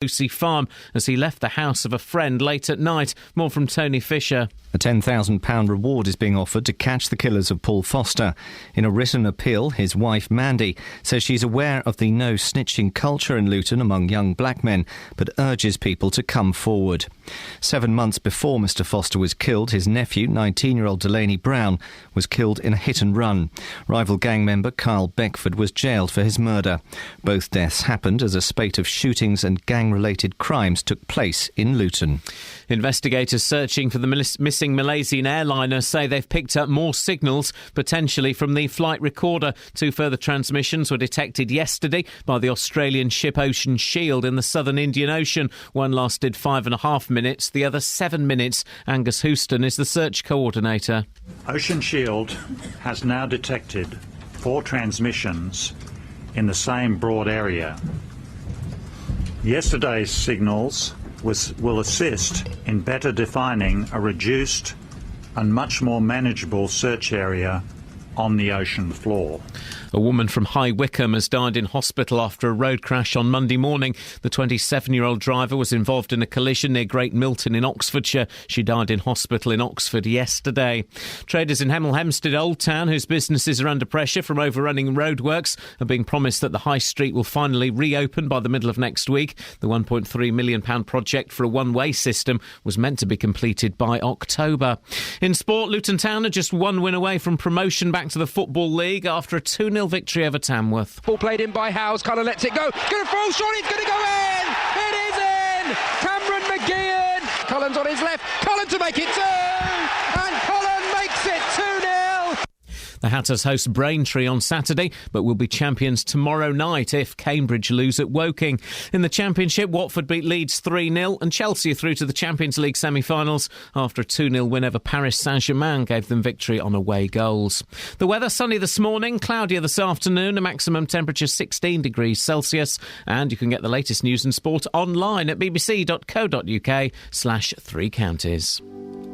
Lucy Farm as he left the house of a friend late at night. More from Tony Fisher. A £10,000 reward is being offered to catch the killers of Paul Foster. In a written appeal, his wife Mandy says she's aware of the no snitching culture in Luton among young black men, but urges people to come forward. 7 months before Mr Foster was killed, his nephew, 19-year-old Delaney Brown, was killed in a hit and run. Rival gang member Kyle Beckford was jailed for his murder. Both deaths happened as a spate of shootings and gang-related crimes took place in Luton. Investigators searching for the missing Malaysian airliner say they've picked up more signals, potentially from the flight recorder. 2 further transmissions were detected yesterday by the Australian ship Ocean Shield in the southern Indian Ocean. One lasted 5.5 minutes, the other 7 minutes. Angus Houston is the search coordinator. Ocean Shield has now detected 4 transmissions in the same broad area. Yesterday's signals will assist in better defining a reduced and much more manageable search area on the ocean floor. A woman from High Wycombe has died in hospital after a road crash on Monday morning. The 27-year-old driver was involved in a collision near Great Milton in Oxfordshire. She died in hospital in Oxford yesterday. Traders in Hemel Hempstead Old Town, whose businesses are under pressure from overrunning roadworks, are being promised that the High Street will finally reopen by the middle of next week. The £1.3 million project for a one-way system was meant to be completed by October. In sport, Luton Town are just 1 win away from promotion back to the Football League after a 2-0 victory over Tamworth. Ball played in by Howes, kind of lets it go. Going to fall short, it's going to go in! It is in! Cameron McGeehan! Cullen's on his left, Cullen to make it 2! And Cullen makes it 2-0! The Hatters host Braintree on Saturday, but will be champions tomorrow night if Cambridge lose at Woking. In the Championship, Watford beat Leeds 3-0 and Chelsea are through to the Champions League semi-finals after a 2-0 win over Paris Saint-Germain gave them victory on away goals. The weather, sunny this morning, cloudier this afternoon, a maximum temperature 16 degrees Celsius, and you can get the latest news and sport online at bbc.co.uk/3 counties.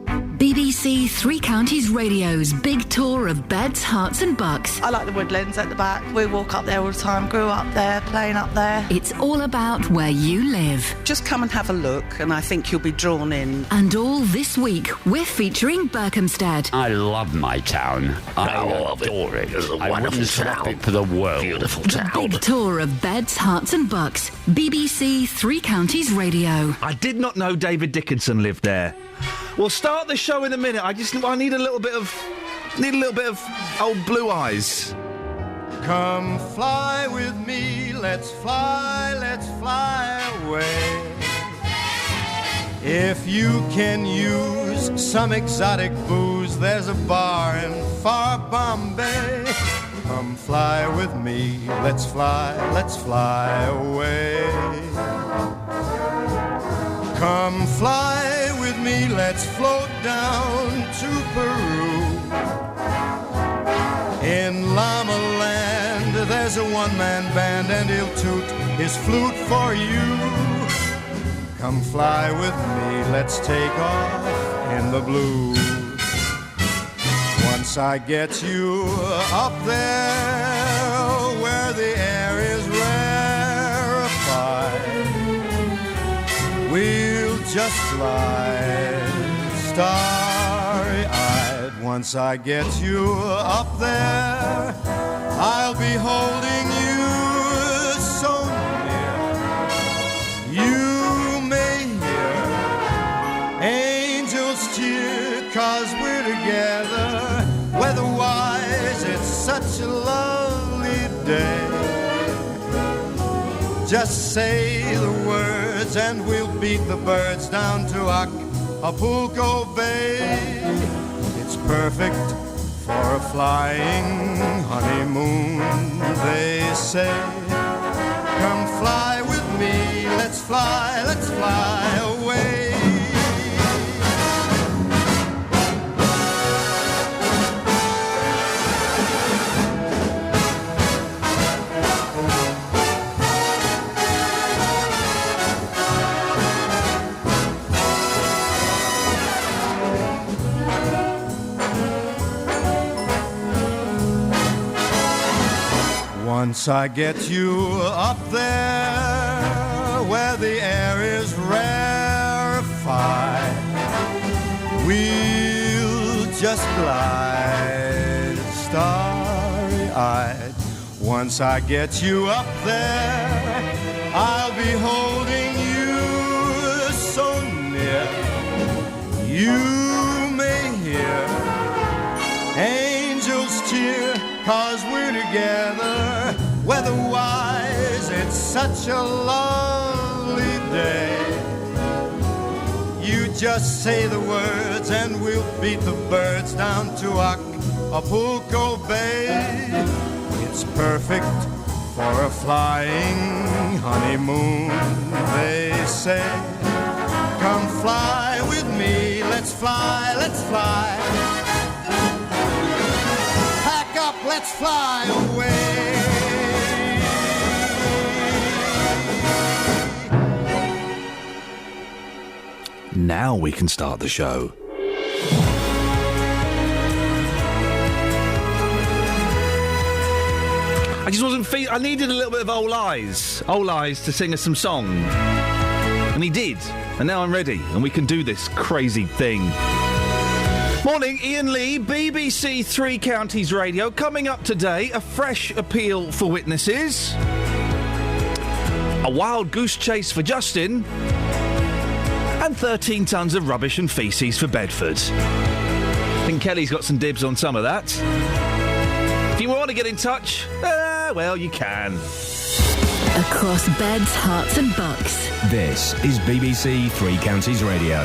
BBC Three Counties Radio's big tour of beds, hearts and bucks. I like the woodlands at the back. We walk up there all the time, grew up there, playing up there. It's all about where you live. Just come and have a look and I think you'll be drawn in. And all this week, we're featuring Berkhamsted. I love my town. I adore it. I wouldn't swap it for the world. Beautiful town. The big tour of beds, hearts and bucks. BBC Three Counties Radio. I did not know David Dickinson lived there. We'll start the show in a minute. I need a little bit of old Blue Eyes. Come fly with me, let's fly away. If you can use some exotic booze, there's a bar in far Bombay. Come fly with me, let's fly away. Come fly with me, let's float down to Peru. In Llama Land, there's a one-man band and he'll toot his flute for you. Come fly with me, let's take off in the blues. Once I get you up there where the air is rarefied, we'll just fly starry-eyed. Once I get you up there, I'll be holding you so near. You may hear angels cheer, 'cause we're together. Weather-wise, it's such a lovely day. Just say the words and we'll beat the birds down to Acapulco Bay. It's perfect for a flying honeymoon, they say. Come fly with me, let's fly away. Once I get you up there where the air is rarefied. We'll just glide starry-eyed. Once I get you up there, I'll be holding you so near. You may hear angels cheer, 'cause we're together. Weather-wise, it's such a lovely day. You just say the words and we'll beat the birds down to Acapulco Bay. It's perfect for a flying honeymoon, they say. Come fly with me, let's fly, let's fly. Pack up, let's fly away. Now we can start the show. I just wasn't I needed a little bit of Old Eyes to sing us some song. And he did. And now I'm ready, and we can do this crazy thing. Morning, Iain Lee, BBC Three Counties Radio. Coming up today, a fresh appeal for witnesses, a wild goose chase for Justin, and 13 tonnes of rubbish and faeces for Bedford. I think Kelly's got some dibs on some of that. If you want to get in touch, well, you can. Across beds, hearts and bucks. This is BBC Three Counties Radio.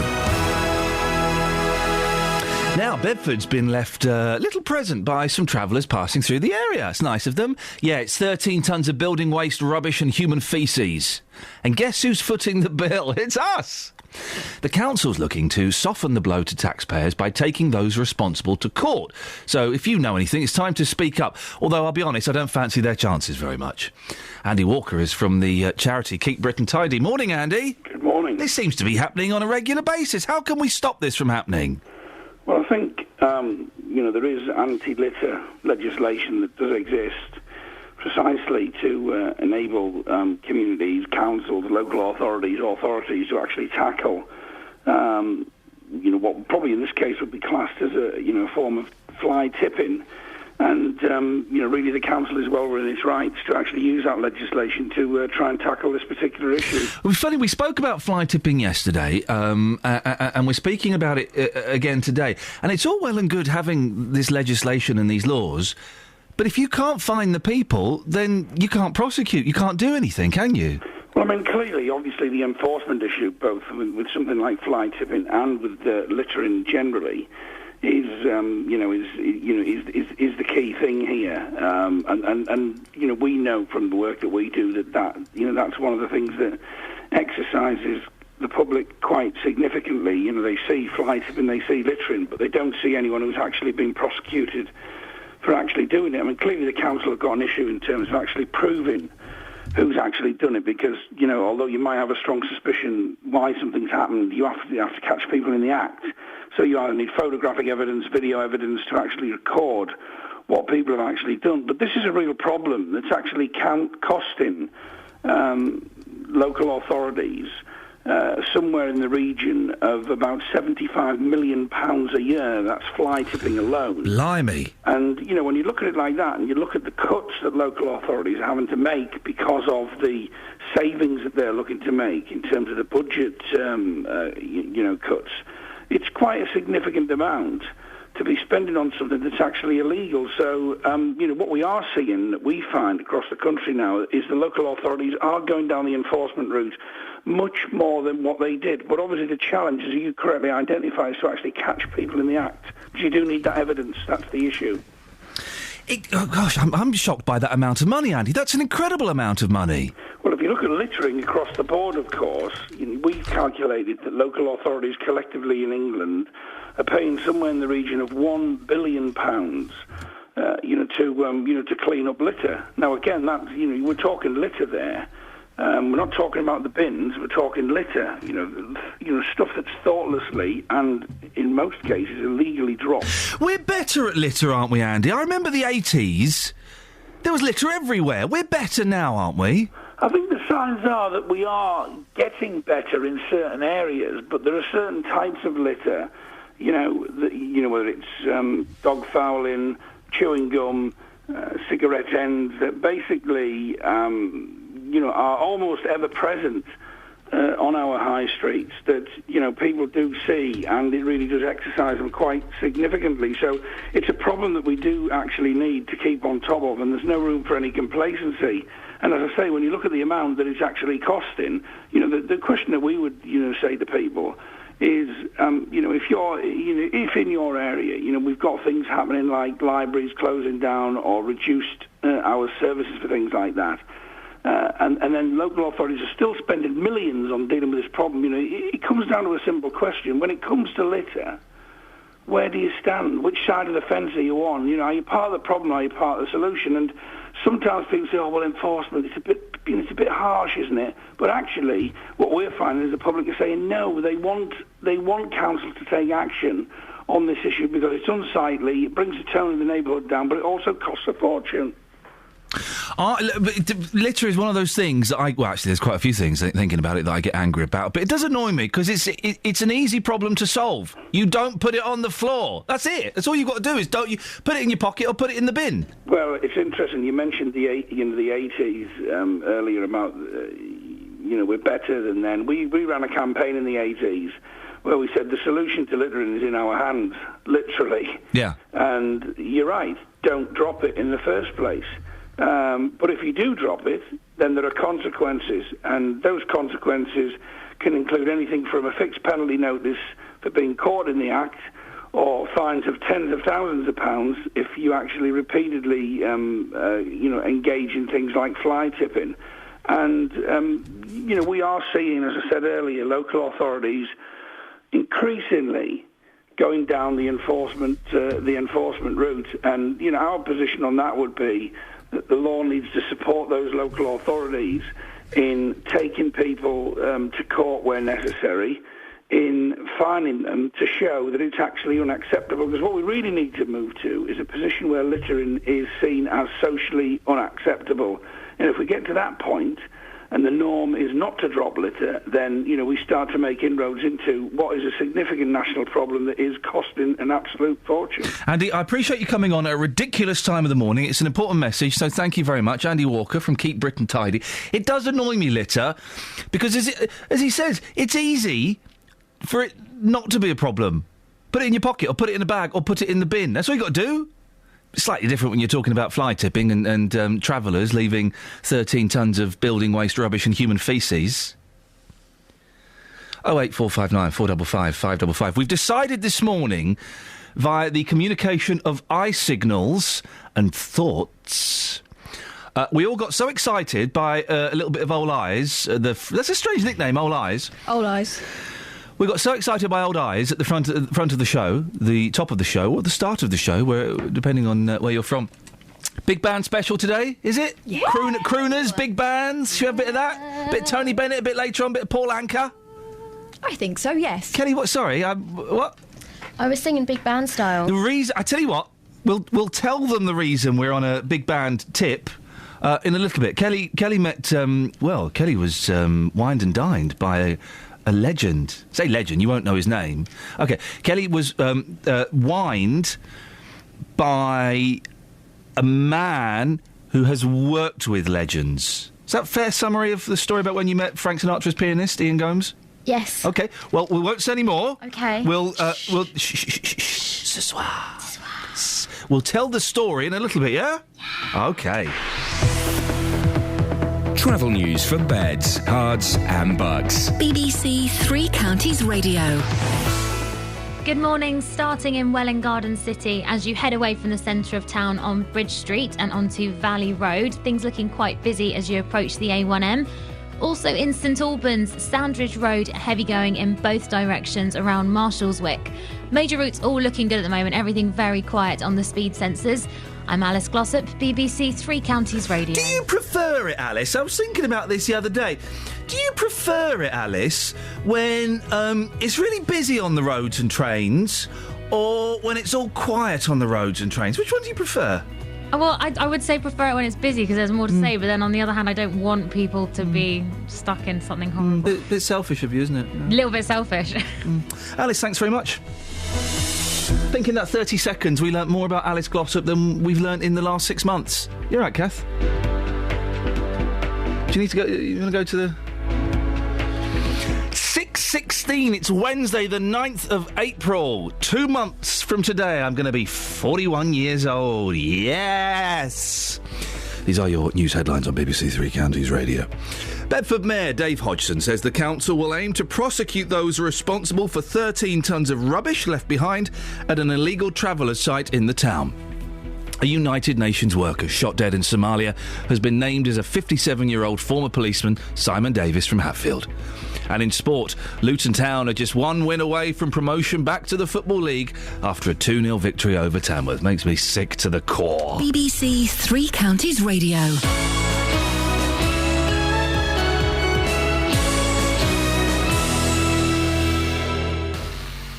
Now, Bedford's been left a little present by some travellers passing through the area. It's nice of them. Yeah, it's 13 tonnes of building waste, rubbish and human faeces. And guess who's footing the bill? It's us! The council's looking to soften the blow to taxpayers by taking those responsible to court. So if you know anything, it's time to speak up. Although, I'll be honest, I don't fancy their chances very much. Andy Walker is from the charity Keep Britain Tidy. Morning, Andy. Good morning. This seems to be happening on a regular basis. How can we stop this from happening? Well, I think, there is anti-litter legislation that does exist precisely to enable communities, councils, local authorities to actually tackle, what probably in this case would be classed as a form of fly tipping. And, really the council is well within its rights to actually use that legislation to try and tackle this particular issue. It was funny, we spoke about fly tipping yesterday, and we're speaking about it again today. And it's all well and good having this legislation and these laws, but if you can't find the people, then you can't prosecute, you can't do anything, can you? Well, I mean, clearly, obviously, the enforcement issue, both with something like fly tipping and with littering generally, is the key thing here, and we know from the work that we do that that's one of the things that exercises the public quite significantly. They see fly tipping, they see littering, but they don't see anyone who's actually been prosecuted for actually doing it. I mean, clearly the council have got an issue in terms of actually proving who's actually done it, because although you might have a strong suspicion why something's happened, you have to catch people in the act. So you either need photographic evidence, video evidence to actually record what people have actually done. But this is a real problem that's actually costing local authorities somewhere in the region of about £75 million a year. That's fly tipping alone. Blimey. And, when you look at it like that and you look at the cuts that local authorities are having to make because of the savings that they're looking to make in terms of the budget, cuts, it's quite a significant amount to be spending on something that's actually illegal. So, what we are seeing, that we find across the country now, is the local authorities are going down the enforcement route much more than what they did. But obviously the challenge, as you correctly identify, is to actually catch people in the act. But you do need that evidence. That's the issue. I'm shocked by that amount of money, Andy. That's an incredible amount of money. Well, if you look at littering across the board, of course, we've calculated that local authorities collectively in England are paying somewhere in the region of £1 billion, to clean up litter. Now, again, that we're talking litter there. We're not talking about the bins. We're talking litter. Stuff that's thoughtlessly and, in most cases, illegally dropped. We're better at litter, aren't we, Andy? I remember the 80s. There was litter everywhere. We're better now, aren't we? I think there's signs are that we are getting better in certain areas, but there are certain types of litter, whether it's dog fouling, chewing gum, cigarette ends, that basically, are almost ever present on our high streets that, people do see, and it really does exercise them quite significantly. So it's a problem that we do actually need to keep on top of, and there's no room for any complacency. And as I say, when you look at the amount that it's actually costing, the question that we would, say to people is, if in your area, we've got things happening like libraries closing down or reduced our services for things like that, and then local authorities are still spending millions on dealing with this problem, it comes down to a simple question. When it comes to litter, where do you stand? Which side of the fence are you on? Are you part of the problem or are you part of the solution? And sometimes people say, enforcement, it's a bit harsh, isn't it? But actually, what we're finding is the public are saying no, they want council to take action on this issue because it's unsightly, it brings the tone of the neighbourhood down, but it also costs a fortune. Litter is one of those things that actually there's quite a few things thinking about it that I get angry about, but it does annoy me because it's an easy problem to solve. You don't put it on the floor. That's it. That's all you've got to do is don't you put it in your pocket or put it in the bin. Well, it's interesting. You mentioned the 80s earlier about we're better than then. We ran a campaign in the 80s where we said the solution to littering is in our hands, literally. Yeah. And you're right. Don't drop it in the first place. But if you do drop it, then there are consequences, and those consequences can include anything from a fixed penalty notice for being caught in the act, or fines of tens of thousands of pounds if you actually repeatedly, engage in things like fly tipping. And we are seeing, as I said earlier, local authorities increasingly going down the enforcement route, and our position on that would be that the law needs to support those local authorities in taking people to court where necessary, in fining them to show that it's actually unacceptable. Because what we really need to move to is a position where littering is seen as socially unacceptable. And if we get to that point, and the norm is not to drop litter, then, we start to make inroads into what is a significant national problem that is costing an absolute fortune. Andy, I appreciate you coming on at a ridiculous time of the morning. It's an important message, so thank you very much. Andy Walker from Keep Britain Tidy. It does annoy me, litter, because as he says, it's easy for it not to be a problem. Put it in your pocket, or put it in a bag, or put it in the bin. That's all you got to do. Slightly different when you're talking about fly tipping and travellers leaving 13 tonnes of building waste, rubbish and human faeces. 08459 455 555. We've decided this morning, via the communication of eye signals and thoughts, we all got so excited by a little bit of Old Eyes. That's a strange nickname, Old Eyes. Old Eyes. We got so excited by Old Eyes at the front of the show, the top of the show, or the start of the show, where depending on where you're from. Big band special today, is it? Yeah. Crooners, big bands. Should we have a bit of that? A bit of Tony Bennett, a bit later on, a bit of Paul Anka. I think so, yes. Kelly, what? Sorry, what? I was singing big band style. The reason, I tell you what, we'll tell them the reason we're on a big band tip in a little bit. Kelly met, Kelly was wined and dined by a legend. Say legend, you won't know his name. OK, Kelly was wined by a man who has worked with legends. Is that a fair summary of the story about when you met Frank Sinatra's pianist, Iain Gomes? Yes. OK, well, we won't say any more. OK. We'll We'll tell the story in a little bit, yeah? OK. Travel news for beds, cards and bugs. BBC Three Counties Radio. Good morning. Starting in Welwyn Garden City, as you head away from the centre of town on Bridge Street and onto Valley Road, things looking quite busy as you approach the A1M. Also in St Albans, Sandridge Road, heavy going in both directions around Marshallswick. Major routes all looking good at the moment, everything very quiet on the speed sensors. I'm Alice Glossop, BBC Three Counties Radio. Do you prefer it, Alice? I was thinking about this the other day. Do you prefer it, Alice, when it's really busy on the roads and trains, or when it's all quiet on the roads and trains? Which one do you prefer? Well, I would say prefer it when it's busy because there's more to say, but then on the other hand, I don't want people to be stuck in something horrible. Bit selfish of you, isn't it? A little bit selfish. Alice, thanks very much. I think in that 30 seconds we learnt more about Alice Glossop than we've learnt in the last 6 months. You're right, Kath. Do you need to go? You want to go to the 6:16? It's Wednesday, the 9th of April. 2 months from today, I'm going to be 41 years old. Yes. These are your news headlines on BBC Three Counties Radio. Bedford Mayor Dave Hodgson says the council will aim to prosecute those responsible for 13 tonnes of rubbish left behind at an illegal travellers site in the town. A United Nations worker shot dead in Somalia has been named as a 57-year-old former policeman, Simon Davis from Hatfield. And in sport, Luton Town are just one win away from promotion back to the Football League after a 2-0 victory over Tamworth. Makes me sick to the core. BBC Three Counties Radio.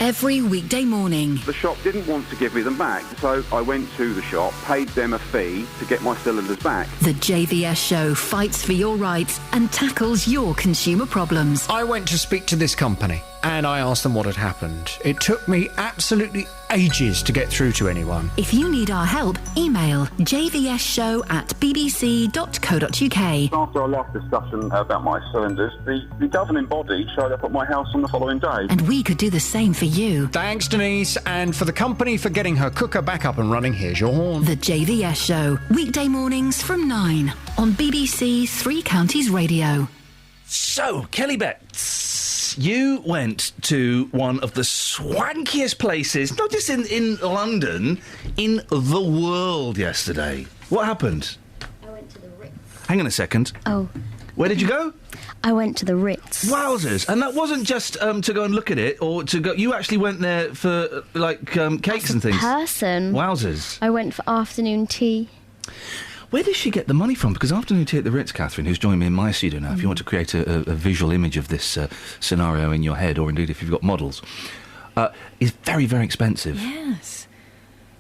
Every weekday morning. The shop didn't want to give me them back, so I went to the shop, paid them a fee to get my cylinders back. The JVS show fights for your rights and tackles your consumer problems. I went to speak to this company and I asked them what had happened. It took me absolutely ages to get through to anyone. If you need our help, email jvsshow@bbc.co.uk. After our last discussion about my cylinders, the governing body showed up at my house on the following day. And we could do the same for you. Thanks, Denise, and for the company for getting her cooker back up and running. Here's your horn. The JVS show, weekday mornings from 9 on BBC Three Counties Radio. So, Kelly Betts, you went to one of the swankiest places, not just in London, in the world yesterday. What happened? I went to the Ritz. Hang on a second. Oh. Where did you go? I went to the Ritz. Wowzers. And that wasn't just to go and look at it, or to go... You actually went there for, cakes and things. Person. Wowzers. I went for afternoon tea. Where does she get the money from? Because afternoon tea at the Ritz, Catherine, who's joined me in my studio now, if you want to create a visual image of this scenario in your head, or indeed if you've got models, is very, very expensive. Yes,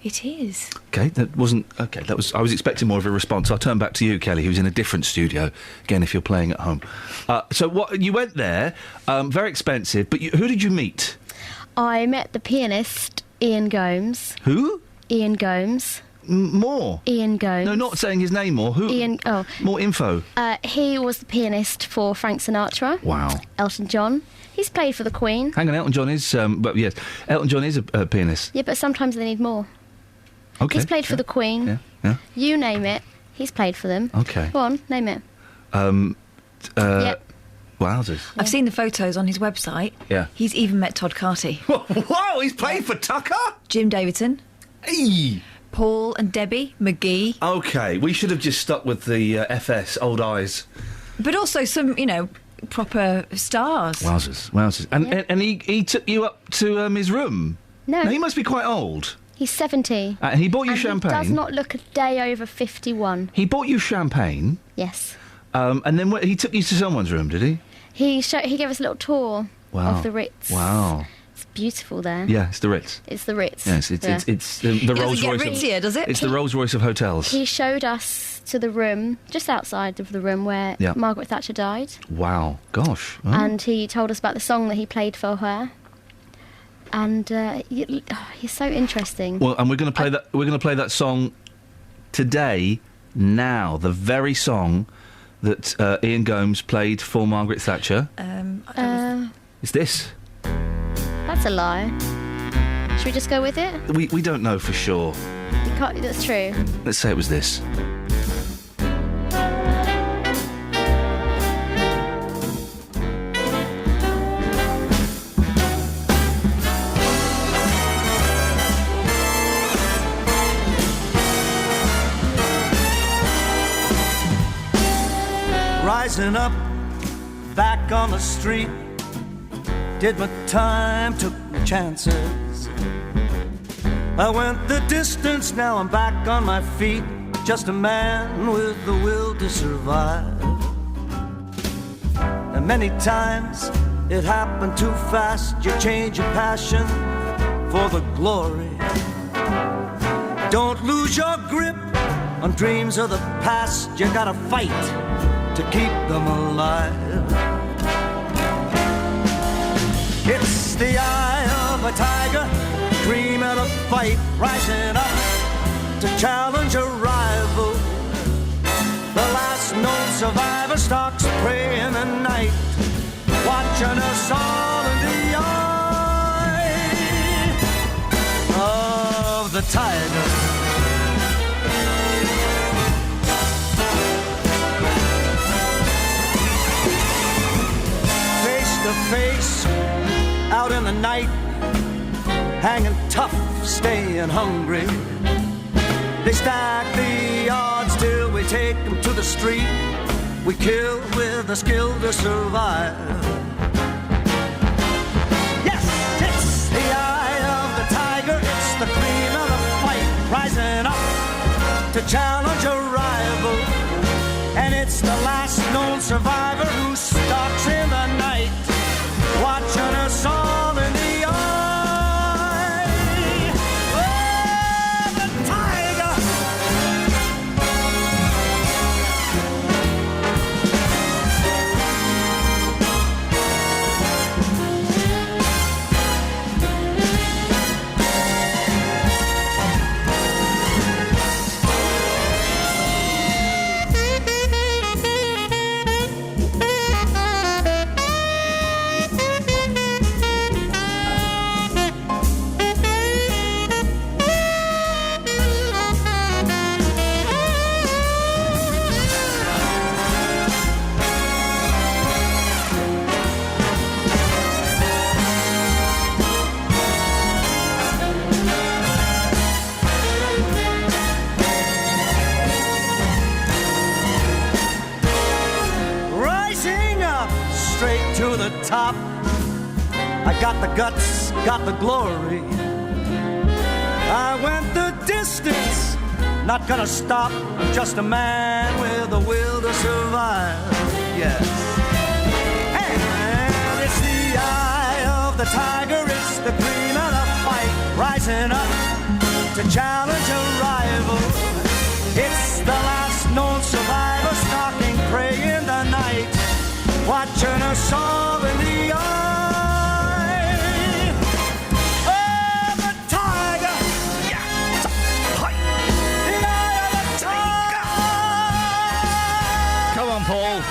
it is. OK, that wasn't... OK, that was... I was expecting more of a response. I'll turn back to you, Kelly, who's in a different studio, again, if you're playing at home. So what you went there, very expensive, but who did you meet? I met the pianist, Iain Gomes. Who? Iain Gomes. More? Iain Gomes. No, not saying his name more. Who? Iain... Oh. More info. He was the pianist for Frank Sinatra. Wow. Elton John. He's played for the Queen. Hang on, Elton John is... but yes, Elton John is a pianist. Yeah, but sometimes they need more. OK. He's played for the Queen. Yeah. You name it. He's played for them. OK. Go on, name it. Yep. Wowzers. I've seen the photos on his website. Yeah. He's even met Todd Carty. Whoa, he's played for Tucker? Jim Davidson. Hey! Paul and Debbie McGee. OK, we should have just stuck with the FS, Old Eyes. But also some, proper stars. Wowzers. And he took you up to his room? No. Now, he must be quite old. He's 70. And he bought you champagne? He does not look a day over 51. He bought you champagne? Yes. And then he took you to someone's room, did he? He gave us a little tour of the Ritz. Wow. It's beautiful there. Yeah, it's the Ritz. It's the Ritz. Yes, it's the Rolls Royce. Ritzier, does it? It's the Rolls Royce of hotels. He showed us to the room, just outside of the room where Margaret Thatcher died. Wow, gosh. Oh. And he told us about the song that he played for her. And he's so interesting. Well, and we're going to play that. We're going to play that song today, now. The very song that Iain Gomes played for Margaret Thatcher. It's this. That's a lie. Should we just go with it? We don't know for sure. You can't, that's true. Let's say it was this. Rising up, back on the street, did my time, took my chances. I went the distance, now I'm back on my feet, just a man with the will to survive. And many times it happened too fast, you change your passion for the glory. Don't lose your grip on dreams of the past. You gotta fight to keep them alive. It's the eye of a tiger, dreaming of fight, rising up to challenge a rival. The last known survivor stalks prey in the night, watching us all in the eye of the tiger. To face out in the night, hanging tough, staying hungry. They stack the odds till we take them to the street. We kill with the skill to survive. Yes, it's the eye of the tiger, it's the cream of the fight, rising up to challenge a rival. And it's the last known survivor who stalks in the night, watching us all in the eye of the tiger. To the top, I got the guts, got the glory. I went the distance, not gonna stop. I'm just a man with a will to survive. Yes, and it's the eye of the tiger, it's the cream of the fight, rising up to challenge a rival. It's the last known survivor, stalking prey in the night, watching us all in the eye of the tiger. Yeah. The eye of the tiger. Come on, Paul.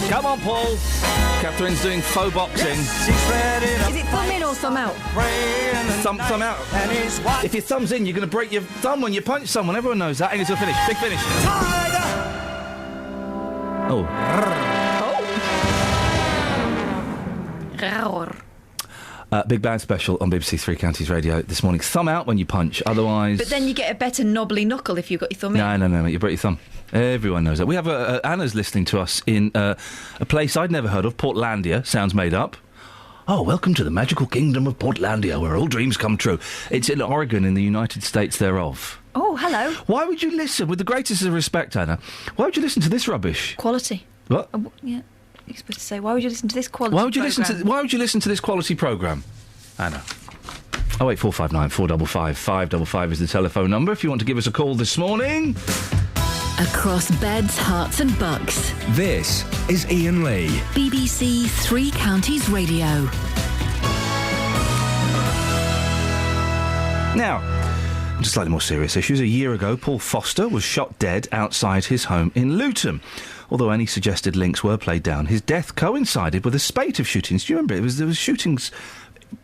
Come on, Paul. Catherine's doing faux boxing. Is it thumb in or thumb out? Thumb out. If your thumb's in, you're going to break your thumb when you punch someone. Everyone knows that. And it's a finish. Big finish. Tiger. Oh. Big Band Special on BBC Three Counties Radio this morning. Thumb out when you punch, otherwise... But then you get a better knobbly knuckle if you've got your thumb in. No, mate, you break your thumb. Everyone knows that. We have Anna's listening to us in a place I'd never heard of, Portlandia. Sounds made up. Oh, welcome to the magical kingdom of Portlandia, where all dreams come true. It's in Oregon, in the United States thereof. Oh, hello. Why would you listen, with the greatest of respect, Anna, why would you listen to this rubbish? Quality. What? Yeah. You're supposed to say, why would you listen to this quality Why would you listen to this quality programme, Anna? 08459 455 555 is the telephone number if you want to give us a call this morning. Across beds, hearts and bucks. This is Iain Lee. BBC Three Counties Radio. Now, on to slightly more serious issues. A year ago, Paul Foster was shot dead outside his home in Luton. Although any suggested links were played down, his death coincided with a spate of shootings. Do you remember? There was shootings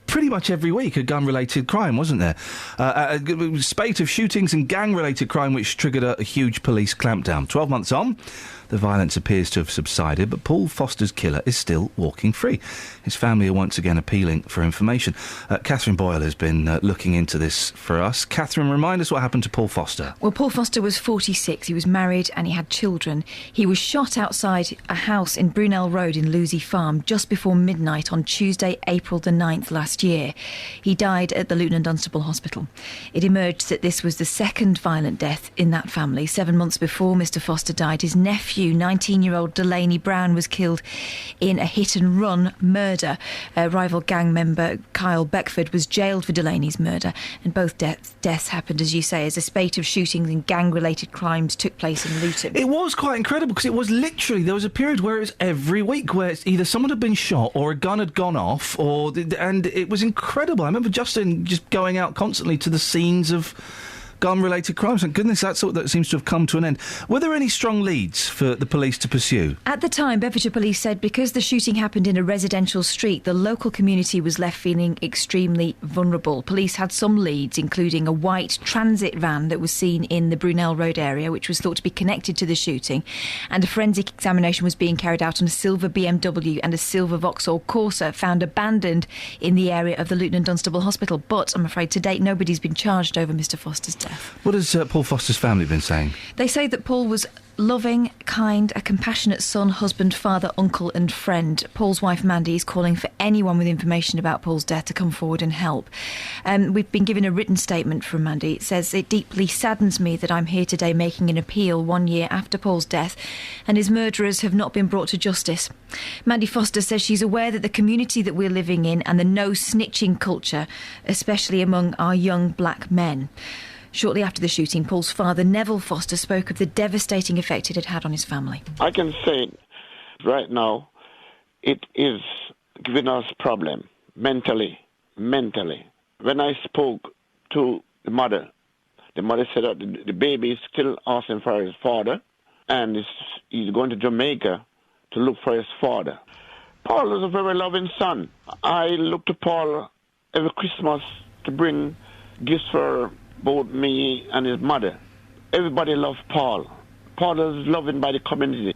pretty much every week, a gun-related crime, wasn't there? A spate of shootings and gang-related crime which triggered a huge police clampdown. 12 months on, the violence appears to have subsided, but Paul Foster's killer is still walking free. His family are once again appealing for information. Catherine Boyle has been looking into this for us. Catherine, remind us what happened to Paul Foster. Well, Paul Foster was 46. He was married and he had children. He was shot outside a house in Brunel Road in Lewsey Farm just before midnight on Tuesday, April the 9th last last year. He died at the Luton and Dunstable Hospital. It emerged that this was the second violent death in that family. 7 months before Mr Foster died, his nephew, 19-year-old Delaney Brown, was killed in a hit-and-run murder. Rival gang member Kyle Beckford was jailed for Delaney's murder, and both deaths happened, as you say, as a spate of shootings and gang-related crimes took place in Luton. It was quite incredible because it was literally, there was a period where it was every week where it's either someone had been shot or a gun had gone off, and it was incredible. I remember Justin just going out constantly to the scenes of gun-related crimes. Thank goodness that seems to have come to an end. Were there any strong leads for the police to pursue? At the time, Bedfordshire Police said because the shooting happened in a residential street, the local community was left feeling extremely vulnerable. Police had some leads, including a white transit van that was seen in the Brunel Road area, which was thought to be connected to the shooting, and a forensic examination was being carried out on a silver BMW and a silver Vauxhall Corsa found abandoned in the area of the Luton and Dunstable Hospital. But I'm afraid to date nobody's been charged over Mr Foster's death. What has Paul Foster's family been saying? They say that Paul was loving, kind, a compassionate son, husband, father, uncle and friend. Paul's wife Mandy is calling for anyone with information about Paul's death to come forward and help. We've been given a written statement from Mandy. It says, "It deeply saddens me that I'm here today making an appeal 1 year after Paul's death and his murderers have not been brought to justice." Mandy Foster says she's aware that the community that we're living in and the no snitching culture, especially among our young black men. Shortly after the shooting, Paul's father, Neville Foster, spoke of the devastating effect it had had on his family. I can say right now, it is giving us problem mentally. When I spoke to the mother said that the baby is still asking for his father, and he's going to Jamaica to look for his father. Paul is a very loving son. I look to Paul every Christmas to bring gifts for both me and his mother. Everybody loves Paul. Paul is loved by the community.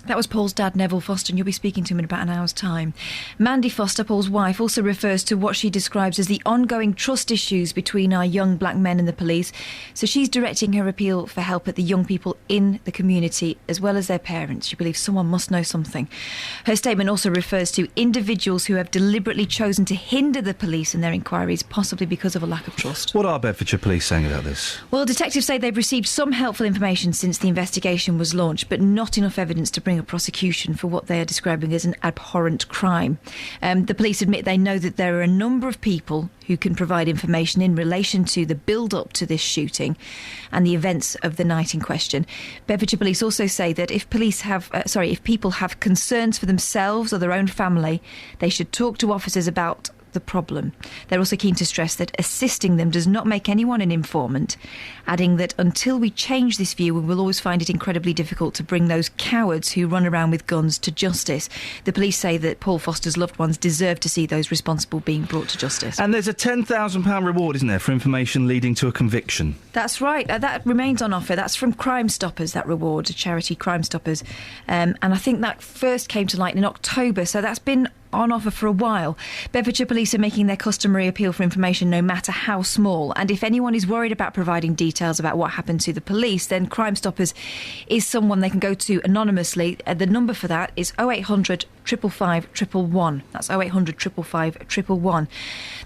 That was Paul's dad, Neville Foster, and you'll be speaking to him in about an hour's time. Mandy Foster, Paul's wife, also refers to what she describes as the ongoing trust issues between our young black men and the police. So she's directing her appeal for help at the young people in the community, as well as their parents. She believes someone must know something. Her statement also refers to individuals who have deliberately chosen to hinder the police in their inquiries, possibly because of a lack of trust. What are Bedfordshire Police saying about this? Well, detectives say they've received some helpful information since the investigation was launched, but not enough evidence to bring a prosecution for what they are describing as an abhorrent crime. The police admit they know that there are a number of people who can provide information in relation to the build-up to this shooting and the events of the night in question. Bedfordshire Police also say that if people have concerns for themselves or their own family, they should talk to officers about the problem. They're also keen to stress that assisting them does not make anyone an informant, adding that until we change this view, we will always find it incredibly difficult to bring those cowards who run around with guns to justice. The police say that Paul Foster's loved ones deserve to see those responsible being brought to justice. And there's a £10,000 reward, isn't there, for information leading to a conviction? That's right. That remains on offer. That's from Crime Stoppers, that reward, charity Crime Stoppers. And I think that first came to light in October, so that's been on offer for a while. Bedfordshire Police are making their customary appeal for information no matter how small, and if anyone is worried about providing details about what happened to the police, then Crime Stoppers is someone they can go to anonymously. The number for that is 0800 555 111. That's 0800 555 111.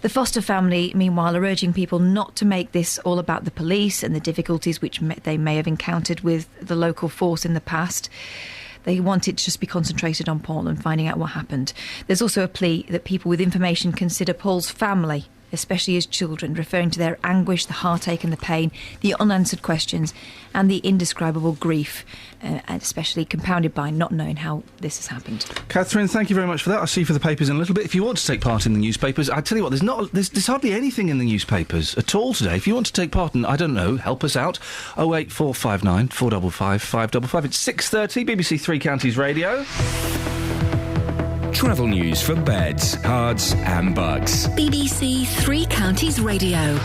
The Foster family, meanwhile, are urging people not to make this all about the police and the difficulties which they may have encountered with the local force in the past. They want it to just be concentrated on Paul and finding out what happened. There's also a plea that people with information consider Paul's family, especially his children, referring to their anguish, the heartache and the pain, the unanswered questions and the indescribable grief, especially compounded by not knowing how this has happened. Catherine, thank you very much for that. I'll see you for the papers in a little bit. If you want to take part in the newspapers, I tell you what, there's hardly anything in the newspapers at all today. If you want to take part in, I don't know, help us out, 08459 455 555. It's 6:30, BBC Three Counties Radio. Travel news for beds, cards and bugs. BBC Three Counties Radio.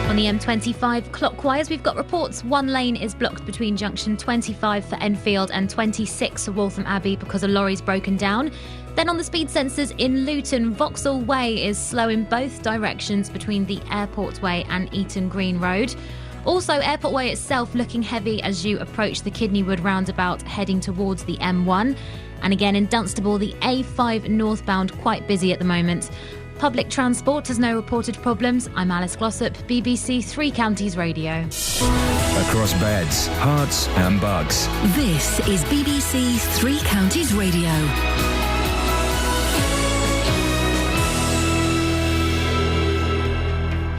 On the M25 clockwise, we've got reports one lane is blocked between junction 25 for Enfield and 26 for Waltham Abbey because a lorry's broken down. Then on the speed sensors in Luton, Vauxhall Way is slow in both directions between the Airport Way and Eaton Green Road. Also, Airport Way itself looking heavy as you approach the Kidneywood roundabout heading towards the M1. And again in Dunstable, the A5 northbound quite busy at the moment. Public transport has no reported problems. I'm Alice Glossop, BBC Three Counties Radio. Across beds, hearts and bugs. This is BBC Three Counties Radio.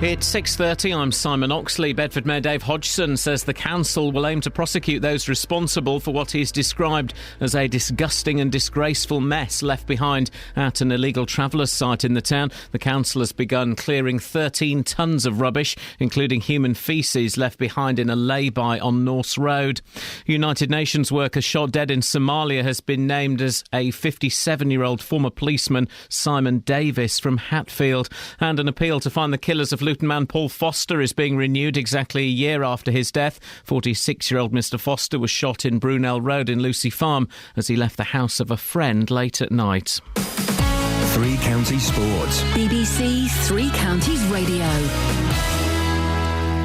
It's 6:30, I'm Simon Oxley. Bedford Mayor Dave Hodgson says the council will aim to prosecute those responsible for what he's described as a disgusting and disgraceful mess left behind at an illegal travellers site in the town. The council has begun clearing 13 tonnes of rubbish, including human faeces left behind in a lay-by on Norse Road. United Nations worker shot dead in Somalia has been named as a 57-year-old former policeman, Simon Davis from Hatfield. And an appeal to find the killers of Luton man Paul Foster is being renewed exactly a year after his death. 46-year-old Mr Foster was shot in Brunel Road in Lucy Farm as he left the house of a friend late at night. Three Counties Sports. BBC Three Counties Radio.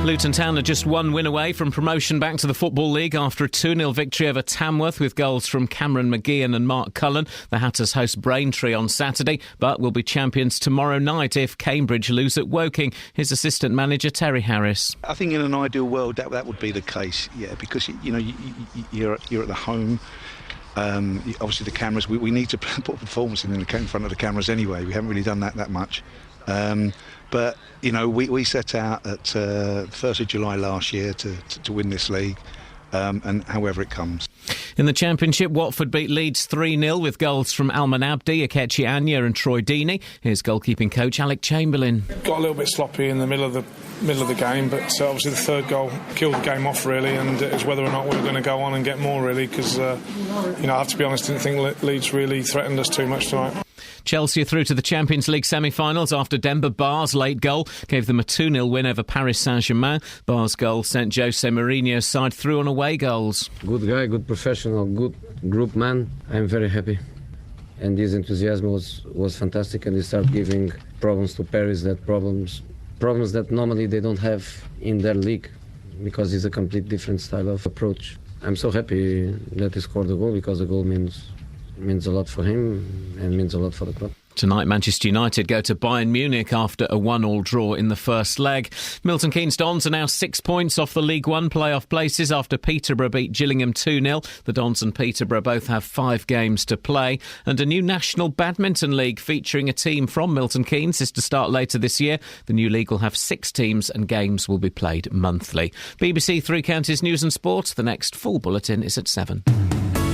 Luton Town are just one win away from promotion back to the Football League after a 2-0 victory over Tamworth with goals from Cameron McGeehan and Mark Cullen. The Hatters host Braintree on Saturday, but will be champions tomorrow night if Cambridge lose at Woking. His assistant manager, Terry Harris. I think in an ideal world that would be the case, yeah, because you're at the home. Obviously the cameras, we need to put performance in front of the cameras anyway. We haven't really done that much. But, we set out at 1st of July last year to win this league, and however it comes. In the Championship, Watford beat Leeds 3-0 with goals from Alman Abdi, Akechi Anya and Troy Deeney. Here's goalkeeping coach Alec Chamberlain. Got a little bit sloppy in the middle of the game, but obviously the third goal killed the game off really, and it was whether or not we were going to go on and get more really, because I have to be honest, didn't think Leeds really threatened us too much tonight. Chelsea are through to the Champions League semi-finals after Demba Ba's late goal gave them a 2-0 win over Paris Saint-Germain. Ba's goal sent Jose Mourinho's side through on away goals. Good guy, good professional, good group man. I'm very happy. And his enthusiasm was fantastic, and he started giving problems to Paris, problems that normally they don't have in their league, because it's a complete different style of approach. I'm so happy that he scored the goal, because the goal means a lot for him and means a lot for the club. Tonight, Manchester United go to Bayern Munich after a 1-1 draw in the first leg. Milton Keynes Dons are now 6 points off the League One playoff places after Peterborough beat Gillingham 2-0. The Dons and Peterborough both have 5 games to play. And a new National Badminton League featuring a team from Milton Keynes is to start later this year. The new league will have 6 teams and games will be played monthly. BBC Three Counties News and Sport. The next full bulletin is at 7.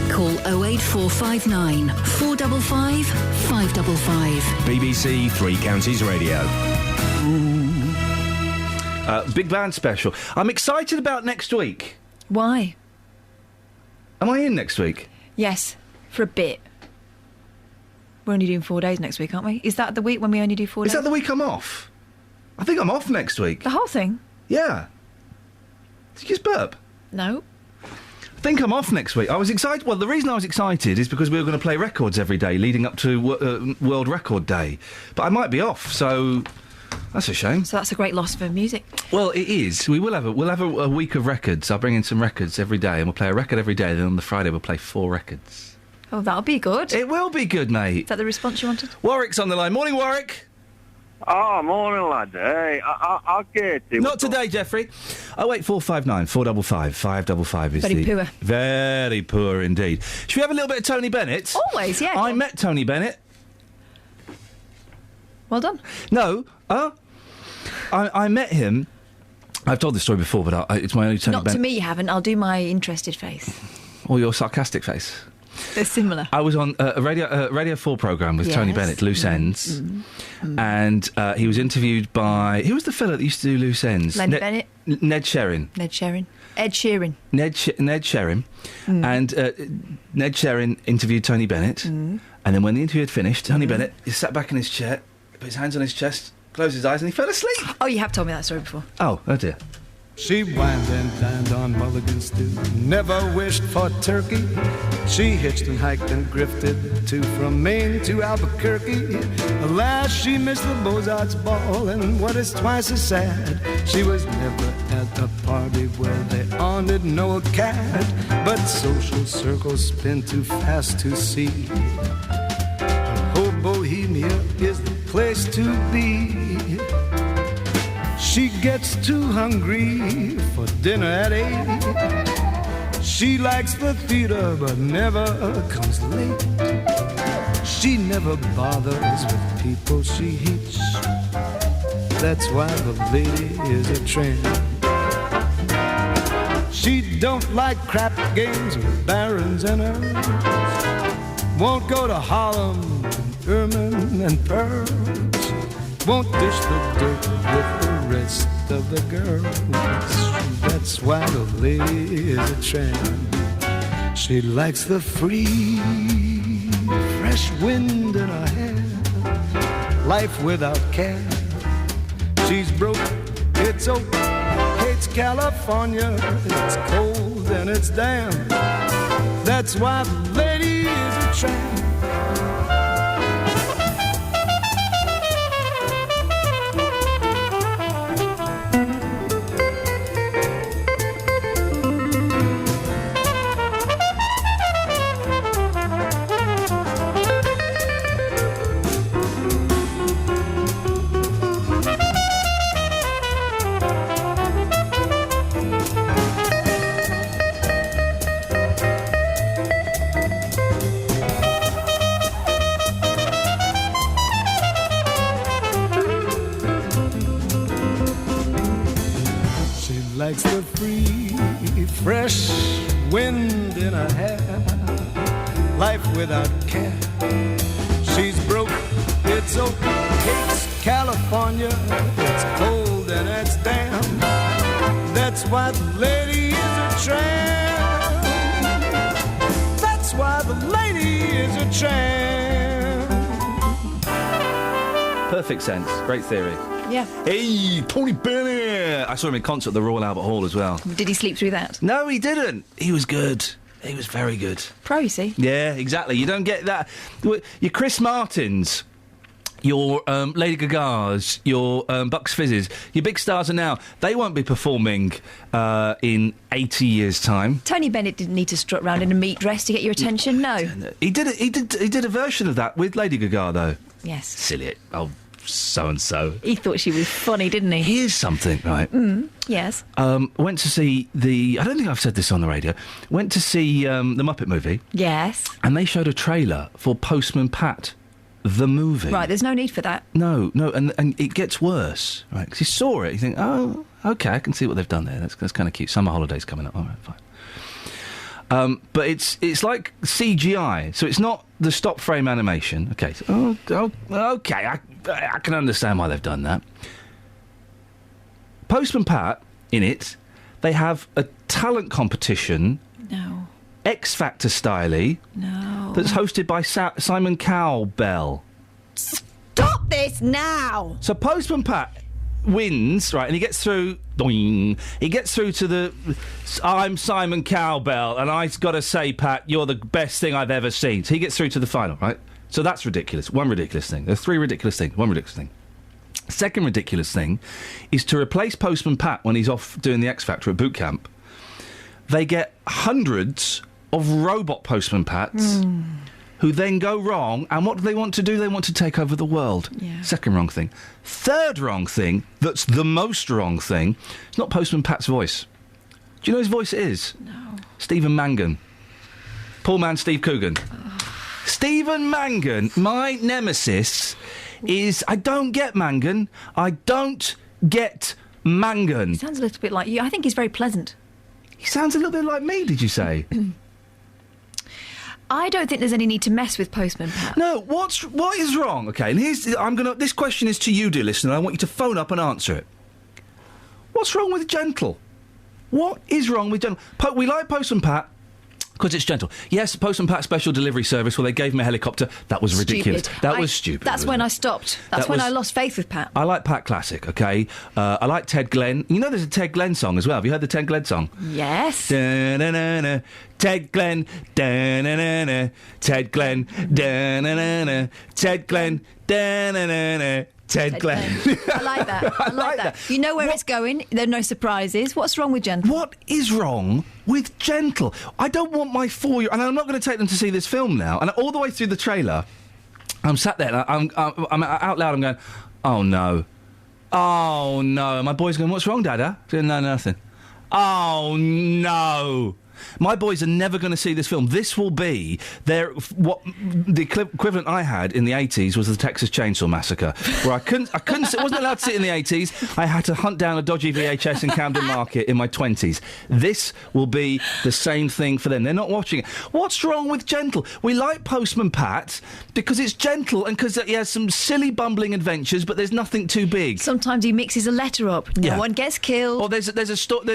Call 08459 455 555. BBC Three Counties Radio. Big band special. I'm excited about next week. Why? Am I in next week? Yes, for a bit. We're only doing 4 days next week, aren't we? Is that the week when we only do 4 days? Is that the week I'm off? I think I'm off next week. The whole thing? Yeah. Did you just burp? No. I think I'm off next week. I was excited. Well, the reason I was excited is because we were going to play records every day leading up to World Record Day. But I might be off, so that's a shame. So that's a great loss for music. Well, it is. We'll have a week of records. I'll bring in some records every day, and we'll play a record every day. Then on the Friday we'll play 4 records. Oh, that'll be good. It will be good, mate. Is that the response you wanted? Warwick's on the line. Morning, Warwick. Oh, morning, lad. Hey, I'll get it. Not today, Jeffrey. 08459 455 555 is very poor. Very poor indeed. Should we have a little bit of Tony Bennett? Always, yeah. I met Tony Bennett. Well done. No, I met him. I've told this story before, but it's my only Tony Bennett. Not to me, you haven't. I'll do my interested face. Or your sarcastic face. They're similar. I was on a Radio 4 programme with Tony Bennett, Loose Ends, and he was interviewed by... Who was the fella that used to do Loose Ends? Len Bennett. Ned Sherrin. Ned Sherrin. Ed Sheeran. Ned Sherrin. And Ned Sherrin interviewed Tony Bennett, and then when the interview had finished, Tony Bennett, he sat back in his chair, put his hands on his chest, closed his eyes, and he fell asleep. Oh, you have told me that story before. Oh dear. She wined and dined on mulligan stew, never wished for turkey. She hitched and hiked and grifted, too, from Maine to Albuquerque. Alas, she missed the Beaux-Arts ball, and what is twice as sad, she was never at a party where they honored no cad. But social circles spin too fast to see. Oh, Bohemia is the place place to be. She gets too hungry for dinner at 8. She likes the theater but never comes late. She never bothers with people she hates. That's why the lady is a tramp. She don't like crap games with barons and earls. Won't go to Harlem, ermine and pearls. Won't dish the dirt with the rest of the girls. That's why the lady is a tramp. She likes the free, fresh wind in her hair. Life without care. She's broke, it's oak, hates California. It's cold and it's damp. That's why the lady is a tramp. Likes the free, fresh wind in her hair. Life without care. She's broke, it's oak, hates California. It's cold and it's damp. That's why the lady is a tramp. That's why the lady is a tramp. Perfect sense. Great theory. Yeah. Hey, Tony Bennett! I saw him in concert at the Royal Albert Hall as well. Did he sleep through that? No, he didn't. He was good. He was very good. Pro, you see. Yeah, exactly. You don't get that. Your Chris Martins, your Lady Gagas, your Bucks Fizzes, your big stars are now. They won't be performing in 80 years' time. Tony Bennett didn't need to strut round in a meat dress to get your attention. No. He did a version of that with Lady Gaga, though. Yes. Silly. Oh. So-and-so. He thought she was funny, didn't he? Here's something, right? Yes. Went to see I don't think I've said this on the radio. Went to see the Muppet movie. Yes. And they showed a trailer for Postman Pat, the movie. Right, there's no need for that. No, and it gets worse, right? Because you saw it, you think, oh, OK, I can see what they've done there. That's kind of cute. Summer holidays coming up. All right, fine. But it's like CGI, so it's not the stop frame animation. Okay, so, okay, I can understand why they've done that. Postman Pat, in it, they have a talent competition. No. X Factor styley. No. That's hosted by Simon Cowbell. Stop this now! So Postman Pat wins, right, and he gets through. Doing. He gets through to the. I'm Simon Cowbell, and I've got to say, Pat, you're the best thing I've ever seen. So he gets through to the final, right? So that's ridiculous. One ridiculous thing. There's three ridiculous things. One ridiculous thing. Second ridiculous thing is to replace Postman Pat when he's off doing the X Factor at boot camp. They get hundreds of robot Postman Pats who then go wrong, and what do they want to do? They want to take over the world. Yeah. Second wrong thing. Third wrong thing, that's the most wrong thing, it's not Postman Pat's voice. Do you know whose voice it is? No. Stephen Mangan. Poor man Steve Coogan. Stephen Mangan, my nemesis, is... I don't get Mangan. I don't get Mangan. He sounds a little bit like you. I think he's very pleasant. He sounds a little bit like me, did you say? I don't think there's any need to mess with Postman Pat. No, what is wrong? Okay, and this question is to you, dear listener. I want you to phone up and answer it. What's wrong with Gentle? What is wrong with Gentle? We like Postman Pat because it's gentle. Yes, Postman Pat special delivery service where they gave him a helicopter. That was ridiculous. Stupid. That was stupid. That's when I stopped. That's when I lost faith with Pat. I like Pat Classic, okay? I like Ted Glenn. You know there's a Ted Glenn song as well. Have you heard the Ted Glenn song? Yes. Da-na-na-na, Ted Glenn, da-na-na-na, Ted Glenn, da-na-na-na, Ted Glenn, da-na-na-na. Ted Glenn. I like that. I like that. You know where it's going. There are no surprises. What's wrong with Gentle? What is wrong with Gentle? I don't want my 4-year... And I'm not going to take them to see this film now. And all the way through the trailer, I'm sat there, and I'm out loud, I'm going, oh, no. Oh, no. My boy's going, what's wrong, Dada? No, nothing. Oh, no. My boys are never going to see this film. This will be what the equivalent I had in the 80s was the Texas Chainsaw Massacre, where I wasn't allowed to sit in the 80s. I had to hunt down a dodgy VHS in Camden Market in my 20s. This will be the same thing for them. They're not watching it. What's wrong with Gentle? We like Postman Pat because it's gentle and because he has some silly bumbling adventures, but there's nothing too big. Sometimes he mixes a letter up. No one gets killed. Or there's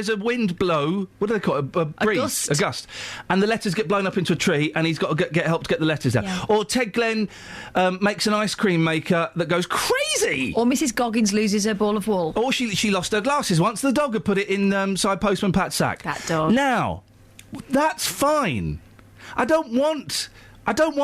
a wind blow. What do they call it? A breeze. A gust. And the letters get blown up into a tree and he's got to get help to get the letters out. Yeah. Or Ted Glenn makes an ice cream maker that goes crazy. Or Mrs Goggins loses her ball of wool. Or she lost her glasses once. The dog had put it inside Postman Pat's sack. That dog. Now, that's fine. I don't want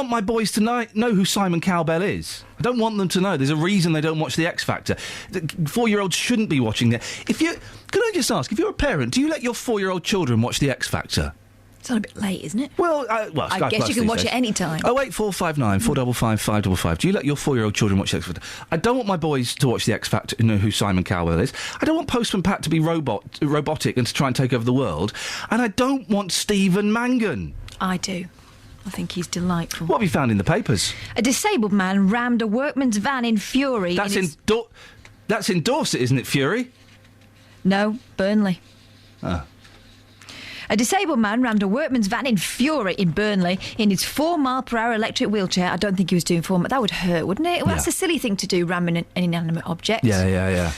my boys to know who Simon Cowbell is. I don't want them to know. There's a reason they don't watch The X Factor. 4-year-olds shouldn't be watching that. Can I just ask, if you're a parent, do you let your 4-year-old children watch The X Factor? It's not a bit late, isn't it? Well, I guess you can watch it any time. 08459 455 555. Do you let your 4-year-old children watch The X Factor? I don't want my boys to watch The X Factor and know who Simon Cowell is. I don't want Postman Pat to be robotic and to try and take over the world. And I don't want Stephen Mangan. I do. I think he's delightful. What have you found in the papers? A disabled man rammed a workman's van in fury. That's in Dorset, isn't it, Fury? No, Burnley. Oh. A disabled man rammed a workman's van in fury in Burnley in his 4-mile-per-hour electric wheelchair. I don't think he was doing 4 miles. That would hurt, wouldn't it? Well, that's a silly thing to do, ramming an inanimate object. Yeah.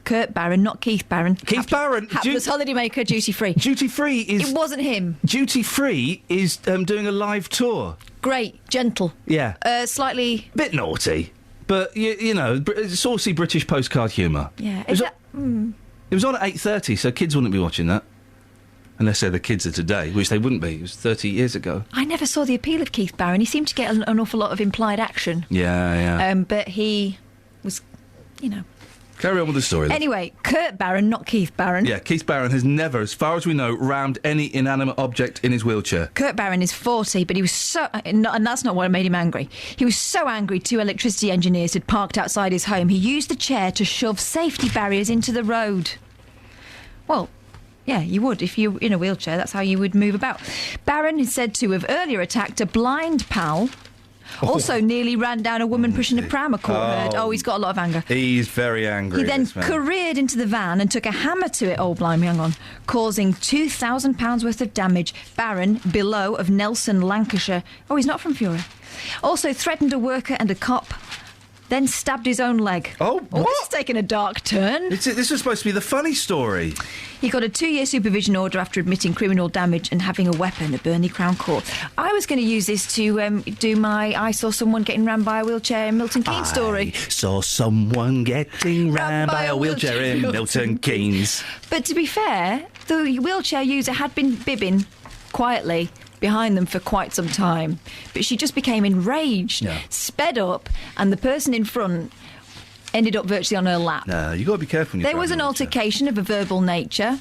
Kurt Barron, not Keith Barron. Keith Barron. Hapless holidaymaker, Duty Free. Duty Free is... It wasn't him. Duty Free is doing a live tour. Great. Gentle. Yeah. Slightly... Bit naughty. But, you know, saucy British postcard humour. Yeah. It was on at 8:30, so kids wouldn't be watching that. Unless they're the kids of today, which they wouldn't be. It was 30 years ago. I never saw the appeal of Keith Barron. He seemed to get an awful lot of implied action. Yeah. But he was, Carry on with the story. Anyway, Kurt Barron, not Keith Barron. Yeah, Keith Barron has never, as far as we know, rammed any inanimate object in his wheelchair. Kurt Barron is 40, but he was so... and that's not what made him angry. He was so angry 2 electricity engineers had parked outside his home, he used the chair to shove safety barriers into the road. Well... yeah, you would. If you're in a wheelchair, that's how you would move about. Barron is said to have earlier attacked a blind pal. Also nearly ran down a woman pushing a pram, a court heard. Oh, he's got a lot of anger. He's very angry. He then careered into the van and took a hammer to it, oh blimey, hang on, causing £2,000 worth of damage. Barron, below, of Nelson, Lancashire. Oh, he's not from Fury. Also threatened a worker and a cop. Then stabbed his own leg. Oh, what? This is taking a dark turn. This was supposed to be the funny story. He got a 2-year supervision order after admitting criminal damage and having a weapon at Burnley Crown Court. I was going to use this to do my I saw someone getting rammed by a wheelchair in Milton Keynes story. Saw someone getting rammed by a wheelchair in Milton Keynes. But to be fair, the wheelchair user had been bibbing quietly behind them for quite some time, but she just became enraged, sped up, and the person in front ended up virtually on her lap. No, you got to be careful. There was an altercation of a verbal nature,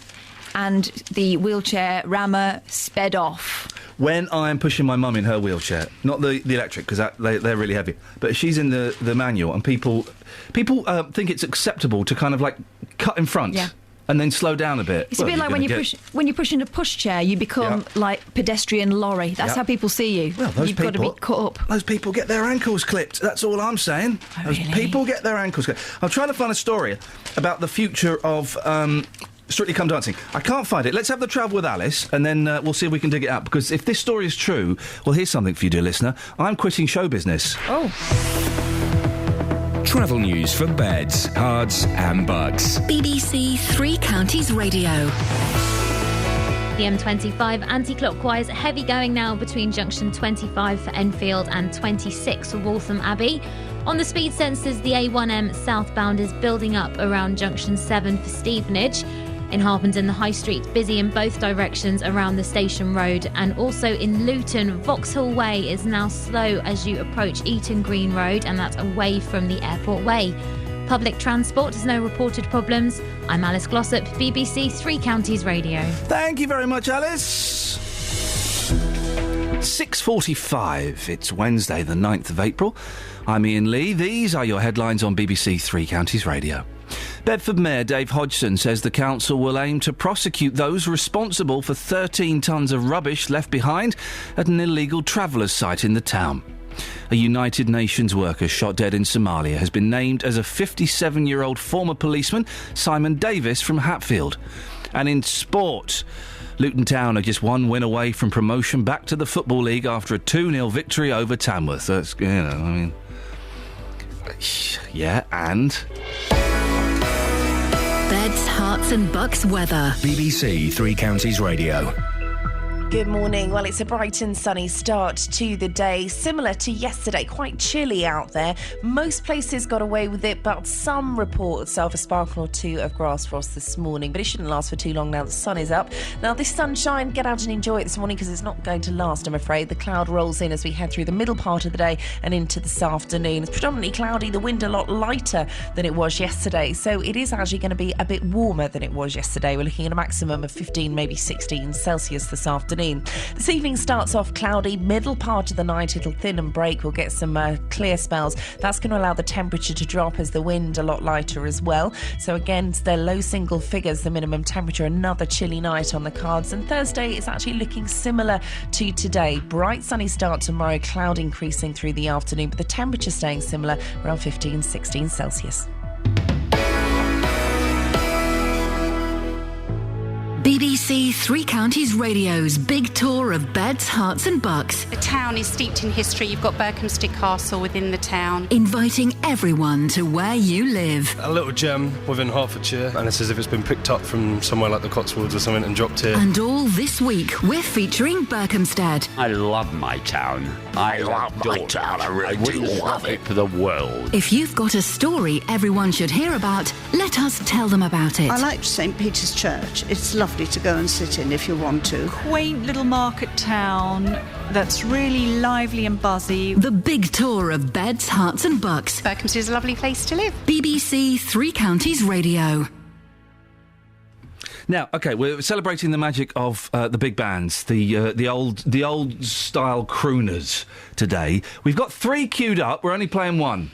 and the wheelchair rammer sped off. When I'm pushing my mum in her wheelchair, not the electric, because they're really heavy, but she's in the manual, and people think it's acceptable to kind of like cut in front. Yeah. And then slow down a bit. It's a bit like when you're pushing a pushchair, you become like pedestrian lorry. That's how people see you. Well, those You've got to be cut up. Those people get their ankles clipped. That's all I'm saying. Oh, those really? people get their ankles clipped. I'm trying to find a story about the future of Strictly Come Dancing. I can't find it. Let's have the travel with Alice, and then we'll see if we can dig it out. Because if this story is true, well, here's something for you, dear listener. I'm quitting show business. Oh. Travel news for beds, cards and bugs. BBC Three Counties Radio. The M25 anti-clockwise, heavy going now between junction 25 for Enfield and 26 for Waltham Abbey. On the speed sensors, the A1M southbound is building up around junction 7 for Stevenage. In Harpenden, the High Street busy in both directions around the Station Road, and also in Luton, Vauxhall Way is now slow as you approach Eaton Green Road, and that's away from the Airport Way. Public transport has no reported problems. I'm Alice Glossop, BBC Three Counties Radio. Thank you very much, Alice. 6:45. It's Wednesday, the 9th of April. I'm Iain Lee. These are your headlines on BBC Three Counties Radio. Bedford Mayor Dave Hodgson says the council will aim to prosecute those responsible for 13 tonnes of rubbish left behind at an illegal travellers site in the town. A United Nations worker shot dead in Somalia has been named as a 57-year-old former policeman, Simon Davis from Hatfield. And in sport, Luton Town are just one win away from promotion back to the Football League after a 2-0 victory over Tamworth. That's, you know, I mean... Yeah, and... Beds, Hearts and Bucks weather. BBC Three Counties Radio. Good morning. Well, it's a bright and sunny start to the day, similar to yesterday. Quite chilly out there. Most places got away with it, but some reports of a sparkle or two of grass frost this morning. But it shouldn't last for too long now the sun is up. Now, this sunshine, get out and enjoy it this morning because it's not going to last, I'm afraid. The cloud rolls in as we head through the middle part of the day and into this afternoon. It's predominantly cloudy, the wind a lot lighter than it was yesterday. So it is actually going to be a bit warmer than it was yesterday. We're looking at a maximum of 15, maybe 16 Celsius this afternoon. This evening starts off cloudy, middle part of the night it'll thin and break, we'll get some clear spells. That's going to allow the temperature to drop as the wind a lot lighter as well. So again, they're low single figures, the minimum temperature, another chilly night on the cards. And Thursday is actually looking similar to today. Bright sunny start tomorrow, cloud increasing through the afternoon, but the temperature staying similar, around 15, 16 Celsius. BBC Three Counties Radio's big tour of Beds, Hearts and Bucks. The town is steeped in history. You've got Berkhamsted Castle within the town. Inviting everyone to where you live. A little gem within Hertfordshire, and it's as if it's been picked up from somewhere like the Cotswolds or something and dropped here. And all this week, we're featuring Berkhamsted. I love my town. I love my town. I really love it for the world. If you've got a story everyone should hear about, let us tell them about it. I like St Peter's Church. It's lovely to go and sit in if you want to. Quaint little market town that's really lively and buzzy. The big tour of Beds, Hearts and Bucks. Berkhamsted is a lovely place to live. BBC Three Counties Radio. Now, OK, we're celebrating the magic of the big bands, the old style crooners today. We've got 3 queued up. We're only playing 1.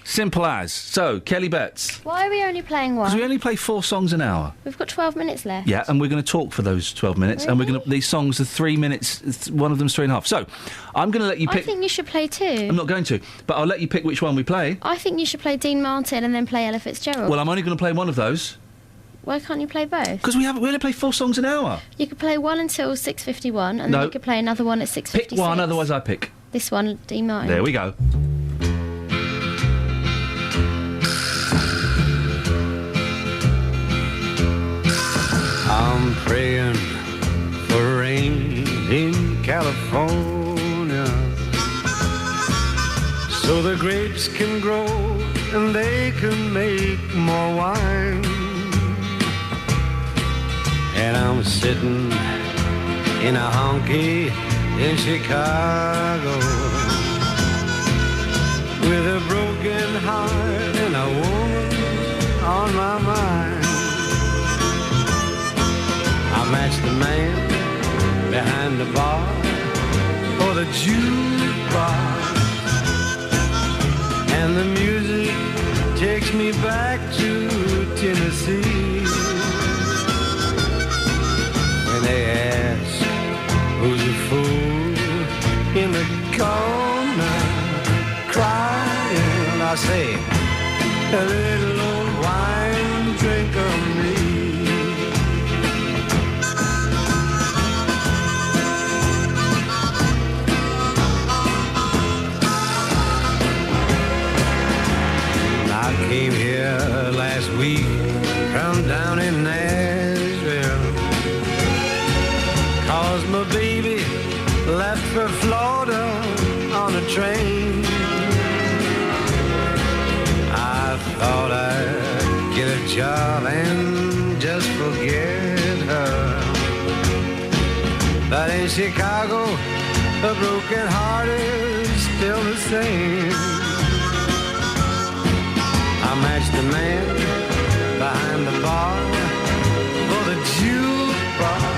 Simple as. So, Kelly Betts. Why are we only playing 1? Because we only play 4 songs an hour. We've got 12 minutes left. Yeah, and we're going to talk for those 12 minutes, and we're going to. These songs are 3 minutes. One of them's 3.5. So, I'm going to let you pick. I think you should play 2. I'm not going to, but I'll let you pick which one we play. I think you should play Dean Martin and then play Ella Fitzgerald. Well, I'm only going to play one of those. Why can't you play both? Because we only play 4 songs an hour. You could play 1 until 6:51, and then you could play another one at 6:56. Pick one, otherwise I pick. This one, Dean Martin. There we go. I'm praying for rain in California so the grapes can grow and they can make more wine. And I'm sitting in a honky in Chicago with a broken heart and a woman on my mind. I match the man behind the bar or the jukebox, and the music takes me back to Tennessee. When they ask who's a fool in the corner crying, I say, a little old wine drink of me. I came here last week from down in Nashville, 'cause my baby left for Florida on a train. I thought I'd get a job and just forget her, but in Chicago a broken heart is still the same. I matched the man behind the bar for the jukebox,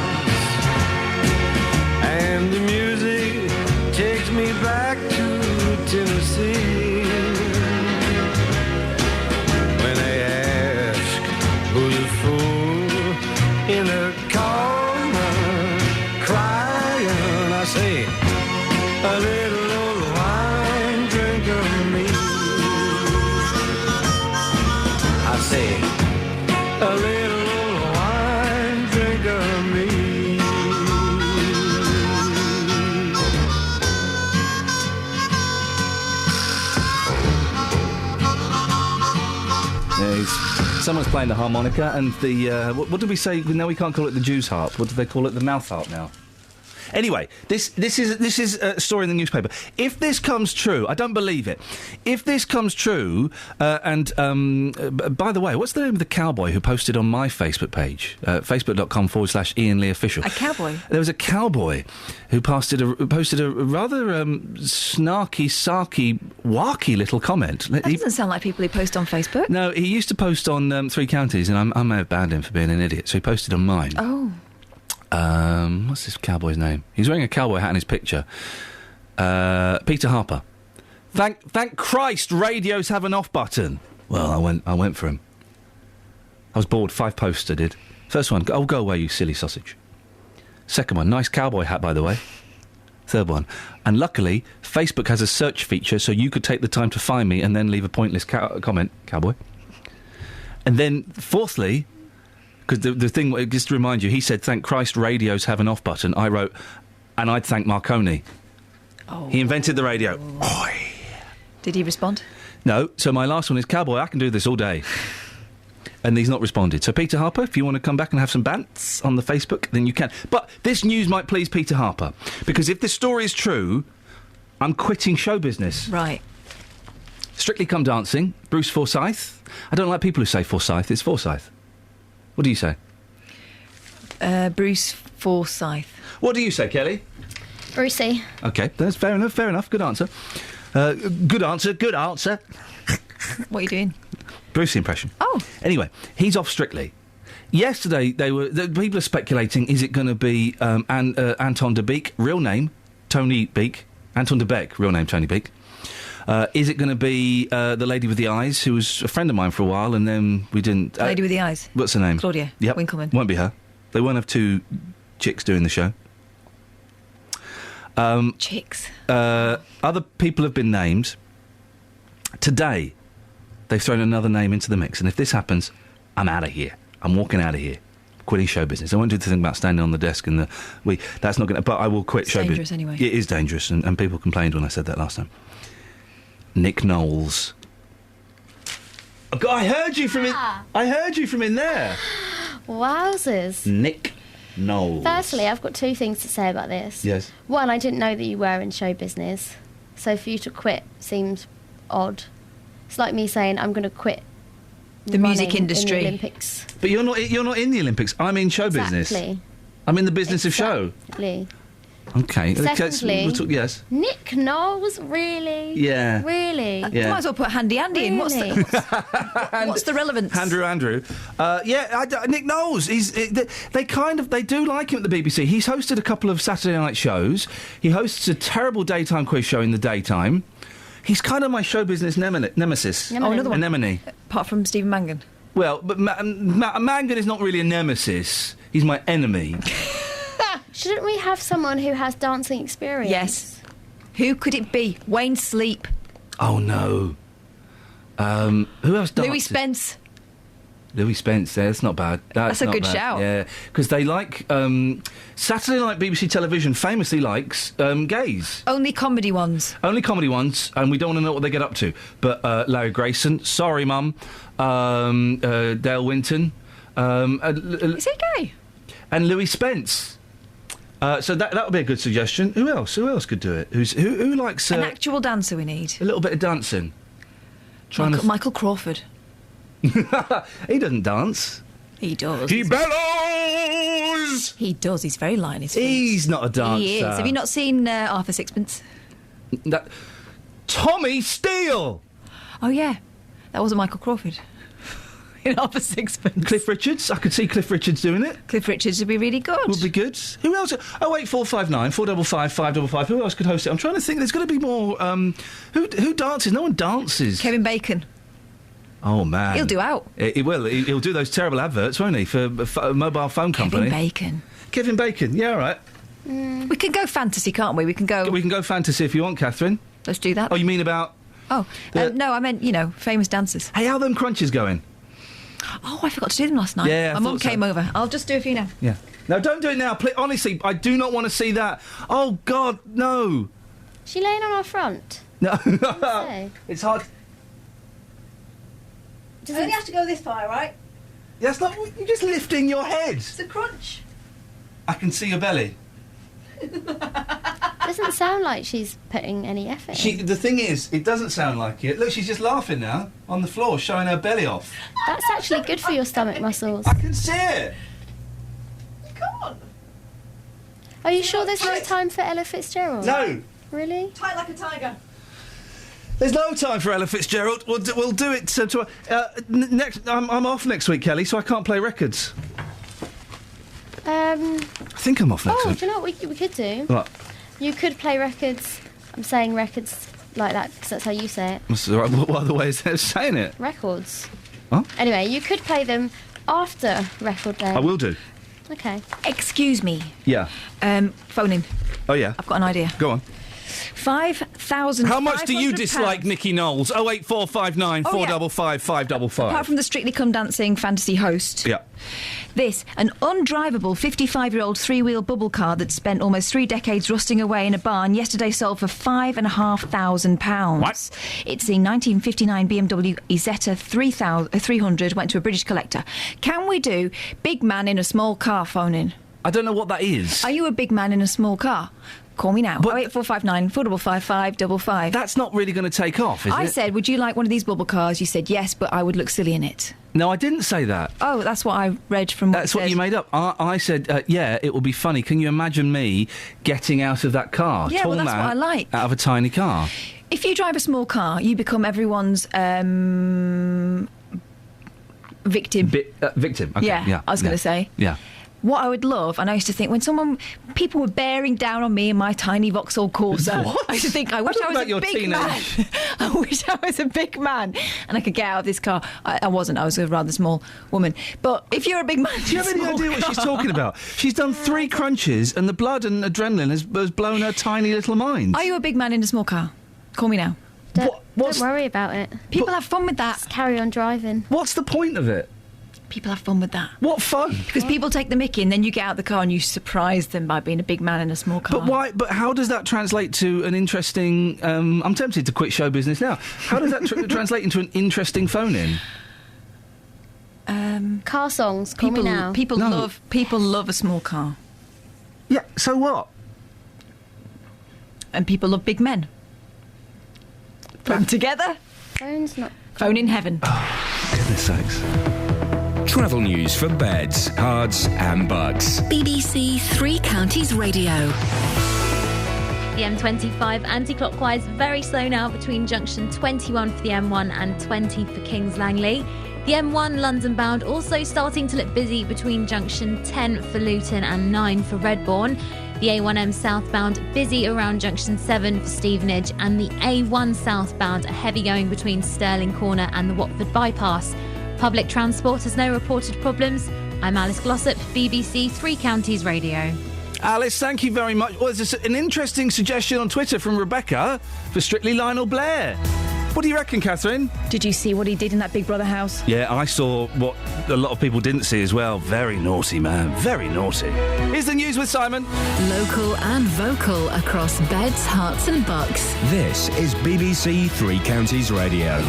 and the music back to Tennessee. When they ask who's a fool in the corner crying, I say, a little old wine drinker me. I say, a little old wine drinker me. Someone's playing the harmonica, and the what did we say? No, we can't call it the Jew's harp. What do they call it? The mouth harp now. Anyway, this is a story in the newspaper. If this comes true, I don't believe it. If this comes true, and by the way, what's the name of the cowboy who posted on my Facebook page, facebook.com/Iain Lee Official? A cowboy? There was a cowboy who posted a rather snarky, sarky, wacky little comment. That doesn't sound like people who post on Facebook. No, he used to post on Three Counties, and I may have banned him for being an idiot, so he posted on mine. Oh. What's this cowboy's name? He's wearing a cowboy hat in his picture. Peter Harper. Thank Christ, radios have an off button. Well, I went for him. I was bored. 5 posts I did. First one, go away, you silly sausage. Second one, nice cowboy hat, by the way. Third one, and luckily, Facebook has a search feature, so you could take the time to find me and then leave a pointless comment, cowboy. And then, fourthly, because the thing, just to remind you, he said, thank Christ radios have an off button. I wrote, and I'd thank Marconi. Oh. He invented the radio. Oi. Did he respond? No, so my last one is, cowboy, I can do this all day. And he's not responded. So, Peter Harper, if you want to come back and have some bants on the Facebook, then you can. But this news might please Peter Harper, because if this story is true, I'm quitting show business. Right. Strictly Come Dancing, Bruce Forsyth. I don't like people who say Forsyth, it's Forsyth. What do you say? Bruce Forsyth. What do you say, Kelly? Brucey. OK, that's fair enough, good answer. Good answer. What are you doing? Brucey impression. Oh. Anyway, he's off Strictly. Yesterday, people are speculating, is it going to be Anton de Beek, real name, Tony Beek, Anton de Beek, real name, Tony Beek. Is it going to be the lady with the eyes, who was a friend of mine for a while, and then we didn't... lady with the eyes? What's her name? Claudia yep. Winkleman. Won't be her. They won't have 2 chicks doing the show. Chicks. Other people have been named. Today, they've thrown another name into the mix, and if this happens, I'm out of here. I'm walking out of here. Quitting show business. I won't do the thing about standing on the desk in the... That's not going to... But I will quit show business. It's dangerous anyway. It is dangerous, and people complained when I said that last time. Nick Knowles. Oh, God, I heard you from in there. Wowzers. Nick Knowles. Firstly, I've got 2 things to say about this. Yes. One, I didn't know that you were in show business, so for you to quit seems odd. It's like me saying I'm going to quit the music in industry. the Olympics. But you're not in the Olympics. I'm in show business. I'm in the business of show. Exactly. Okay. Secondly, yes. Nick Knowles, really? Yeah. Really? You might as well put Handy Andy in. What's the relevance? Andrew. Nick Knowles. They do like him at the BBC. He's hosted a couple of Saturday night shows. He hosts a terrible daytime quiz show in the daytime. He's kind of my show business nemesis. Oh, another one. Anemone. Apart from Stephen Mangan. Well, but Mangan is not really a nemesis. He's my enemy. Shouldn't we have someone who has dancing experience? Yes. Who could it be? Wayne Sleep. Oh, no. Who else dances? Louis Spence. Louis Spence, that's not bad. That's a not good bad. shout. Yeah, because they like... Saturday night BBC television famously likes gays. Only comedy ones. Only comedy ones, and we don't want to know what they get up to. But Larry Grayson, sorry, Mum. Dale Winton. Is he gay? And Louis Spence. So that would be a good suggestion. Who else? Who else could do it? Who likes... An actual dancer we need. A little bit of dancing. Michael Crawford. He doesn't dance. He does. He bellows! He does. He's very light on his feet. He's not a dancer. He is. Have you not seen Arthur Sixpence? Tommy Steele! Oh, yeah. That wasn't Michael Crawford. in half a sixpence. Cliff Richards. I could see Cliff Richards doing it. Cliff Richards would be really good. Would be good. Who else? 08459 455 555. Who else could host it? I'm trying to think. There's got to be more. Who dances? No one dances. Kevin Bacon. Oh, man. He'll do out. He will. He'll do those terrible adverts, won't he, for a mobile phone company? Kevin Bacon. Yeah, all right. We can go fantasy, can't we? We can go fantasy if you want, Catherine. Let's do that. Oh, you mean about... Oh, no, I meant, famous dancers. Hey, how are them crunches going? Oh, I forgot to do them last night. Yeah, My mum came over. I'll just do a few now. Yeah. No, don't do it now. Please, honestly, I do not want to see that. Oh, God, no. She laying on our front. No. It's hard... Does it only have to go this far, right? That's not... You're just lifting your head. It's a crunch. I can see your belly. Doesn't sound like she's putting any effort in. The thing is, it doesn't sound like it. Look, she's just laughing now on the floor, showing her belly off. That's actually good for your stomach muscles. I can see it. Are you sure there's no time for Ella Fitzgerald? No. Really? Tight like a tiger. There's no time for Ella Fitzgerald. We'll do it next. I'm off next week, Kelly, so I can't play records. I think I'm off next week. Do you know what we could do? What? You could play records. I'm saying records like that because that's how you say it. What other way is there of saying it? Records. Huh? Anyway, you could play them after record day. I will do. Okay. Excuse me. Yeah. Phone in. Oh, yeah. I've got an idea. Go on. 5,000. How much do you dislike Nikki Knowles? 08459 455 555. Apart from the Strictly Come Dancing fantasy host. Yeah. This, an undrivable 55-year-old three-wheel bubble car that spent almost 3 decades rusting away in a barn yesterday sold for £5,500. What? It's the 1959 BMW Isetta 300 went to a British collector. Can we do big man in a small car phone-in? I don't know what that is. Are you a big man in a small car? Call me now. 08459 455 555. That's not really going to take off, is it? I said, would you like one of these bubble cars? You said yes, but I would look silly in it. No, I didn't say that. Oh, that's what I read from what That's what you made up. I said, yeah, it will be funny. Can you imagine me getting out of that car? Yeah, well, that's what I like. Out of a tiny car. If you drive a small car, you become everyone's victim. Victim, okay. Yeah, I was going to say. Yeah. What I would love, and I used to think when people were bearing down on me in my tiny Vauxhall Corsa, I used to think, I wish I was a big man. I wish I was a big man and I could get out of this car. I wasn't. I was a rather small woman. But if you're a big man, do you have any idea what she's talking about? She's done 3 crunches, and the blood and adrenaline has blown her tiny little mind. Are you a big man in a small car? Call me now. Don't worry about it. People have fun with that. Just carry on driving. What's the point of it? People have fun with that. What fun? Because people take the mickey and then you get out of the car and you surprise them by being a big man in a small car. But why? But how does that translate to an interesting... I'm tempted to quit show business now. How does that translate into an interesting phone-in? Car songs, call me now. People love a small car. Yeah, so what? And people love big men. Put them together. Phone's not... Phone in heaven. Oh, goodness sakes. Travel news for beds, cards and bugs. BBC Three Counties Radio. The M25 anti-clockwise very slow now between junction 21 for the M1 and 20 for Kings Langley. The M1 London bound also starting to look busy between junction 10 for Luton and 9 for Redbourne. The A1M southbound busy around junction 7 for Stevenage, and the A1 southbound heavy going between Stirling Corner and the Watford bypass. Public transport has no reported problems. I'm Alice Glossop, BBC Three Counties Radio. Alice, thank you very much. Well, there's an interesting suggestion on Twitter from Rebecca for Strictly Lionel Blair. What do you reckon, Catherine? Did you see what he did in that Big Brother house? Yeah, I saw what a lot of people didn't see as well. Very naughty, man. Very naughty. Here's the news with Simon. Local and vocal across beds, hearts and bucks. This is BBC Three Counties Radio.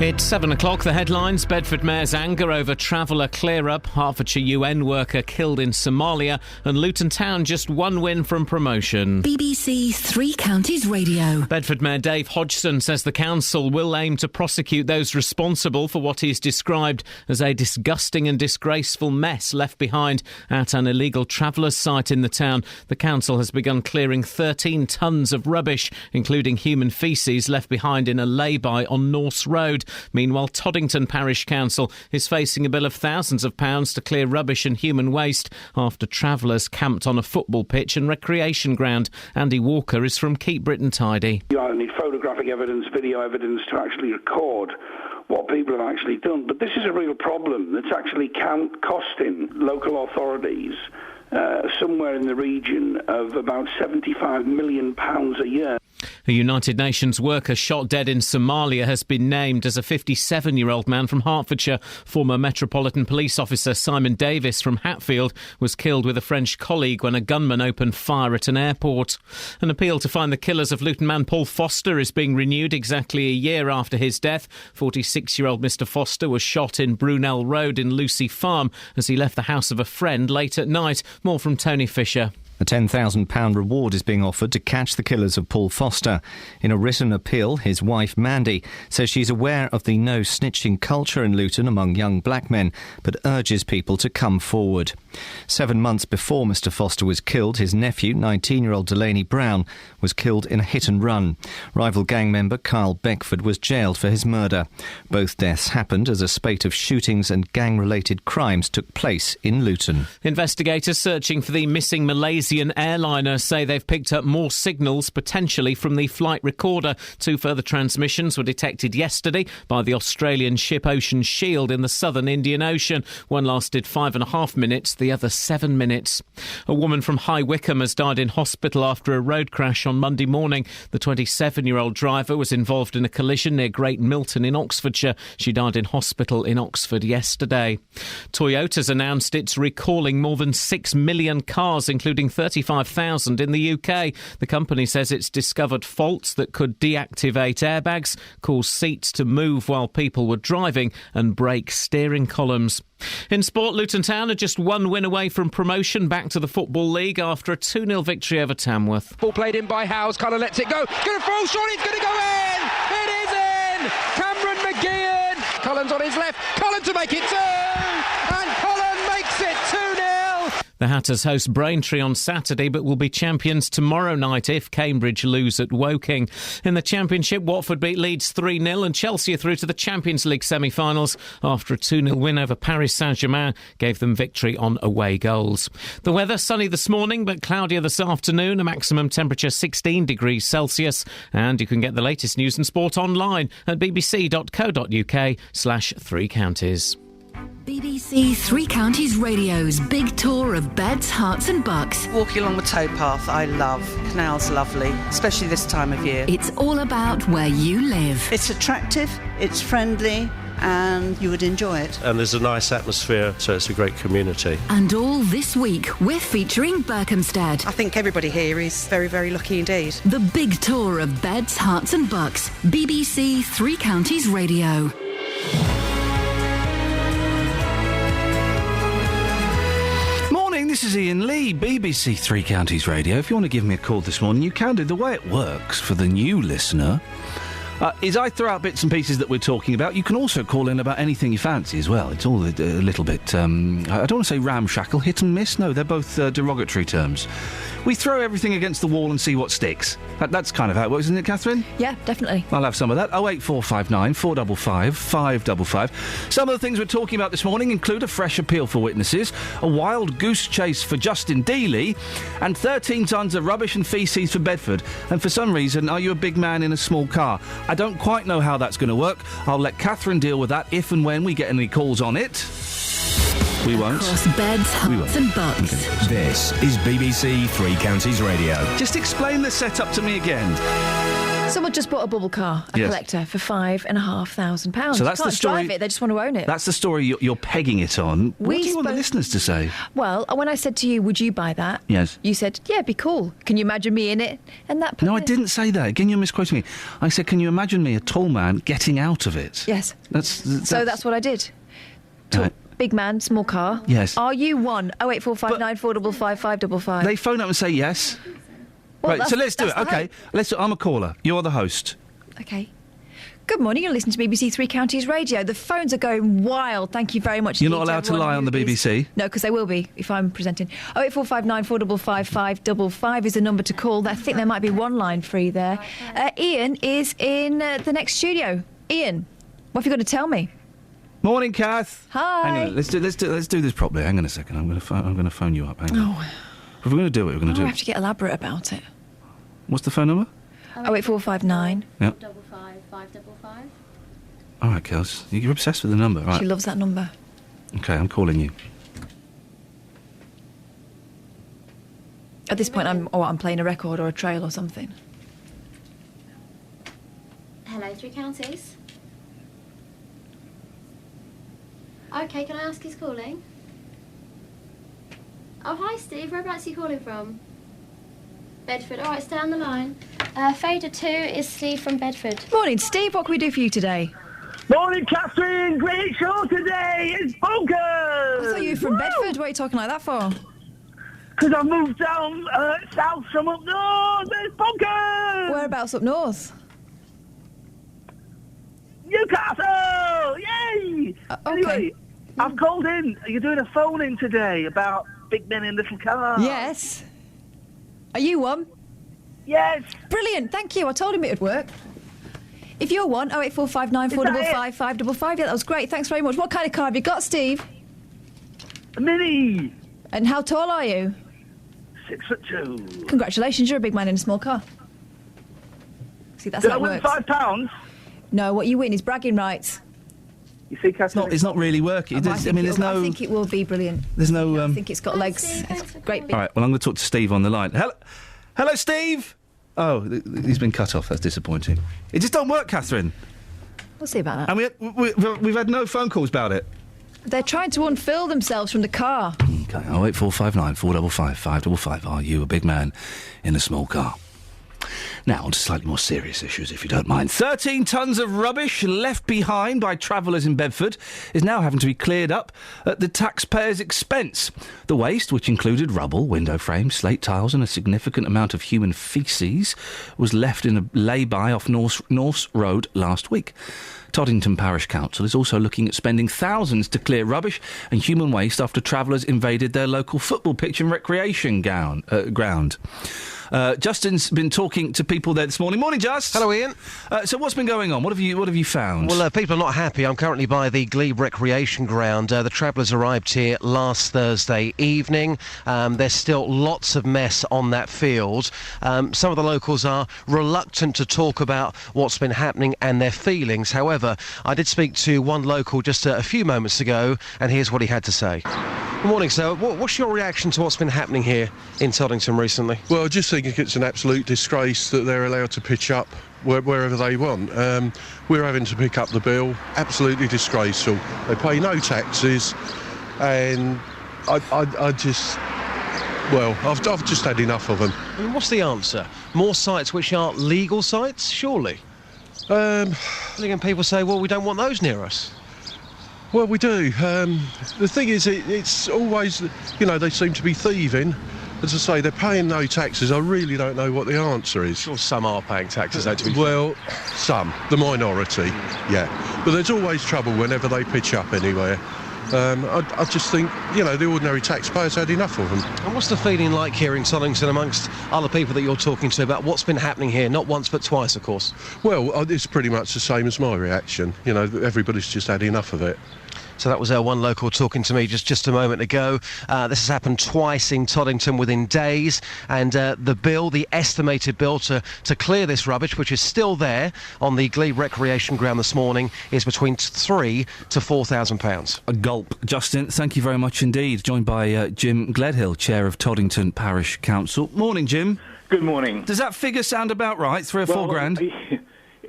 It's 7 o'clock. The headlines. Bedford Mayor's anger over traveller clear-up. Hertfordshire UN worker killed in Somalia. And Luton Town just one win from promotion. BBC Three Counties Radio. Bedford Mayor Dave Hodgson says the council will aim to prosecute those responsible for what he's described as a disgusting and disgraceful mess left behind at an illegal travellers' site in the town. The council has begun clearing 13 tonnes of rubbish, including human faeces left behind in a lay-by on Norse Road. Meanwhile, Toddington Parish Council is facing a bill of thousands of pounds to clear rubbish and human waste after travellers camped on a football pitch and recreation ground. Andy Walker is from Keep Britain Tidy. You either need photographic evidence, video evidence to actually record what people have actually done. But this is a real problem that's actually costing local authorities somewhere in the region of about £75 million a year. A United Nations worker shot dead in Somalia has been named as a 57-year-old man from Hertfordshire. Former Metropolitan Police Officer Simon Davis from Hatfield was killed with a French colleague when a gunman opened fire at an airport. An appeal to find the killers of Luton man Paul Foster is being renewed exactly a year after his death. 46-year-old Mr Foster was shot in Brunel Road in Lucy Farm as he left the house of a friend late at night. More from Tony Fisher. A £10,000 reward is being offered to catch the killers of Paul Foster. In a written appeal, his wife Mandy says she's aware of the no-snitching culture in Luton among young black men, but urges people to come forward. 7 months before Mr Foster was killed, his nephew, 19-year-old Delaney Brown, was killed in a hit-and-run. Rival gang member Kyle Beckford was jailed for his murder. Both deaths happened as a spate of shootings and gang-related crimes took place in Luton. Investigators searching for the missing Malaysian airliner say they've picked up more signals, potentially from the flight recorder. 2 further transmissions were detected yesterday by the Australian ship Ocean Shield in the southern Indian Ocean. One lasted 5.5 minutes, the other 7 minutes. A woman from High Wycombe has died in hospital after a road crash on Monday morning. The 27-year-old driver was involved in a collision near Great Milton in Oxfordshire. She died in hospital in Oxford yesterday. Toyota's announced it's recalling more than 6 million cars, including 35,000 in the UK. The company says it's discovered faults that could deactivate airbags, cause seats to move while people were driving, and break steering columns. In sport, Luton Town are just one win away from promotion back to the Football League after a 2-0 victory over Tamworth. Ball played in by Howes, Connor lets it go. Going to fall short, it's going to go in! It is in! Cameron McGeehan! Collins on his left, Colin to make it 2! And Colin makes it 2-0! The Hatters host Braintree on Saturday, but will be champions tomorrow night if Cambridge lose at Woking. In the Championship, Watford beat Leeds 3-0 and Chelsea are through to the Champions League semi-finals after a 2-0 win over Paris Saint-Germain gave them victory on away goals. The weather, sunny this morning but cloudier this afternoon, a maximum temperature 16 degrees Celsius. And you can get the latest news and sport online at bbc.co.uk/3 counties. BBC Three Counties Radio's big tour of beds, hearts and bucks. Walking along the towpath, I love. Canal's lovely, especially this time of year. It's all about where you live. It's attractive, it's friendly, and you would enjoy it. And there's a nice atmosphere, so it's a great community. And all this week, we're featuring Berkhamsted. I think everybody here is very, very lucky indeed. The big tour of beds, hearts and bucks. BBC Three Counties Radio. This is Iain Lee, BBC Three Counties Radio. If you want to give me a call this morning, you can do. The way it works for the new listener is I throw out bits and pieces that we're talking about. You can also call in about anything you fancy as well. It's all a little bit, I don't want to say ramshackle, hit and miss. No, they're both derogatory terms. We throw everything against the wall and see what sticks. That's kind of how it works, isn't it, Catherine? Yeah, definitely. I'll have some of that. 08459 455 555. Some of the things we're talking about this morning include a fresh appeal for witnesses, a wild goose chase for Justin Dealey, and 13 tonnes of rubbish and faeces for Bedford. And for some reason, are you a big man in a small car? I don't quite know how that's going to work. I'll let Catherine deal with that if and when we get any calls on it. We won't. Across beds, hearts and bucks. Okay. This is BBC Three Counties Radio. Just explain the setup to me again. Someone just bought a bubble car, a collector, for £5,500. So that's you can't the story. drive it; they just want to own it. That's the story you're pegging it on. What do you want the listeners to say? Well, when I said to you, "Would you buy that?" Yes. You said, "Yeah, it'd be cool. Can you imagine me in it?" And that. No, I didn't say that. Again, you're misquoting me. I said, "Can you imagine me, a tall man, getting out of it?" Yes. That's what I did. Right. Big man, small car. Yes. Are you one? 08459 455 555. They phone up and say yes. Well, right, so let's do it. Okay, I'm a caller. You're the host. Okay. Good morning. You're listening to BBC Three Counties Radio. The phones are going wild. Thank you very much. You're not allowed to lie on the BBC? No, because they will be if I'm presenting. 08459 455 555 is the number to call. I think there might be one line free there. Iain is in the next studio. Iain, what have you got to tell me? Morning, Kath. Hi. Hang on, let's do this properly. Hang on a second. I'm going to phone you up. Hang on. If we're going to do it, we're going to do I it. have to get elaborate about it. What's the phone number? 08459. Yeah. 555 555. All right, Kels. You're obsessed with the number, right? She loves that number. Okay, I'm calling you. At this point, I'm playing a record or a trail or something. Hello, Three Counties. Okay, can I ask who's calling? Oh, hi, Steve. Whereabouts are you calling from? Bedford. All right, stay on the line. Fader 2 is Steve from Bedford. Morning, Steve. What can we do for you today? Morning, Catherine. Great show today. It's bonkers. I thought you were from Bedford. What are you talking like that for? Because I moved down south from up north. It's bonkers. Whereabouts up north? Newcastle. Yay. Okay. Anyway, I've called in. You're doing a phone-in today about big men in little cars. Yes. Are you one? Yes. Brilliant. Thank you. I told him it would work. If you're one, 08459 455 555. Yeah, that was great. Thanks very much. What kind of car have you got, Steve? A Mini. And how tall are you? 6'2". Congratulations, you're a big man in a small car. See, that's Did how I it win works. £5? No, what you win is bragging rights. You see, Catherine? It's not really working. I think it will be brilliant. There's no. I think it's got legs. It's great. All right. Well, I'm going to talk to Steve on the line. Hello, Steve. Oh, he's been cut off. That's disappointing. It just don't work, Catherine. We'll see about that. And we've had no phone calls about it. They're trying to unfurl themselves from the car. Okay. 08459 455 555. Are you a big man in a small car? Now, on to slightly more serious issues, if you don't mind. 13 tonnes of rubbish left behind by travellers in Bedford is now having to be cleared up at the taxpayers' expense. The waste, which included rubble, window frames, slate tiles and a significant amount of human faeces, was left in a lay-by off Norse Road last week. Toddington Parish Council is also looking at spending thousands to clear rubbish and human waste after travellers invaded their local football pitch and recreation ground. Justin's been talking to people there this morning. Morning, Just. Hello, Ian. So what's been going on? What have you found? Well, people are not happy. I'm currently by the Glebe Recreation Ground. The travellers arrived here last Thursday evening. There's still lots of mess on that field. Some of the locals are reluctant to talk about what's been happening and their feelings. However, I did speak to one local just a few moments ago, and here's what he had to say. Good morning, sir. What's your reaction to what's been happening here in Toddington recently? Well, I just think it's an absolute disgrace that they're allowed to pitch up wherever they want. We're having to pick up the bill. Absolutely disgraceful. They pay no taxes, and I've just had enough of them. I mean, what's the answer? More sites which aren't legal sites, surely? Again, people say, well, we don't want those near us. Well, we do. The thing is, it's always, they seem to be thieving. As I say, they're paying no taxes. I really don't know what the answer is. Sure, some are paying taxes, though, to be well, some. The minority, yeah. But there's always trouble whenever they pitch up anywhere. I just think, the ordinary taxpayers had enough of them. And what's the feeling like here in Toddington amongst other people that you're talking to about what's been happening here? Not once, but twice, of course. Well, it's pretty much the same as my reaction. Everybody's just had enough of it. So that was one local talking to me just a moment ago. This has happened twice in Toddington within days, and the estimated bill to clear this rubbish, which is still there on the Glebe Recreation Ground this morning, is between £3,000 to £4,000. A gulp. Justin, thank you very much indeed. Joined by Jim Gledhill, Chair of Toddington Parish Council. Morning, Jim. Good morning. Does that figure sound about right? 3 or 4 grand?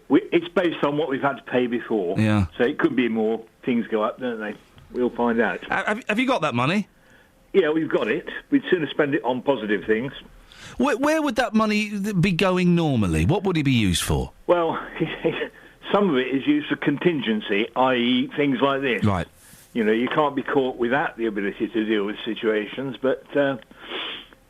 It's based on what we've had to pay before. Yeah. So it could be more. Things go up, don't they? We'll find out. Have you got that money? Yeah, we've got it. We'd sooner spend it on positive things. Where would that money be going normally? What would it be used for? Well, some of it is used for contingency, i.e. things like this. Right. You know, you can't be caught without the ability to deal with situations, but...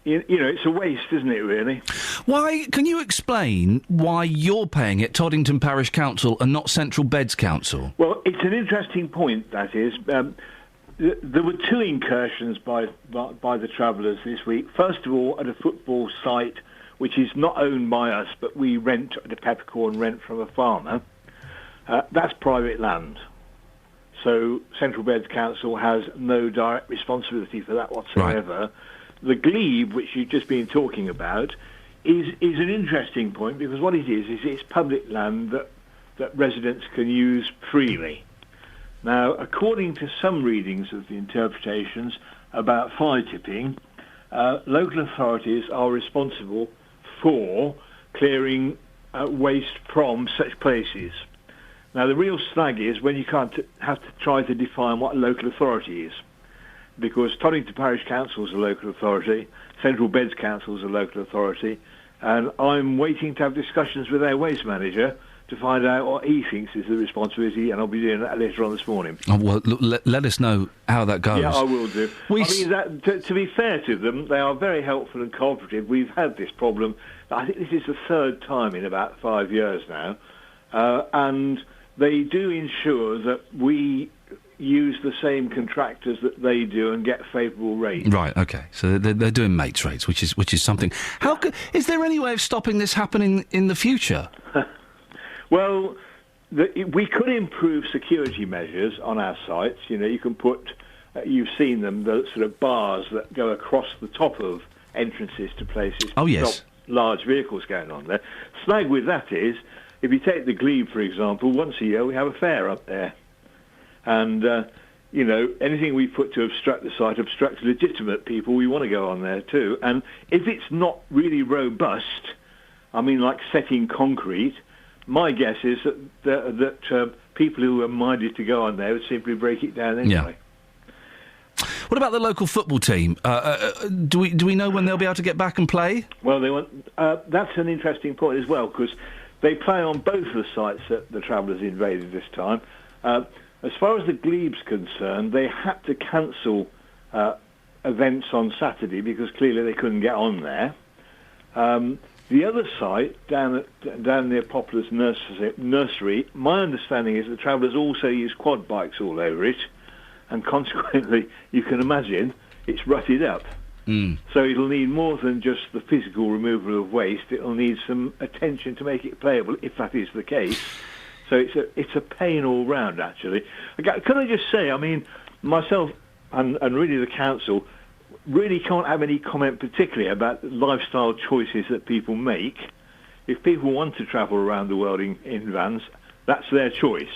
You know, it's a waste, isn't it, really? Why? Can you explain why you're paying it, Toddington Parish Council, and not Central Beds Council? Well, it's an interesting point, that is. There were 2 incursions by the travellers this week. First of all, at a football site, which is not owned by us, but we rent at a peppercorn rent from a farmer. That's private land. So Central Beds Council has no direct responsibility for that whatsoever. Right. The glebe, which you've just been talking about, is an interesting point because what it is it's public land that residents can use freely. Now, according to some readings of the interpretations about fly tipping, local authorities are responsible for clearing waste from such places. Now, the real snag is when you have to try to define what a local authority is. Because Toddington Parish Council is a local authority, Central Beds Council is a local authority, and I'm waiting to have discussions with their waste manager to find out what he thinks is the responsibility, and I'll be doing that later on this morning. Oh, well, look, let us know how that goes. Yeah, I will do. To be fair to them, they are very helpful and cooperative. We've had this problem, I think this is the 3rd time in about 5 years now, and they do ensure that we use the same contractors that they do and get favourable rates. Right, OK. So they're doing mates rates, which is something. Is there any way of stopping this happening in the future? Well, we could improve security measures on our sites. You know, you can put, you've seen them, the sort of bars that go across the top of entrances to places. Oh, yes. To stop large vehicles going on there. Snag with that is, if you take the Glebe, for example, once a year we have a fair up there. And, you know, anything we put to obstruct the site obstructs legitimate people. We want to go on there too. And if it's not really robust, I mean, like setting concrete, my guess is that people who are minded to go on there would simply break it down anyway. Yeah. What about the local football team? Do we know when they'll be able to get back and play? Well, that's an interesting point as well, because they play on both the sites that the travellers invaded this time. As far as the Glebe's concerned, they had to cancel events on Saturday because clearly they couldn't get on there. The other site, down near Poplar's nursery, my understanding is the travellers also use quad bikes all over it, and consequently, you can imagine, it's rutted up. Mm. So it'll need more than just the physical removal of waste. It'll need some attention to make it playable, if that is the case. So it's a pain all round, actually. Can I just say, I mean, myself and really the council really can't have any comment particularly about the lifestyle choices that people make. If people want to travel around the world in vans, that's their choice.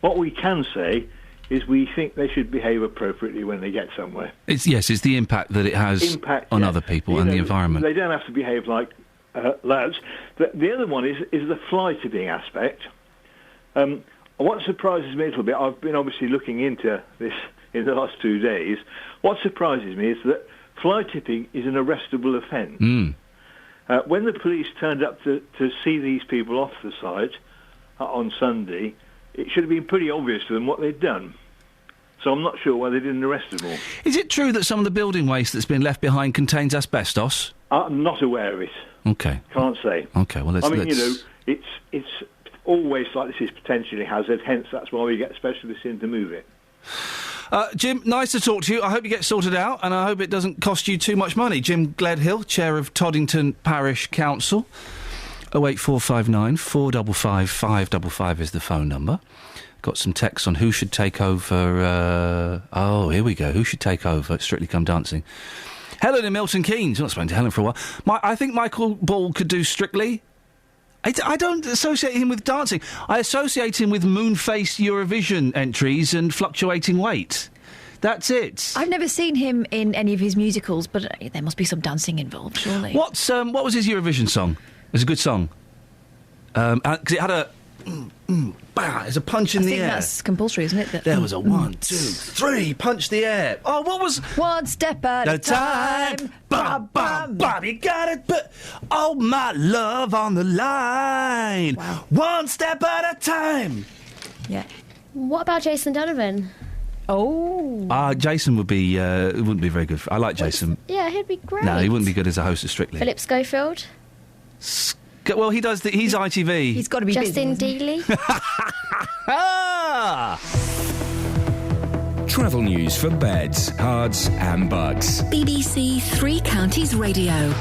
What we can say is we think they should behave appropriately when they get somewhere. It's the impact that it has on other people and the environment. They don't have to behave like lads. The other one is the fly tipping aspect. What surprises me a little bit, I've been obviously looking into this in the last 2 days. What surprises me is that fly tipping is an arrestable offence. Mm. When the police turned up to see these people off the site on Sunday, it should have been pretty obvious to them what they'd done. So I'm not sure why they didn't arrest them all. Is it true that some of the building waste that's been left behind contains asbestos? I'm not aware of it. Okay. Can't say. Okay, well, you know, it's all waste like this is potentially hazard, hence that's why we get specialists in to move it. Jim, nice to talk to you. I hope you get sorted out, and I hope it doesn't cost you too much money. Jim Gledhill, Chair of Toddington Parish Council. 08459 455 555 is the phone number. Got some texts on who should take over. Here we go. Who should take over Strictly Come Dancing? Helen in Milton Keynes. I've not spoken to Helen for a while. I think Michael Ball could do Strictly. I don't associate him with dancing. I associate him with moon-faced Eurovision entries and fluctuating weight. That's it. I've never seen him in any of his musicals, but there must be some dancing involved, surely. What was his Eurovision song? It was a good song. Because it had a... There's a punch in the air. I think that's compulsory, isn't it? There was a 1, 2, 3, punch the air. Oh, what was... One step at a time. Bam, bam, bam. You got it, but all my love on the line. Wow. One step at a time. Yeah. What about Jason Donovan? Oh. Jason would be... wouldn't be very good. I like Jason. Yeah, he'd be great. No, he wouldn't be good as a host of Strictly. Philip Schofield? Well, he does. He's ITV. He's got to be Justin busy. Dealey. Travel news for beds, cards and bugs. BBC Three Counties Radio.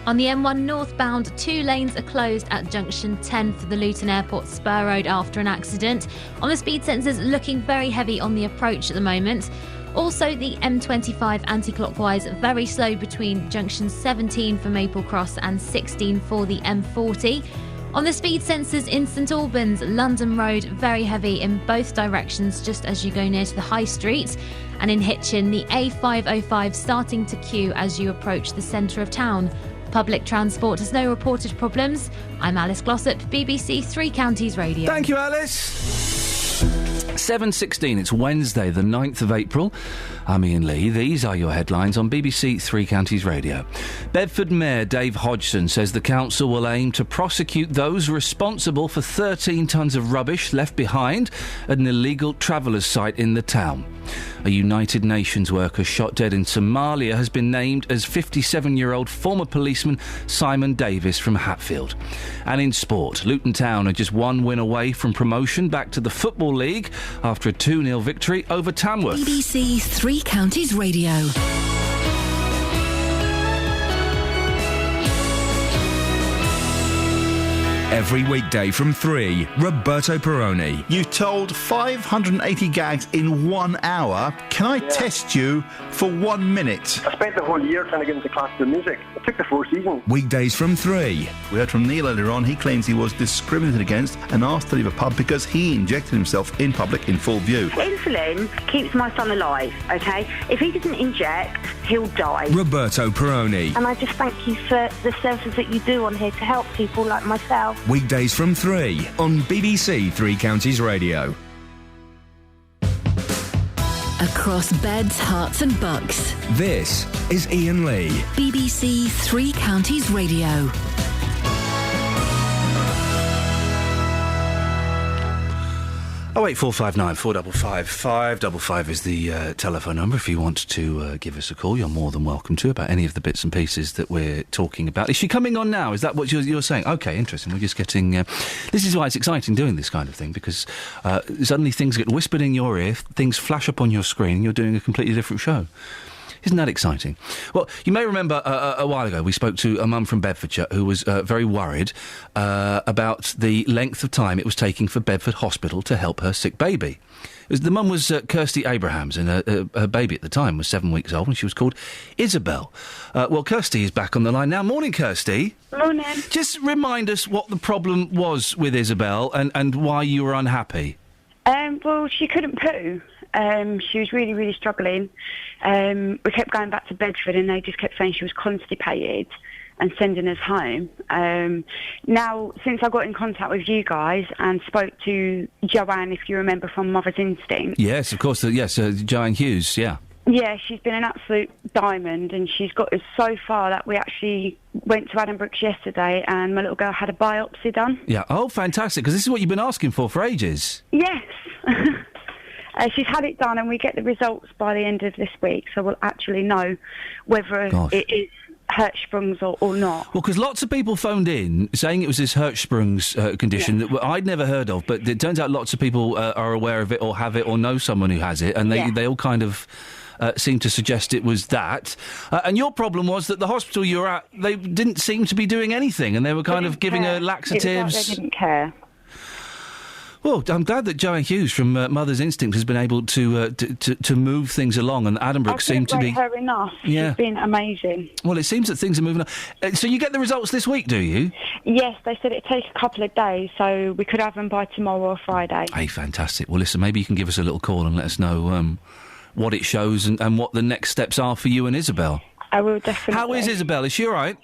On the M1 northbound, 2 lanes are closed at junction 10 for the Luton Airport Spur Road after an accident. On the speed sensors, looking very heavy on the approach at the moment. Also, the M25 anti-clockwise, very slow between junction 17 for Maple Cross and 16 for the M40. On the speed sensors in St Albans, London Road, very heavy in both directions just as you go near to the High Street. And in Hitchin, the A505 starting to queue as you approach the centre of town. Public transport has no reported problems. I'm Alice Glossop, BBC Three Counties Radio. Thank you, Alice. 7:16, it's Wednesday, the 9th of April. I'm Iain Lee. These are your headlines on BBC Three Counties Radio. Bedford Mayor Dave Hodgson says the council will aim to prosecute those responsible for 13 tonnes of rubbish left behind at an illegal travellers site in the town. A United Nations worker shot dead in Somalia has been named as 57-year-old former policeman Simon Davis from Hatfield. And in sport, Luton Town are just one win away from promotion back to the Football League after a 2-0 victory over Tamworth. BBC Three Counties Radio. Every weekday from 3, Roberto Perrone. You've told 580 gags in 1 hour. Can I test you for 1 minute? I spent the whole year trying to get into classical music. It took the 4 seasons. Weekdays from 3. We heard from Neil earlier on. He claims he was discriminated against and asked to leave a pub because he injected himself in public in full view. Insulin keeps my son alive, OK? If he doesn't inject, he'll die. Roberto Perrone. And I just thank you for the services that you do on here to help people like myself. Weekdays from 3 on BBC Three Counties Radio. Across beds, hearts and bucks. This is Iain Lee. BBC Three Counties Radio. 08459 455 555 is the telephone number if you want to give us a call. You're more than welcome to about any of the bits and pieces that we're talking about. Is she coming on now? Is that what you're saying? OK, interesting. We're just getting... this is why it's exciting doing this kind of thing, because suddenly things get whispered in your ear, things flash up on your screen, and you're doing a completely different show. Isn't that exciting? Well, you may remember a while ago we spoke to a mum from Bedfordshire who was very worried about the length of time it was taking for Bedford Hospital to help her sick baby. The mum was Kirsty Abrahams, and her baby at the time was 7 weeks old, and she was called Isabel. Well, Kirsty is back on the line now. Morning, Kirsty. Morning. Just remind us what the problem was with Isabel and why you were unhappy. Well, she couldn't poo. She was really, really struggling. We kept going back to Bedford and they just kept saying she was constipated and sending us home. Now, since I got in contact with you guys and spoke to Joanne, if you remember, from Mother's Instinct. Yes, of course. Yes, Joanne Hughes, yeah. Yeah, she's been an absolute diamond and she's got us so far that we actually went to Addenbrooke's yesterday and my little girl had a biopsy done. Yeah, oh, fantastic, because this is what you've been asking for ages. Yes. She's had it done and we get the results by the end of this week, so we'll actually know whether it is Hirschsprung's or not. Well, because lots of people phoned in saying it was this Hirschsprung's condition that I'd never heard of, but it turns out lots of people are aware of it or have it or know someone who has it, and they all kind of seem to suggest it was that. And your problem was that the hospital you were at, they didn't seem to be doing anything, and they were kind of giving her laxatives. It was like they didn't care. Well, I'm glad that Joanne Hughes from Mother's Instinct has been able to move things along, and Adam Brooks seemed to be... I can't rate her enough. Yeah. She's been amazing. Well, it seems that things are moving on. So you get the results this week, do you? Yes, they said it'd take a couple of days, so we could have them by tomorrow or Friday. Hey, fantastic. Well, listen, maybe you can give us a little call and let us know what it shows and what the next steps are for you and Isabel. I will definitely. How is Isabel? Is she all right?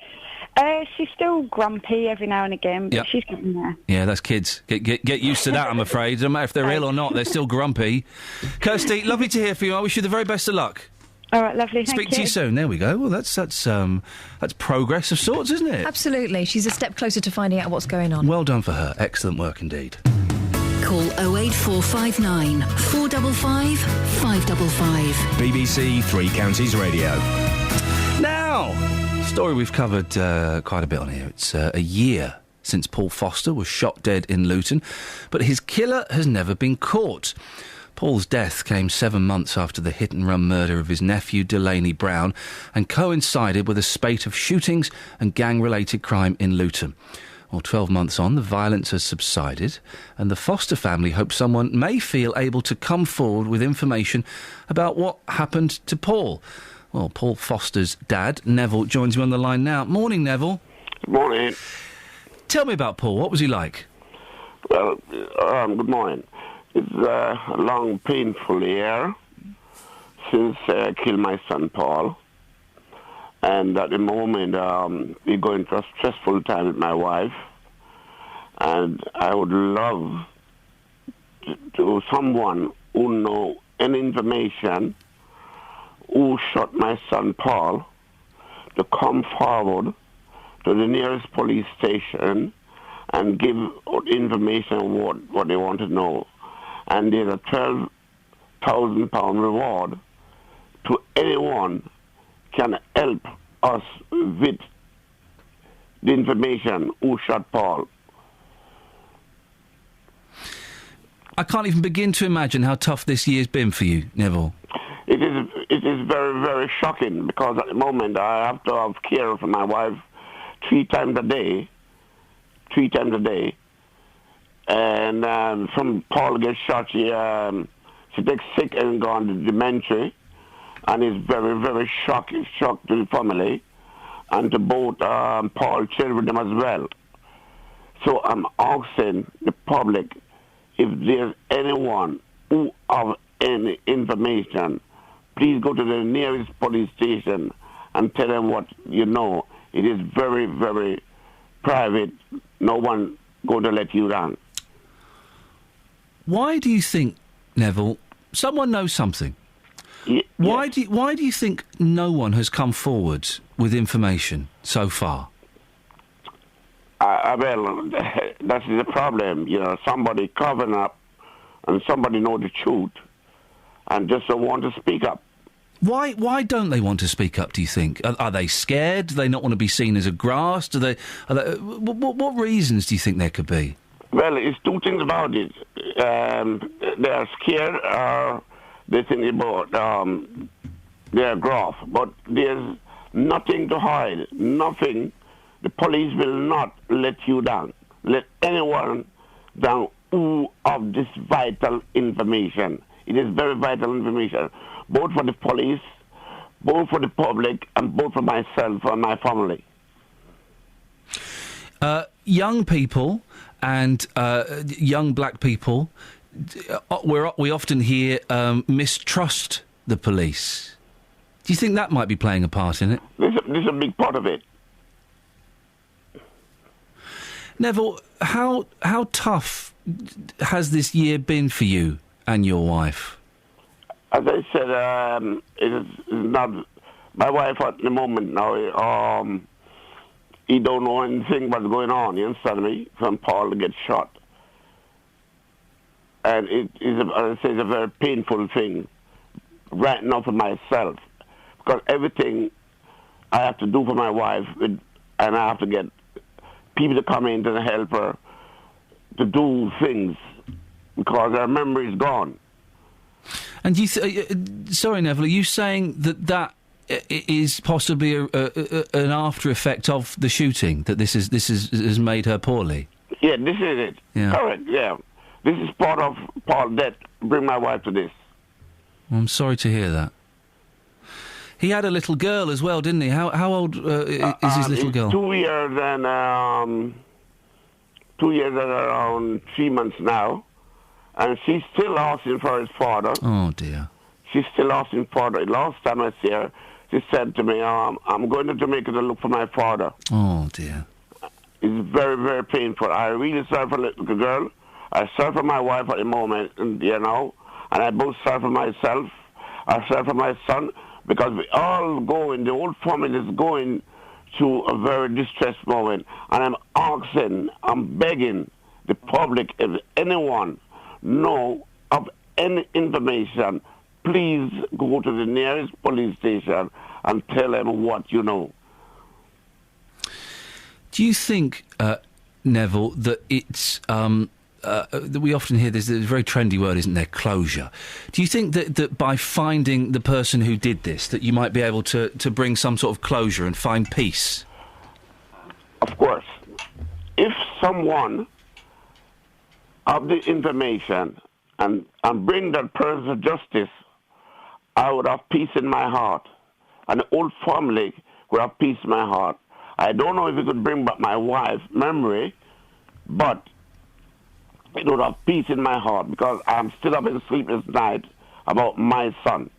She's still grumpy every now and again, but Yep. she's getting there. Yeah, that's kids. Get used to that, I'm afraid. No matter if they're ill or not, they're still grumpy. Kirsty, lovely to hear from you. I wish you the very best of luck. All right, lovely. Thank Speak to you soon. There we go. Well, that's progress of sorts, isn't it? Absolutely. She's a step closer to finding out what's going on. Well done for her. Excellent work indeed. Call 08459 455 555. BBC Three Counties Radio. Now, story we've covered quite a bit on here. It's a year since Paul Foster was shot dead in Luton, but his killer has never been caught. Paul's death came 7 months after the hit-and-run murder of his nephew, Delaney Brown, and coincided with a spate of shootings and gang-related crime in Luton. Well, 12 months on, the violence has subsided, and the Foster family hope someone may feel able to come forward with information about what happened to Paul. Well, Paul Foster's dad, Neville, joins me on the line now. Morning, Neville. Good morning. Tell me about Paul. What was he like? Well, good morning. It's a long, painful year since I killed my son, Paul. And at the moment, we're going through a stressful time with my wife. And I would love to someone who know any information who shot my son, Paul, to come forward to the nearest police station and give information what they want to know. And there's a £12,000 reward to anyone can help us with the information who shot Paul. I can't even begin to imagine how tough this year's been for you, Neville. It is very, very shocking because at the moment I have to have care for my wife 3 times a day. And from Paul gets shot, she takes sick and gone to dementia, and is very, very shocked to the family and to both Paul's children as well. So I'm asking the public if there's anyone who have any information, please go to the nearest police station and tell them what you know. It is very, very private. No one going to let you down. Why do you think, Neville, someone knows something? Why do you think no one has come forward with information so far? Well, that's the problem. You know, somebody covering up and somebody know the truth and just don't want to speak up. Why don't they want to speak up, do you think? Are they scared? Do they not want to be seen as a grass? What reasons do you think there could be? Well, it's two things about it. They are scared or they think about their graph. But there's nothing to hide, nothing. The police will not let you down. Let anyone down who have this vital information. It is very vital information, both for the police, both for the public, and both for myself and my family. Young people and young black people, we often hear mistrust the police. Do you think that might be playing a part in it? There's a big part of it. Neville, how tough has this year been for you and your wife? As I said, it is not... My wife at the moment now, he don't know anything what's going on, you understand me, from Paul to get shot. And it is, as I say, it's a very painful thing right now for myself. Because everything I have to do for my wife, and I have to get people to come in to help her to do things because her memory is gone. And sorry, Neville, are you saying that is possibly an after effect of the shooting, that this has made her poorly? Yeah, this is it. Yeah. Correct, yeah. This is part of Paul's death. Bring my wife to this. I'm sorry to hear that. He had a little girl as well, didn't he? How old is his little girl? 2 years and 2 years and around 3 months now, and she's still asking for his father. Oh dear. She's still asking for the last time I see her, she said to me, I'm going to Jamaica to look for my father. Oh, dear. It's very, very painful. I really sorry for the little girl. I sorry for my wife at the moment, and I both sorry for myself. I sorry for my son, because we all the whole family is going through a very distressed moment. And I'm begging the public, if anyone know of any information, please go to the nearest police station and tell them what you know. Do you think, Neville, that it's... that we often hear there's a very trendy word, isn't there, closure. Do you think that by finding the person who did this, that you might be able to bring some sort of closure and find peace? Of course. If someone have the information and bring that person to justice, I would have peace in my heart. And the whole family would have peace in my heart. I don't know if it could bring back my wife's memory, but it would have peace in my heart, because I'm still having a sleepless night about my son.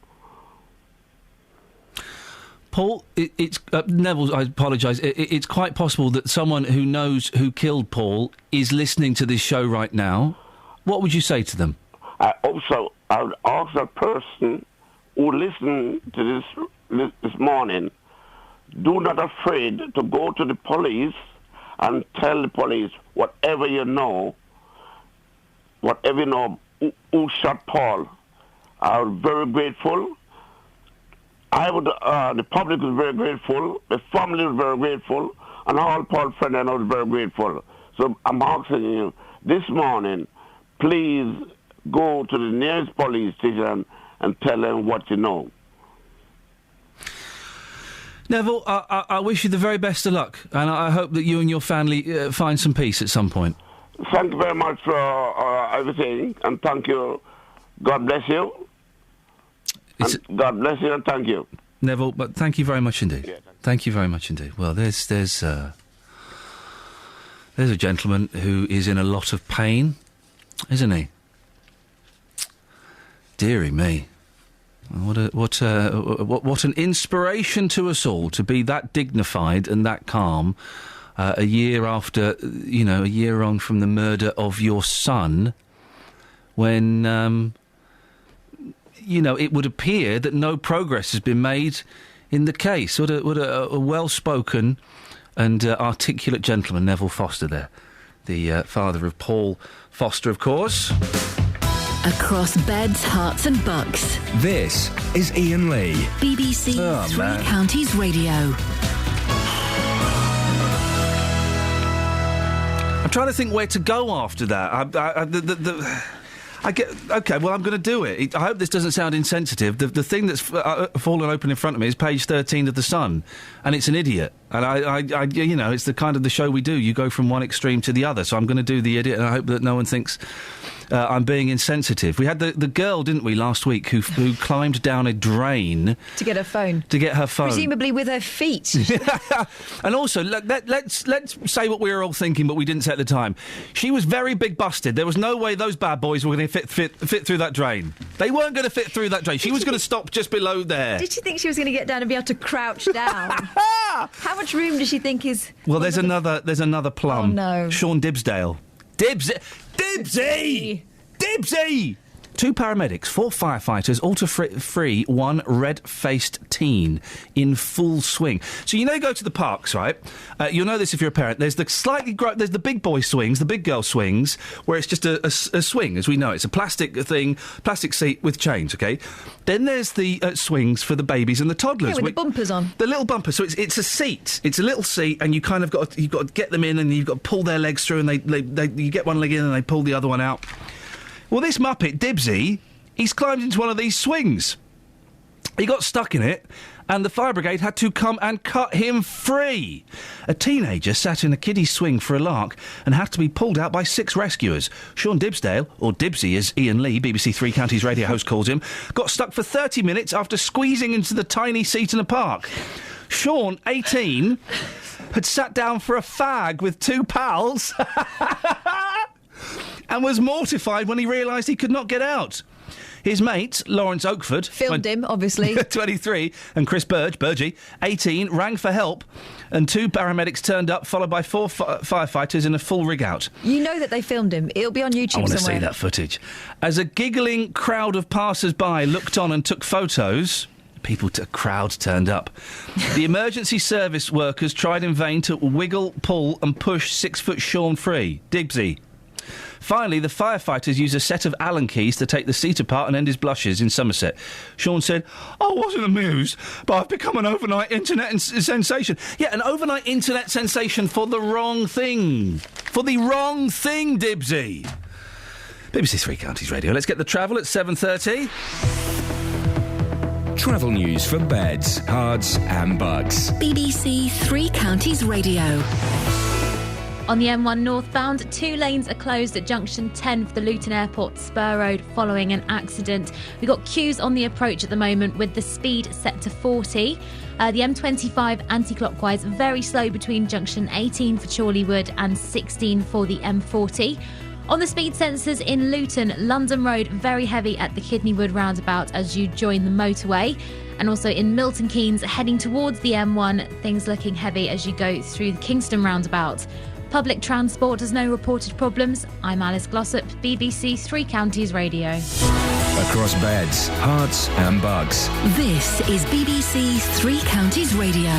Paul, it's Neville, I apologise. It's quite possible that someone who knows who killed Paul is listening to this show right now. What would you say to them? I would ask that person who listened to this morning, do not afraid to go to the police and tell the police whatever you know who shot Paul. I'm very grateful. The public was very grateful, the family was very grateful, and all Paul friends I know was very grateful. So I'm asking you, this morning, please go to the nearest police station and tell them what you know. Neville, I wish you the very best of luck, and I hope that you and your family find some peace at some point. Thank you very much for everything, and thank you. God bless you. God bless you, and thank you. Neville, but thank you very much indeed. Yeah, thank you very much indeed. Well, there's a gentleman who is in a lot of pain, isn't he? Dearie me. What an inspiration to us all to be that dignified and that calm a year after, a year on from the murder of your son, when, it would appear that no progress has been made in the case. What a well-spoken and articulate gentleman, Neville Foster there, the father of Paul Foster, of course. Across beds, hearts and bucks. This is Iain Lee. BBC Three Counties Radio. I'm trying to think where to go after that. Okay, well, I'm going to do it. I hope this doesn't sound insensitive. The thing that's fallen open in front of me is page 13 of The Sun, and it's an idiot. And I it's the kind of the show we do. You go from one extreme to the other. So I'm going to do the idiot, and I hope that no one thinks I'm being insensitive. We had the girl, didn't we, last week, who climbed down a drain to get her phone. Presumably with her feet. And also, let's say what we were all thinking, but we didn't say at the time. She was very big busted. There was no way those bad boys were going to fit through that drain. They weren't going to fit through that drain. She was going to stop just below there. Did she think she was going to get down and be able to crouch down? How much room does she think is... Well, there's another plum. Oh, no. Sean Dibsdale. Dibsy! 2 paramedics, 4 firefighters, all to free one red-faced teen in full swing. So you go to the parks, right? You'll know this if you're a parent. There's there's the big boy swings, the big girl swings, where it's just a swing, as we know. It's a plastic thing, plastic seat with chains, okay? Then there's the swings for the babies and the toddlers. Yeah, with the bumpers on. The little bumpers. So it's a seat. It's a little seat, and you kind of you've got to get them in, and you've got to pull their legs through, and you get one leg in, and they pull the other one out. Well, this muppet, Dibsy, he's climbed into one of these swings. He got stuck in it, and the fire brigade had to come and cut him free. A teenager sat in a kiddie swing for a lark and had to be pulled out by 6 rescuers. Sean Dibsdale, or Dibsy as Iain Lee, BBC Three Counties radio host, calls him, got stuck for 30 minutes after squeezing into the tiny seat in a park. Sean, 18, had sat down for a fag with 2 pals and was mortified when he realised he could not get out. His mate, Lawrence Oakford... Filmed him, obviously. 23, and Chris Burgey, 18, rang for help, and 2 paramedics turned up, followed by 4 firefighters in a full rig-out. You know that they filmed him. It'll be on YouTube somewhere. I want to see that footage. As a giggling crowd of passers-by looked on and took photos... crowds turned up. The emergency service workers tried in vain to wiggle, pull and push 6-foot Sean free. Dibsy. Finally, the firefighters used a set of Allen keys to take the seat apart and end his blushes in Somerset. Sean said, I wasn't amused, but I've become an overnight internet sensation. Yeah, an overnight internet sensation for the wrong thing. For the wrong thing, Dibsy. BBC Three Counties Radio. Let's get the travel at 7:30. Travel news for beds, cards and bugs. BBC Three Counties Radio. On the M1 northbound, 2 lanes are closed at junction 10 for the Luton Airport Spur Road following an accident. We've got queues on the approach at the moment with the speed set to 40. The M25 anti-clockwise very slow between junction 18 for Chorleywood and 16 for the M40. On the speed sensors in Luton, London Road very heavy at the Kidneywood roundabout as you join the motorway. And also in Milton Keynes, heading towards the M1, things looking heavy as you go through the Kingston roundabout. Public transport has no reported problems. I'm Alice Glossop, BBC Three Counties Radio. Across beds, hearts and bugs. This is BBC Three Counties Radio.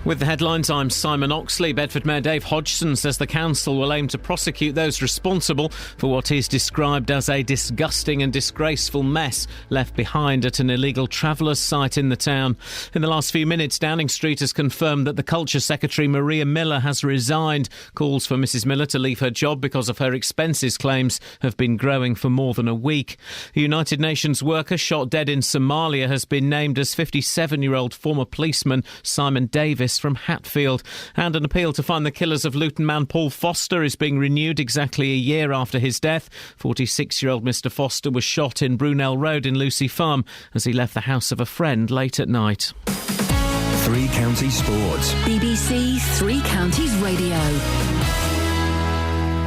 With the headlines, I'm Simon Oxley. Bedford Mayor Dave Hodgson says the council will aim to prosecute those responsible for what is described as a disgusting and disgraceful mess left behind at an illegal travellers' site in the town. In the last few minutes, Downing Street has confirmed that the Culture Secretary Maria Miller has resigned. Calls for Mrs Miller to leave her job because of her expenses claims have been growing for more than a week. A United Nations worker shot dead in Somalia has been named as 57-year-old former policeman Simon Davis from Hatfield. And an appeal to find the killers of Luton man Paul Foster is being renewed exactly a year after his death. 46-year-old Mr Foster was shot in Brunel Road in Lucy Farm as he left the house of a friend late at night. Three Counties Sports. BBC Three Counties Radio.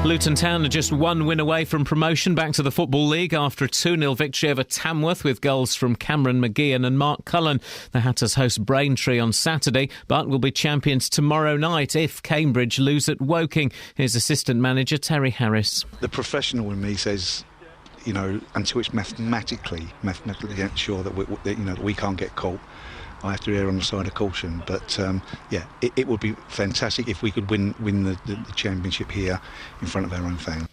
Luton Town are just 1 win away from promotion back to the Football League after a 2-0 victory over Tamworth with goals from Cameron McGeehan and Mark Cullen. The Hatters host Braintree on Saturday, but will be champions tomorrow night if Cambridge lose at Woking. Here's assistant manager Terry Harris. The professional in me says, until it's mathematically sure that we can't get caught, I have to err on the side of caution. But, it would be fantastic if we could win the championship here in front of our own fans.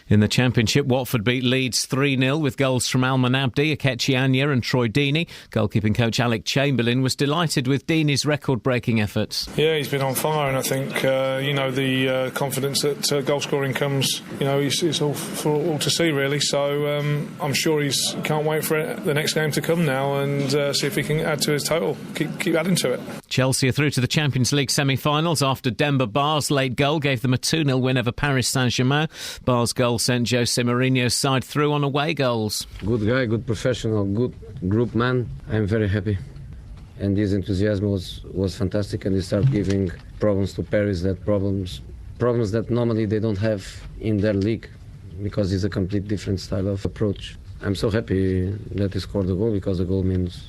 In the Championship, Watford beat Leeds 3-0 with goals from Alman Abdi, Akechi Anya and Troy Deeney. Goalkeeping coach Alec Chamberlain was delighted with Deeney's record-breaking efforts. Yeah, he's been on fire, and I think, the confidence that goal-scoring comes, it's all for all to see, really. So I'm sure he can't wait for the next game to come now and see if he can add to his total, keep adding to it. Chelsea are through to the Champions League semi-finals after Demba Ba's late goal gave them a 2-0 win over Paris Saint-Germain. Ba's goal sent Jose Mourinho's side through on away goals. Good guy, good professional, good group man. I'm very happy. And his enthusiasm was fantastic, and he started giving problems to Paris, problems that normally they don't have in their league, because it's a complete different style of approach. I'm so happy that he scored the goal, because the goal means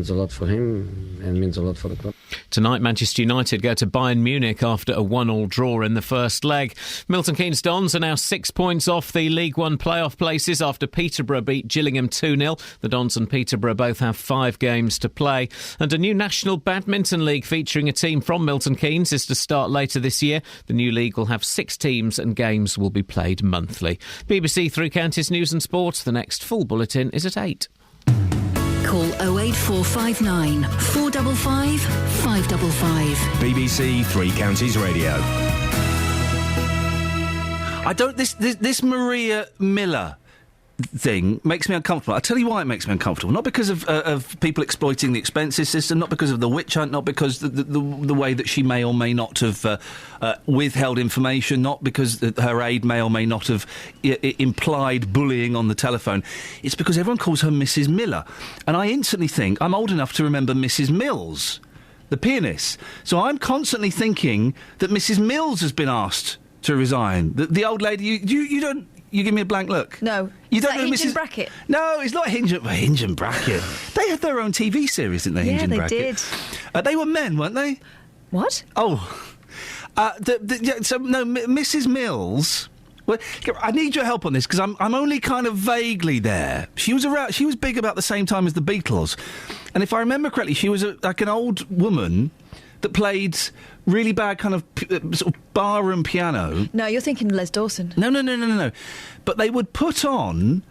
a lot for him and means a lot for the club. Tonight, Manchester United go to Bayern Munich after a 1-1 draw in the first leg. Milton Keynes Dons are now 6 points off the League One playoff places after Peterborough beat Gillingham 2-0. The Dons and Peterborough both have 5 games to play. And a new National Badminton League featuring a team from Milton Keynes is to start later this year. The new league will have 6 teams and games will be played monthly. BBC Three Counties News and Sport. The next full bulletin is at 8. Call 08459 455 555. BBC Three Counties Radio. This Maria Miller, thing makes me uncomfortable. I'll tell you why it makes me uncomfortable. Not because of people exploiting the expenses system, not because of the witch hunt, not because the way that she may or may not have withheld information, not because her aide may or may not have implied bullying on the telephone. It's because everyone calls her Mrs. Miller. And I instantly think, I'm old enough to remember Mrs. Mills, the pianist. So I'm constantly thinking that Mrs. Mills has been asked to resign. The old lady, you don't... You give me a blank look. No. You Is don't that know Hinge Mrs. and Bracket? No, it's not Hinge and Bracket. They had their own TV series, didn't they? Yeah, Hinge and they Bracket. did. They were men, weren't they? What? Oh, Mrs. Mills. Well, I need your help on this because I'm only kind of vaguely there. She was around. She was big about the same time as the Beatles, and if I remember correctly, she was like an old woman that played really bad kind of sort of barroom piano. No, you're thinking Les Dawson. No. But they would put on,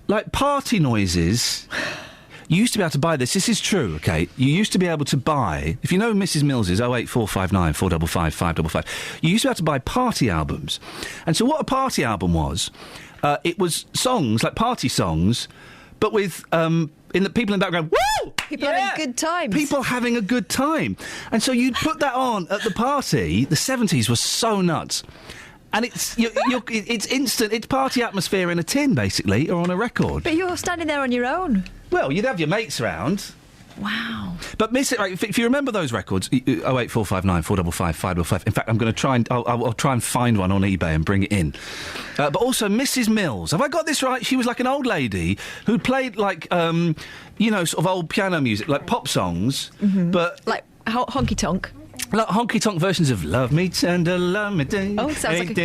like, party noises. You used to be able to buy this. This is true, OK? You used to be able to buy... If you know Mrs. Mills's 08459 455 555, you used to be able to buy party albums. And so what a party album was, it was songs, like party songs, but with... in the people in the background, woo! People having good times. People having a good time. And so you'd put that on at the party. The 70s was so nuts. And it's it's instant. It's party atmosphere in a tin, basically, or on a record. But you're standing there on your own. Well, you'd have your mates around. Wow. But if you remember those records, 08459 455 555. In fact, I'm going to try and I'll try and find one on eBay and bring it in. But also Mrs. Mills. Have I got this right? She was like an old lady who played like sort of old piano music, like pop songs, but like honky tonk. Like honky tonk versions of "Love Me Tender, Love Me Day." Oh, sounds like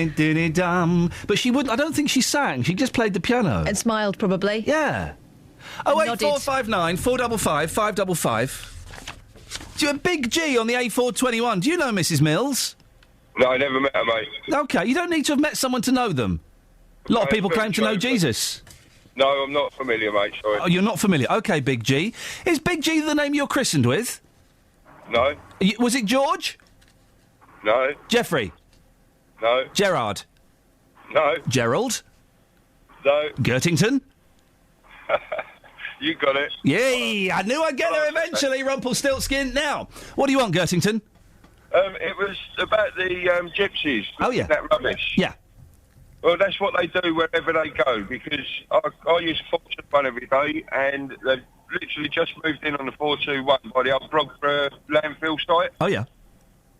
But she wouldn't. I don't think she sang. She just played the piano and smiled, probably. Yeah. 08459 455 555. Do you have Big G on the A421? Do you know Mrs. Mills? No, I never met her, mate. OK, you don't need to have met someone to know them. A lot of people claim to know Jesus. No, I'm not familiar, mate, sorry. Oh, you're not familiar? OK, Big G. Is Big G the name you're christened with? No. Was it George? No. Jeffrey? No. Gerard? No. Gerald? No. Gertington? You got it. Yay! I knew I'd get there eventually, Rumpelstiltskin. Now, what do you want, Gertington? It was about the gypsies. Oh, yeah. That rubbish. Yeah. Well, that's what they do wherever they go, because I use Fortune One every day, and they've literally just moved in on the 421 by the old Brogborough landfill site. Oh, yeah.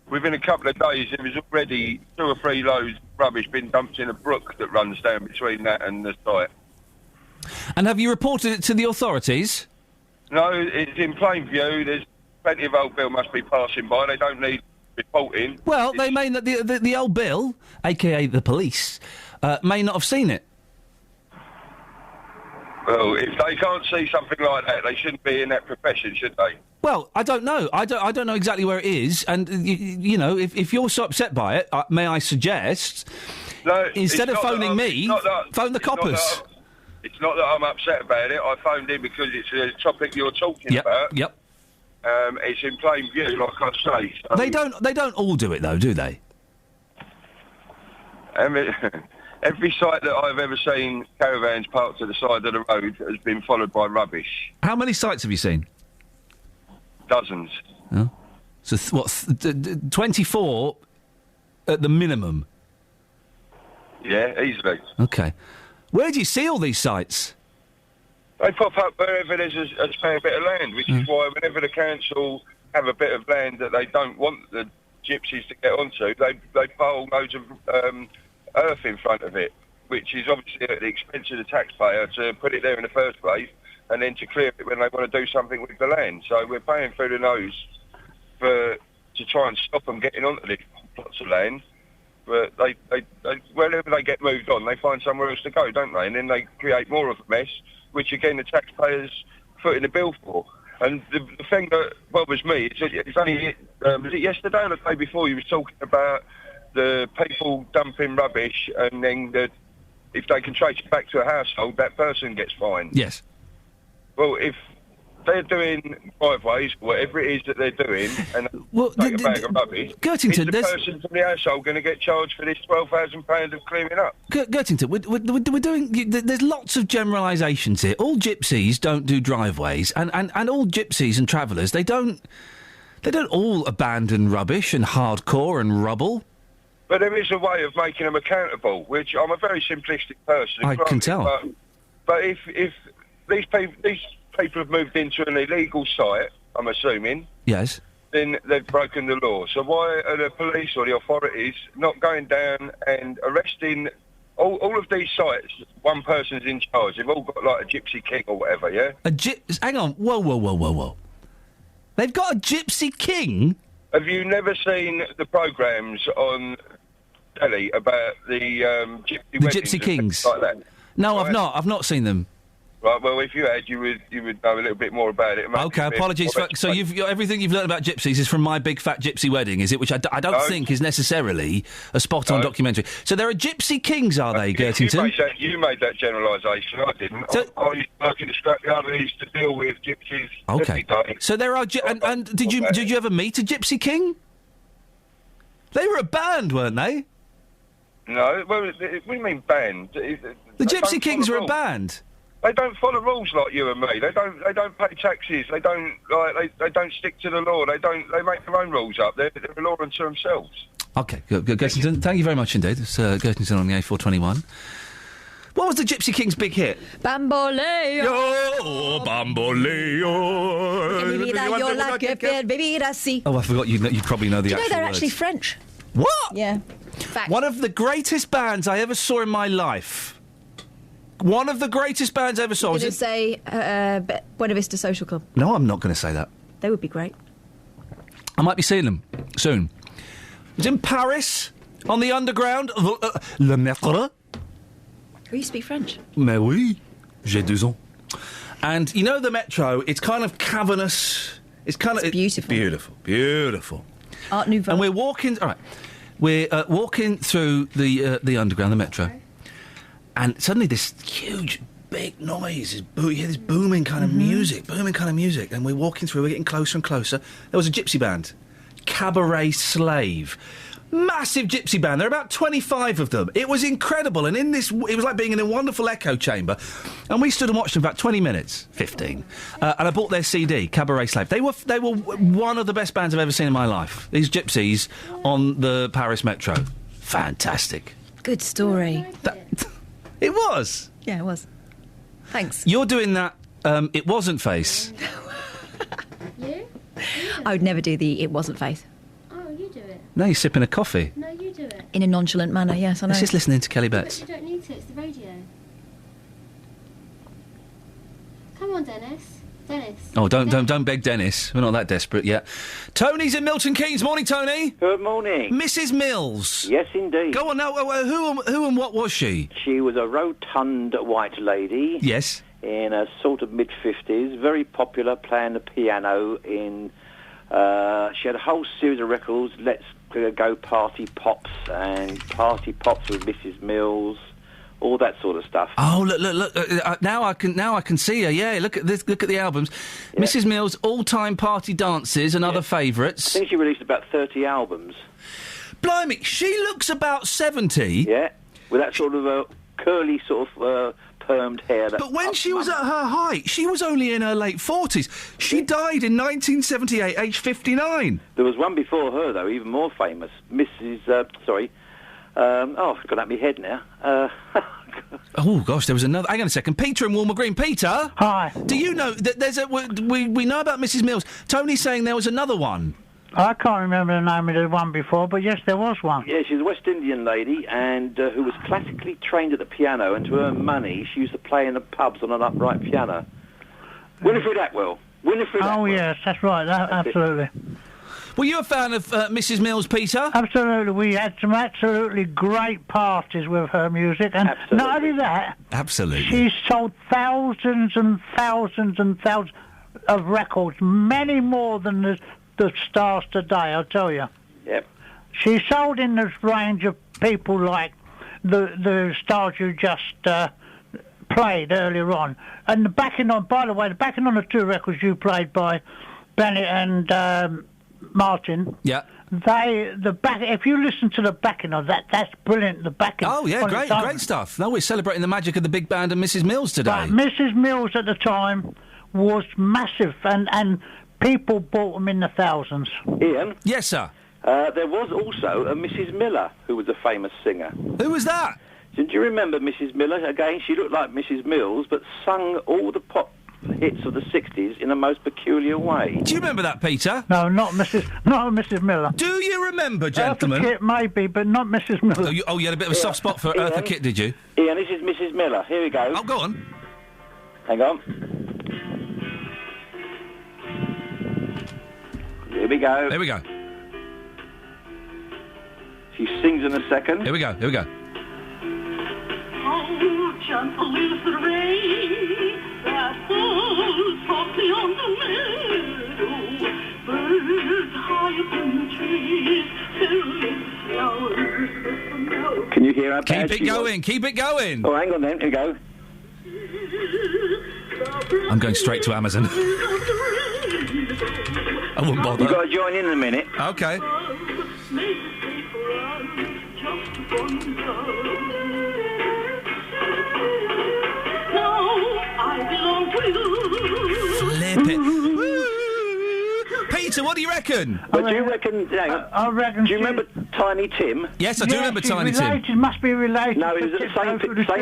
Within a couple of days, there was already 2 or 3 loads of rubbish being dumped in a brook that runs down between that and the site. And have you reported it to the authorities? No, it's in plain view. There's plenty of old Bill must be passing by. They don't need reporting. Well, they may not. The old Bill, a.k.a. the police, may not have seen it. Well, if they can't see something like that, they shouldn't be in that profession, should they? Well, I don't know. I don't know exactly where it is. And, you know, if you're so upset by it, may I suggest, instead of phoning me, phone the coppers. It's not that I'm upset about it. I phoned in because it's a topic you're talking about. Yep. It's in plain view, like I say. So They don't all do it, though, do they? Every site that I've ever seen caravans parked to the side of the road has been followed by rubbish. How many sites have you seen? Dozens. Oh. So, 24 at the minimum? Yeah, easily. OK. Where do you see all these sites? They pop up wherever there's a spare bit of land, which is why whenever the council have a bit of land that they don't want the gypsies to get onto, they pile loads of earth in front of it, which is obviously at the expense of the taxpayer to put it there in the first place and then to clear it when they want to do something with the land. So we're paying through the nose to try and stop them getting onto these plots of land. But they wherever they get moved on, they find somewhere else to go, don't they? And then they create more of a mess, which again the taxpayers footing the bill for. And the thing that bothers me, it's only was it yesterday or the day before you were talking about the people dumping rubbish, and then if they can trace it back to a household, that person gets fined. Yes. Well, if they're doing driveways, whatever it is that they're doing, and take a bag of rubbish, Gertington, is the person from the household going to get charged for this £12,000 of clearing up? Gertington, we're doing... There's lots of generalisations here. All gypsies don't do driveways, and all gypsies and travellers, they don't all abandon rubbish and hardcore and rubble. But there is a way of making them accountable, which I'm a very simplistic person. I can tell. But if these people have moved into an illegal site, I'm assuming. Yes. Then they've broken the law. So why are the police or the authorities not going down and arresting all of these sites? One person's in charge. They've all got like a gypsy king or whatever, yeah? Hang on. Whoa. They've got a gypsy king? Have you never seen the programmes on telly about the Gypsy Kings? Like that? No, I've not. I've not seen them. Right, well, if you had, you would know a little bit more about it. Okay, apologies. So everything you've learned about gypsies is from My Big Fat Gypsy Wedding, is it? Which I don't think is necessarily a spot-on documentary. So there are gypsy kings, are they, Gertington? You made that generalisation, I didn't. I used to work in the scrapyard and used to deal with gypsies every day. So there are... And did you ever meet a gypsy king? They were a band, weren't they? No, well, what do you mean band? The Gypsy Kings were a band. They don't follow rules like you and me. They don't pay taxes. They don't stick to the law. They make their own rules up. They're a law unto themselves. Okay, good. Gertington, thank you very much indeed. It's Gertington on the A421. What was the Gypsy Kings' big hit? Bamboleo. Oh, Bamboleo. Oh, I forgot. You probably know the actual words. They're words. actually French. What? Yeah. Fact. One of the greatest bands I ever saw in my life. One of the greatest bands I ever saw. You're going to say Buena Vista Social Club? No, I'm not going to say that. They would be great. I might be seeing them soon. It was in Paris, on the underground. Le Maître. Oh, you speak French? Mais oui, j'ai 2 ans. And you know the Metro, it's kind of cavernous. It's beautiful. Beautiful. Art Nouveau. And we're walking... All right. We're walking through the underground, the Metro, and suddenly this huge, big noise. You hear this booming kind of music, and we're walking through, we're getting closer and closer. There was a gypsy band, Cabaret Slave. Massive gypsy band. There are about 25 of them. It was incredible, and it was like being in a wonderful echo chamber. And we stood and watched them for about 20 minutes, 15. And I bought their CD, Cabaret Slave. They were one of the best bands I've ever seen in my life. These gypsies on the Paris Metro. Fantastic. Good story. It was. Yeah, it was. Thanks. You're doing that. It wasn't face. You? I would never do the it wasn't face. Oh, you do it. No, you're sipping a coffee. No, you do it. In a nonchalant manner, yes, I know. Let's just listening to Kelly Betts. But you don't need to, it's the radio. Come on, Dennis. Oh, don't beg Dennis. We're not that desperate yet. Tony's in Milton Keynes. Morning, Tony. Good morning. Mrs. Mills. Yes, indeed. Go on now. Who and what was she? She was a rotund white lady. Yes. In a sort of mid-50s, very popular, playing the piano in... she had a whole series of records, Let's Go Party Pops and Party Pops with Mrs. Mills, all that sort of stuff. Oh, look! Now I can see her. Yeah, look at this. Look at the albums. Yeah. Mrs. Mills' all-time party dances and other favourites. I think she released about 30 albums. Blimey, she looks about 70. Yeah, with that sort of a curly sort of permed hair. But when she was at her height, she was only in her late 40s. She died in 1978, aged 59. There was one before her, though, even more famous. Mrs. I've got out my head now. Oh, gosh, there was another... Hang on a second. Peter in Walmer Green. Peter? Hi. Do you know that there's a... We know about Mrs. Mills. Tony's saying there was another one. I can't remember the name of the one before, but yes, there was one. Yeah, she's a West Indian lady and who was classically trained at the piano, and to earn money, she used to play in the pubs on an upright piano. Winifred Atwell. Oh, yes, that's right. Absolutely. Were you a fan of Mrs. Mills, Peter? Absolutely. We had some absolutely great parties with her music, and not only that... Absolutely. She sold thousands and thousands and thousands of records, many more than the stars today, I'll tell you. Yep. She sold in this range of people like the stars you just played earlier on. And the backing on, by the way, the backing on the two records you played by Bennett and Martin. Yeah. If you listen to the backing of that's brilliant. The backing. Oh yeah, great stuff. No, we're celebrating the magic of the big band and Mrs. Mills today. But Mrs. Mills at the time was massive, and people bought them in the thousands. Ian? Yes, sir. There was also a Mrs. Miller who was a famous singer. Who was that? Do you remember Mrs. Miller? Again, she looked like Mrs. Mills, but sung all the pop hits of the 60s in a most peculiar way. Do you remember that, Peter? No, not Mrs. Miller. Do you remember, gentlemen? Eartha Kitt, maybe, but not Mrs. Miller. Oh, you had a bit of a soft spot for Eartha Kitt, did you? Ian, this is Mrs. Miller. Here we go. Oh, go on. Hang on. Here we go. Here we go. She sings in a second. Here we go. Oh, gentle is the rain that falls softly on the meadow. Birds high up in the trees fill with flowers with the meadow. Can you hear her? Keep it going. Oh, hang on then. Here we go. I'm going straight to Amazon. I wouldn't bother. You've got to join in a minute. Okay. Flip it. Peter, what do you reckon? But do you reckon... I reckon... Do you remember Tiny Tim? Yes, I do remember Tiny Tim. Tim. Must be related. No, it was at the same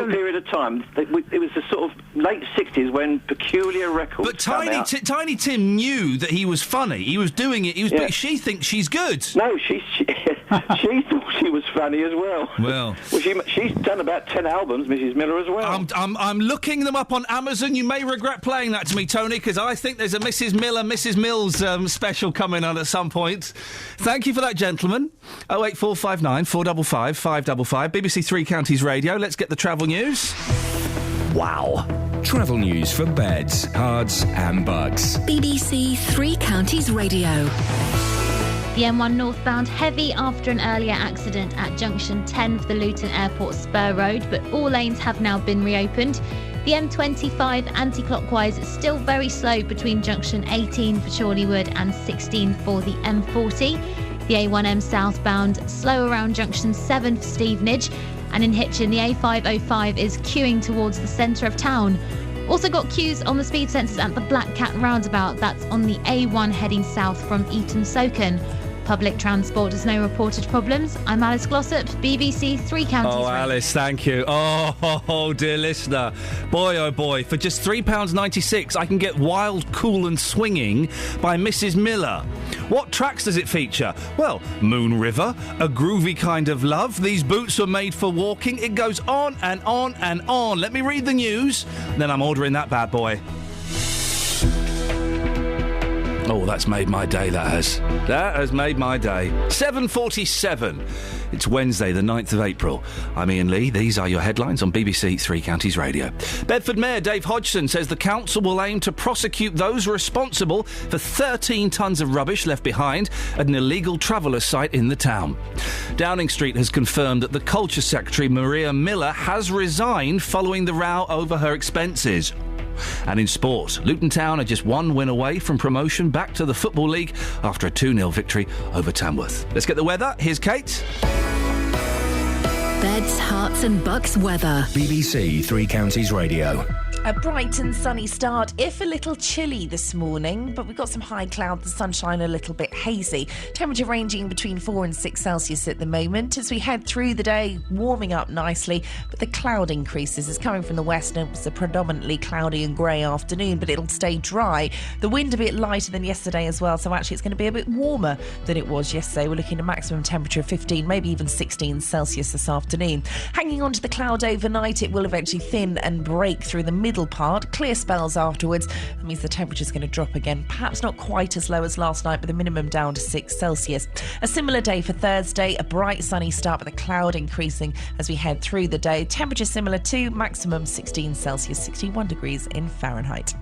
period of time. It was the sort of late 60s when Peculiar Records But Tiny Tim knew that he was funny. He was doing it. But she thinks she's good. No, she thought she was funny as well. Well, she's done about 10 albums, Mrs. Miller, as well. I'm looking them up on Amazon. You may regret playing that to me, Tony, because I think there's a Mrs. Mills special coming on at some point. Thank you for that, gentlemen. 08459 455 555 BBC Three Counties Radio. Let's get the travel news. Wow. Travel news for beds, cards and bugs. BBC Three Counties Radio. The M1 northbound heavy after an earlier accident at junction 10 for the Luton Airport Spur Road, but all lanes have now been reopened. The M25 anti-clockwise is still very slow between junction 18 for Chorleywood and 16 for the M40. The A1M southbound slow around junction 7 for Stevenage, and in Hitchin the A505 is queuing towards the centre of town. Also got queues on the speed sensors at the Black Cat roundabout. That's on the A1 heading south from Eton Soken. Public transport has no reported problems. I'm Alice Glossop, BBC Three Counties. Oh, Alice, thank you. Oh, dear listener. Boy, oh boy, for just £3.96, I can get Wild, Cool and Swinging by Mrs. Miller. What tracks does it feature? Well, Moon River, A Groovy Kind of Love, These Boots Are Made for Walking. It goes on and on and on. Let me read the news, then I'm ordering that bad boy. Oh, that's made my day, that has. That has made my day. 7:47. It's Wednesday, the 9th of April. I'm Iain Lee. These are your headlines on BBC Three Counties Radio. Bedford Mayor Dave Hodgson says the council will aim to prosecute those responsible for 13 tonnes of rubbish left behind at an illegal traveller site in the town. Downing Street has confirmed that the Culture Secretary, Maria Miller, has resigned following the row over her expenses. And in sport, Luton Town are just one win away from promotion back to the Football League after a 2-0 victory over Tamworth. Let's get the weather. Here's Kate. Beds, Herts and Bucks weather. BBC Three Counties Radio. A bright and sunny start, if a little chilly this morning, but we've got some high cloud, the sunshine a little bit hazy. Temperature ranging between 4 and 6 Celsius at the moment. As we head through the day, warming up nicely, but the cloud increases. It's coming from the west and it's a predominantly cloudy and grey afternoon, but it'll stay dry. The wind a bit lighter than yesterday as well, so actually it's going to be a bit warmer than it was yesterday. We're looking at a maximum temperature of 15, maybe even 16 Celsius this afternoon. Hanging on to the cloud overnight, it will eventually thin and break through the middle part. Clear spells afterwards. That means the temperature's going to drop again. Perhaps not quite as low as last night, but the minimum down to 6 Celsius. A similar day for Thursday. A bright sunny start, but the cloud increasing as we head through the day. Temperature similar to maximum 16 Celsius, 61 degrees in Fahrenheit.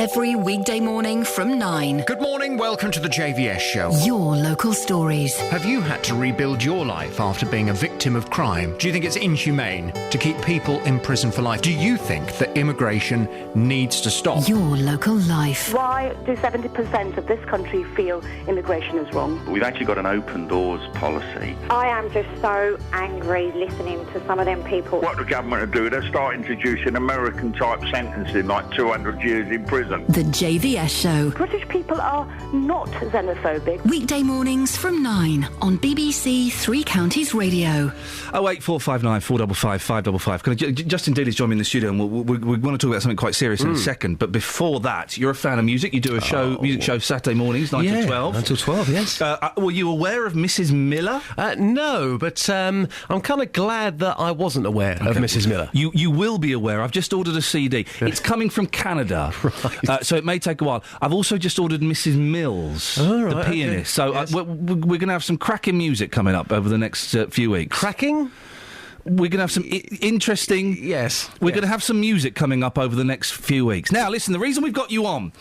Every weekday morning from 9. Good morning, welcome to the JVS show. Your local stories. Have you had to rebuild your life after being a victim of crime? Do you think it's inhumane to keep people in prison for life? Do you think that immigration needs to stop? Your local life. Why do 70% of this country feel immigration is wrong? We've actually got an open doors policy. I am just so angry listening to some of them people. What the government are doing, they'll start introducing American-type sentencing, like 200 years in prison. The JVS show. British people are not xenophobic. Weekday mornings from 9 on BBC Three Counties Radio. 08459 455 555. Can I, Justin Daly's joined me in the studio, and we want to talk about something quite serious in a second. But before that, you're a fan of music. You do a music show Saturday mornings, 9 till 12. 9 till 12, yes. Were you aware of Mrs. Miller? No, but I'm kind of glad that I wasn't aware of Mrs. Miller. You will be aware. I've just ordered a CD. It's coming from Canada, so it may take a while. I've also just ordered Mrs. Mills, the pianist. Okay. So we're going to have some cracking music coming up over the next few weeks. Cracking? We're going to have some interesting... Yes. We're going to have some music coming up over the next few weeks. Now, listen, the reason we've got you on,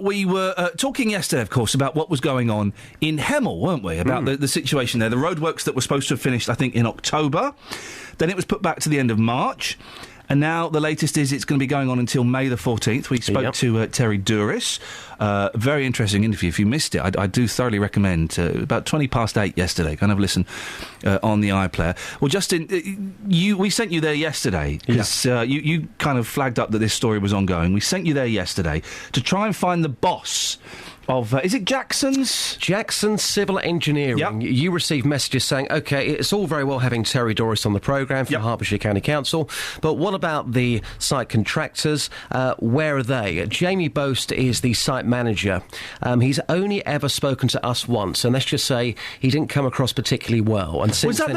we were talking yesterday, of course, about what was going on in Hemel, weren't we? About the situation there. The roadworks that were supposed to have finished, I think, in October. Then it was put back to the end of March. And now the latest is it's going to be going on until May the 14th. We spoke to Terry Douris. Very interesting interview. If you missed it, I do thoroughly recommend. About 8:20 yesterday. Kind of listen on the iPlayer. Well, Justin, we sent you there yesterday because you kind of flagged up that this story was ongoing. We sent you there yesterday to try and find the boss of, is it Jackson's? Jackson Civil Engineering. Yep. You received messages saying, OK, it's all very well having Terry Douris on the programme for Hertfordshire County Council, but what about the site contractors? Where are they? Jamie Boast is the site manager. He's only ever spoken to us once, and let's just say he didn't come across particularly well. And since was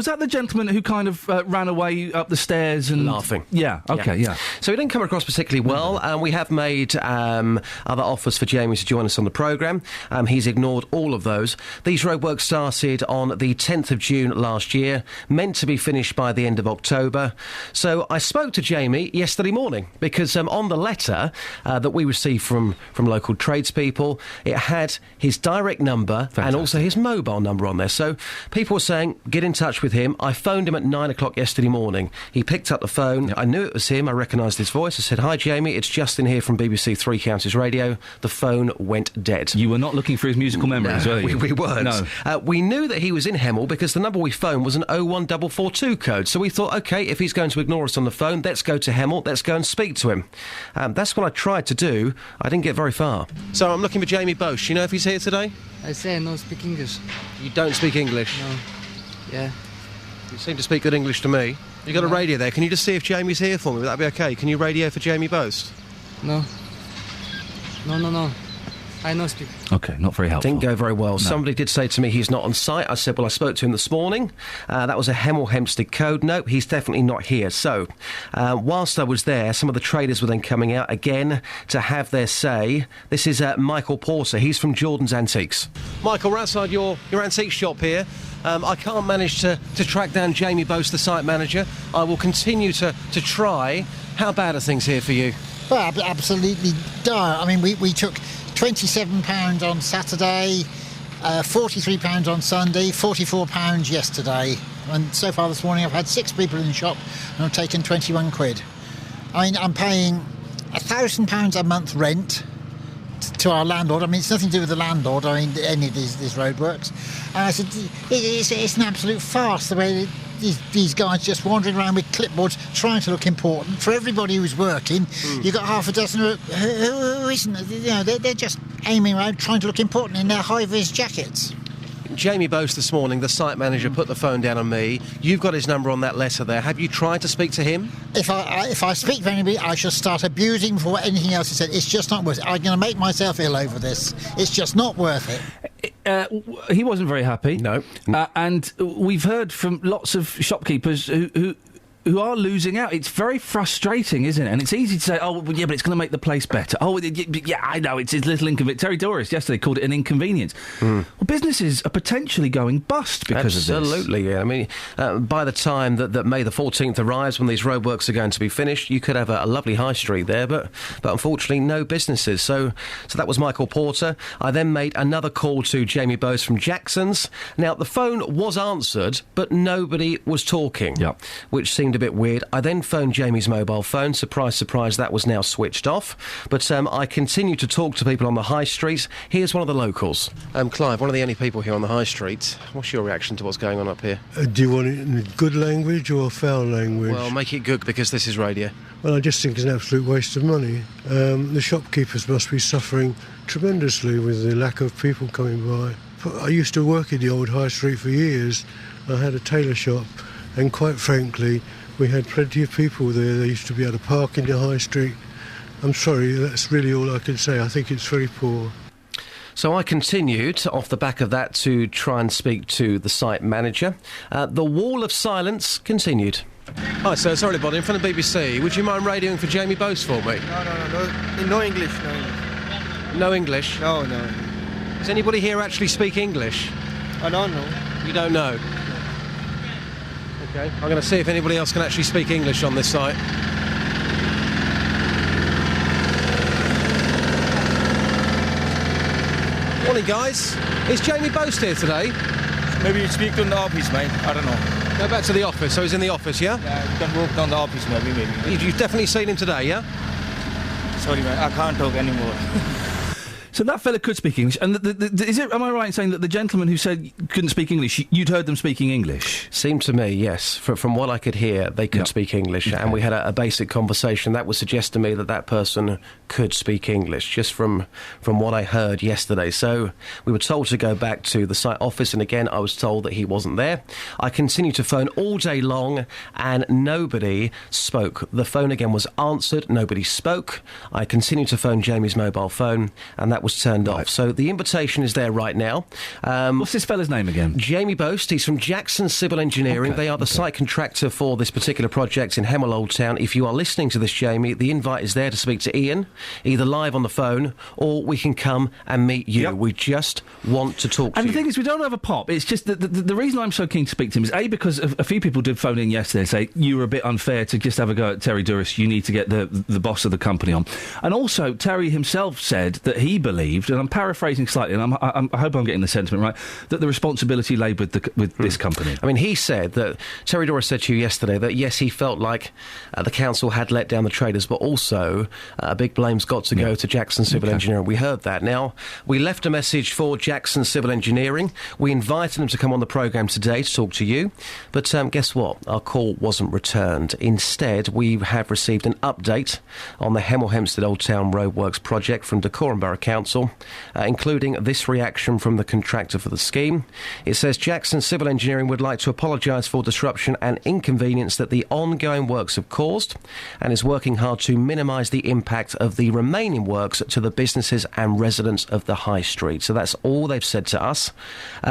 that the gentleman who kind of ran away up the stairs and laughing? Yeah. Okay. Yeah. So he didn't come across particularly well, and we have made other offers for Jamie to join us on the programme. He's ignored all of those. These roadworks started on the 10th of June last year, meant to be finished by the end of October. So I spoke to Jamie yesterday morning because on the letter that we received from local tradespeople, it had his direct number and also his mobile number on there. So people were saying, get in touch with him. I phoned him at 9 o'clock yesterday morning. He picked up the phone. Yep. I knew it was him. I recognised his voice. I said, hi, Jamie, it's Justin here from BBC Three Counties Radio. The phone went dead. You were not looking for his musical memories, were you? We weren't. No. We knew that he was in Hemel because the number we phoned was an 01442 code. So we thought, OK, if he's going to ignore us on the phone, let's go to Hemel, let's go and speak to him. That's what I tried to do. I didn't get very far. So I'm looking for Jamie Boast. You know if he's here today? I say I don't speak English. You don't speak English? No. Yeah. You seem to speak good English to me. You got a radio there. Can you just see if Jamie's here for me? Would that be OK? Can you radio for Jamie Boast? No. No. I don't speak. OK, not very helpful. Didn't go very well. No. Somebody did say to me he's not on site. I said, well, I spoke to him this morning. That was a Hemel Hempstead code. Nope, he's definitely not here. So, whilst I was there, some of the traders were then coming out again to have their say. This is Michael Porter. He's from Jordan's Antiques. Michael, we're outside your antique shop here. I can't manage to track down Jamie Boast, the site manager. I will continue to try. How bad are things here for you? Well, absolutely dire. I mean, we took £27 on Saturday, £43 on Sunday, £44 yesterday. And so far this morning I've had 6 people in the shop and I've taken 21 quid. I mean, I'm paying £1,000 a month rent to our landlord. I mean, it's nothing to do with the landlord, I mean, any of these roadworks. And I said, it's an absolute farce the way these guys just wandering around with clipboards trying to look important. For everybody who's working, you've got half a dozen who isn't. You know, they're just aiming around trying to look important in their high-vis jackets. Jamie Boast this morning, the site manager, put the phone down on me. You've got his number on that letter there. Have you tried to speak to him? If I speak to anybody, I shall start abusing for anything else he said. It's just not worth it. I'm going to make myself ill over this. It's just not worth it. He wasn't very happy. No. And we've heard from lots of shopkeepers who who are losing out. It's very frustrating, isn't it? And it's easy to say, oh, well, yeah, but it's going to make the place better. Oh, yeah, I know, it's his little inconvenience. Terry Doris yesterday called it an inconvenience. Well, businesses are potentially going bust because of this. Absolutely, yeah. I mean, by the time that May the 14th arrives, when these roadworks are going to be finished, you could have a lovely high street there, but unfortunately no businesses. So that was Michael Porter. I then made another call to Jamie Bose from Jackson's. Now, the phone was answered, but nobody was talking, which seemed a bit weird. I then phoned Jamie's mobile phone. Surprise, surprise, that was now switched off. But I continue to talk to people on the high street. Here's one of the locals. Clive, one of the only people here on the high street. What's your reaction to what's going on up here? Do you want it in good language or foul language? Well, make it good because this is radio. Well, I just think it's an absolute waste of money. The shopkeepers must be suffering tremendously with the lack of people coming by. I used to work in the old high street for years. I had a tailor shop, and quite frankly, we had plenty of people there. They used to be able to park in the high street. I'm sorry, that's really all I can say. I think it's very poor. So I continued, off the back of that, to try and speak to the site manager. The wall of silence continued. Hi, sir. Sorry to bother you. From the BBC. Would you mind radioing for Jamie Bose for me? No English, No English? No. Does anybody here actually speak English? I don't know. You don't know? Okay. I'm going to see if anybody else can actually speak English on this site. Morning, guys. Is Jamie Bose here today? Maybe you speak to the office, mate. I don't know. Go back to the office. So he's in the office, yeah? Yeah, you can walk down the office, maybe. You've definitely seen him today, yeah? Sorry, man. I can't talk anymore. So that fella could speak English, and am I right in saying that the gentleman who said couldn't speak English, you'd heard them speaking English? Seemed to me, yes. From what I could hear, they could speak English, and we had a basic conversation. That would suggest to me that person could speak English, just from what I heard yesterday. So we were told to go back to the site office, and again, I was told that he wasn't there. I continued to phone all day long, and nobody spoke. The phone again was answered, nobody spoke. I continued to phone Jamie's mobile phone, and that was turned off. So the invitation is there right now. What's this fella's name again? Jamie Bose. He's from Jackson Civil Engineering. They are the site contractor for this particular project in Hemel Old Town. If you are listening to this, Jamie, the invite is there to speak to Iain, either live on the phone or we can come and meet you. We just want to talk to you. And the thing is, we don't have a pop. It's just the reason I'm so keen to speak to him is, A, because a few people did phone in yesterday and say, you were a bit unfair to just have a go at Terry Doris. You need to get the boss of the company on. And also, Terry himself said that he believed, and I'm paraphrasing slightly, and I hope I'm getting the sentiment right, that the responsibility lay with this company. I mean, he said that, Terry Doris said to you yesterday that, yes, he felt like the council had let down the traders, but also big blame's got to go to Jackson Civil Engineering. We heard that. Now, we left a message for Jackson Civil Engineering. We invited them to come on the programme today to talk to you, but guess what? Our call wasn't returned. Instead, we have received an update on the Hemel Hempstead Old Town Roadworks project from Dacorum Borough Council, including this reaction from the contractor for the scheme. It says Jackson Civil Engineering would like to apologise for disruption and inconvenience that the ongoing works have caused, and is working hard to minimise the impact of the remaining works to the businesses and residents of the High Street. So that's all they've said to us.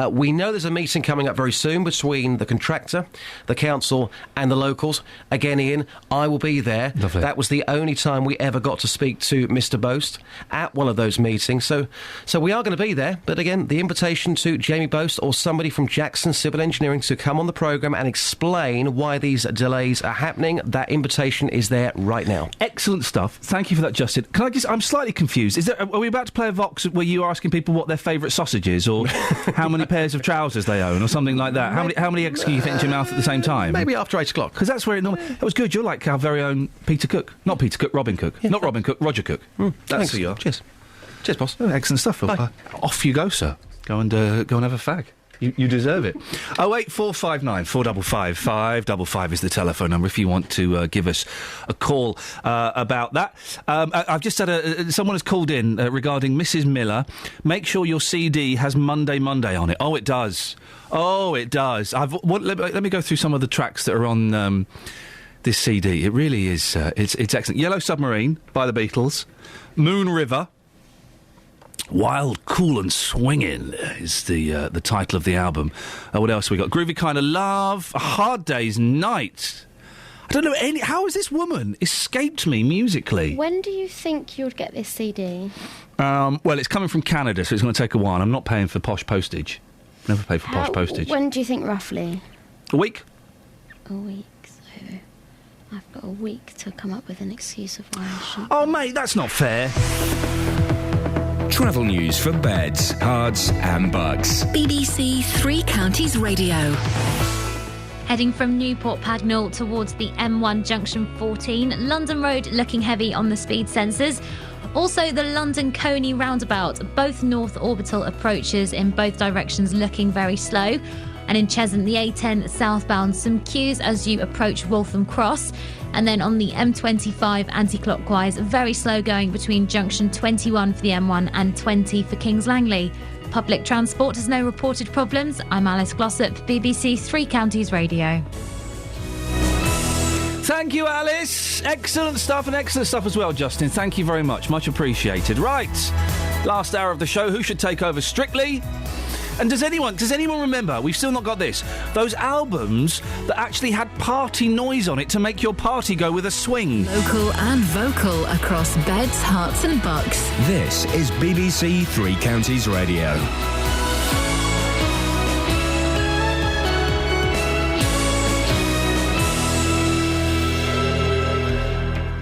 We know there's a meeting coming up very soon between the contractor, the council and the locals. Again, Iain, I will be there. Lovely. That was the only time we ever got to speak to Mr. Bose at one of those meetings. So we are going to be there, but again, the invitation to Jamie Bose or somebody from Jackson Civil Engineering to come on the programme and explain why these delays are happening, that invitation is there right now. Excellent stuff. Thank you for that, Justin. I'm slightly confused. Are we about to play a Vox where you are asking people what their favourite sausage is, or how many pairs of trousers they own, or something like that? How many eggs can you fit into your mouth at the same time? Maybe after 8 o'clock. Because that's where it normally... It was good. You're like our very own Peter Cook. Not Peter Cook, Robin Cook. Yeah. Not Robin Cook, Roger Cook. That's who you are. Cheers. Cheers, boss. Oh, excellent stuff. Off you go, sir. Go and have a fag. You deserve it. 08459 455 555 is the telephone number if you want to give us a call about that. I've just had someone has called in regarding Mrs. Miller. Make sure your CD has Monday on it. Oh, it does. Let me go through some of the tracks that are on this CD. It really is. It's excellent. Yellow Submarine by the Beatles. Moon River. Wild, Cool and Swingin' is the title of the album. What else we got? Groovy Kind of Love, A Hard Day's Night. I don't know how has this woman escaped me musically? When do you think you'd get this CD? Well, it's coming from Canada, so it's going to take a while. I'm not paying for posh postage. Never pay for posh postage. When do you think, roughly? A week. A week, so I've got a week to come up with an excuse of why I shouldn't. Oh, mate, that's not fair. Travel news for beds, cards and bugs. BBC Three Counties Radio. Heading from Newport Pagnell towards the M1 Junction 14, London Road looking heavy on the speed sensors. Also the London Coney roundabout, both north orbital approaches in both directions looking very slow. And in Cheshunt, the A10 southbound, some queues as you approach Waltham Cross. And then on the M25 anti-clockwise, very slow going between junction 21 for the M1 and 20 for Kings Langley. Public transport has no reported problems. I'm Alice Glossop, BBC Three Counties Radio. Thank you, Alice. Excellent stuff as well, Justin. Thank you very much. Much appreciated. Right. Last hour of the show. Who should take over Strictly? And does anyone remember, we've still not got this, those albums that actually had party noise on it to make your party go with a swing? Local and vocal across beds, hearts and bucks. This is BBC Three Counties Radio.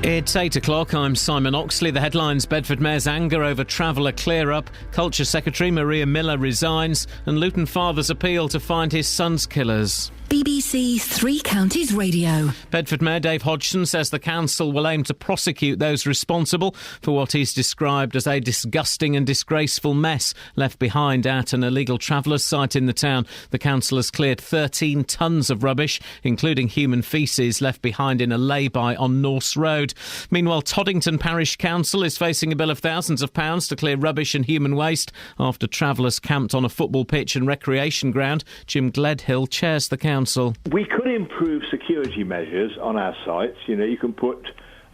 It's 8 o'clock. I'm Simon Oxley. The headlines: Bedford Mayor's anger over Traveller clear-up, Culture Secretary Maria Miller resigns, and Luton father's appeal to find his son's killers. BBC Three Counties Radio. Bedford Mayor Dave Hodgson says the council will aim to prosecute those responsible for what he's described as a disgusting and disgraceful mess left behind at an illegal travellers site in the town. The council has cleared 13 tonnes of rubbish, including human faeces left behind in a lay-by on Norse Road. Meanwhile, Toddington Parish Council is facing a bill of thousands of pounds to clear rubbish and human waste after travellers camped on a football pitch and recreation ground. Jim Gledhill chairs the council. We could improve security measures on our sites. You know, you can put,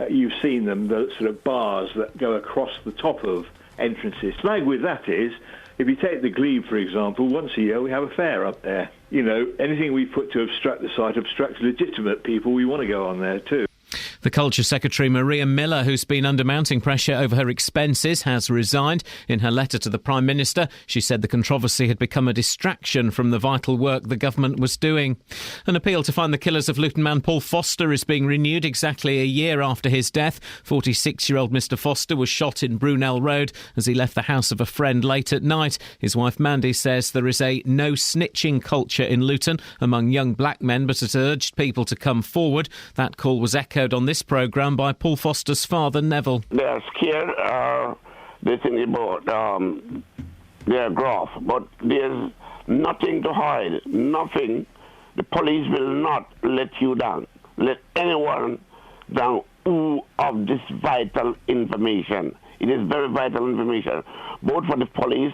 you've seen them, the sort of bars that go across the top of entrances. Snag with that is, if you take the Glebe, for example, once a year we have a fair up there. You know, anything we put to obstruct the site obstructs legitimate people. We want to go on there too. The Culture Secretary Maria Miller, who's been under mounting pressure over her expenses, has resigned. In her letter to the Prime Minister, she said the controversy had become a distraction from the vital work the government was doing. An appeal to find the killers of Luton man Paul Foster is being renewed exactly a year after his death. 46-year-old Mr Foster was shot in Brunel Road as he left the house of a friend late at night. His wife Mandy says there is a no snitching culture in Luton among young black men, but has urged people to come forward. That call was echoed on this programme by Paul Foster's father, Neville. They're scared, they think about their graph, but there's nothing to hide, nothing. The police will not let you down, let anyone down who of this vital information. It is very vital information, both for the police,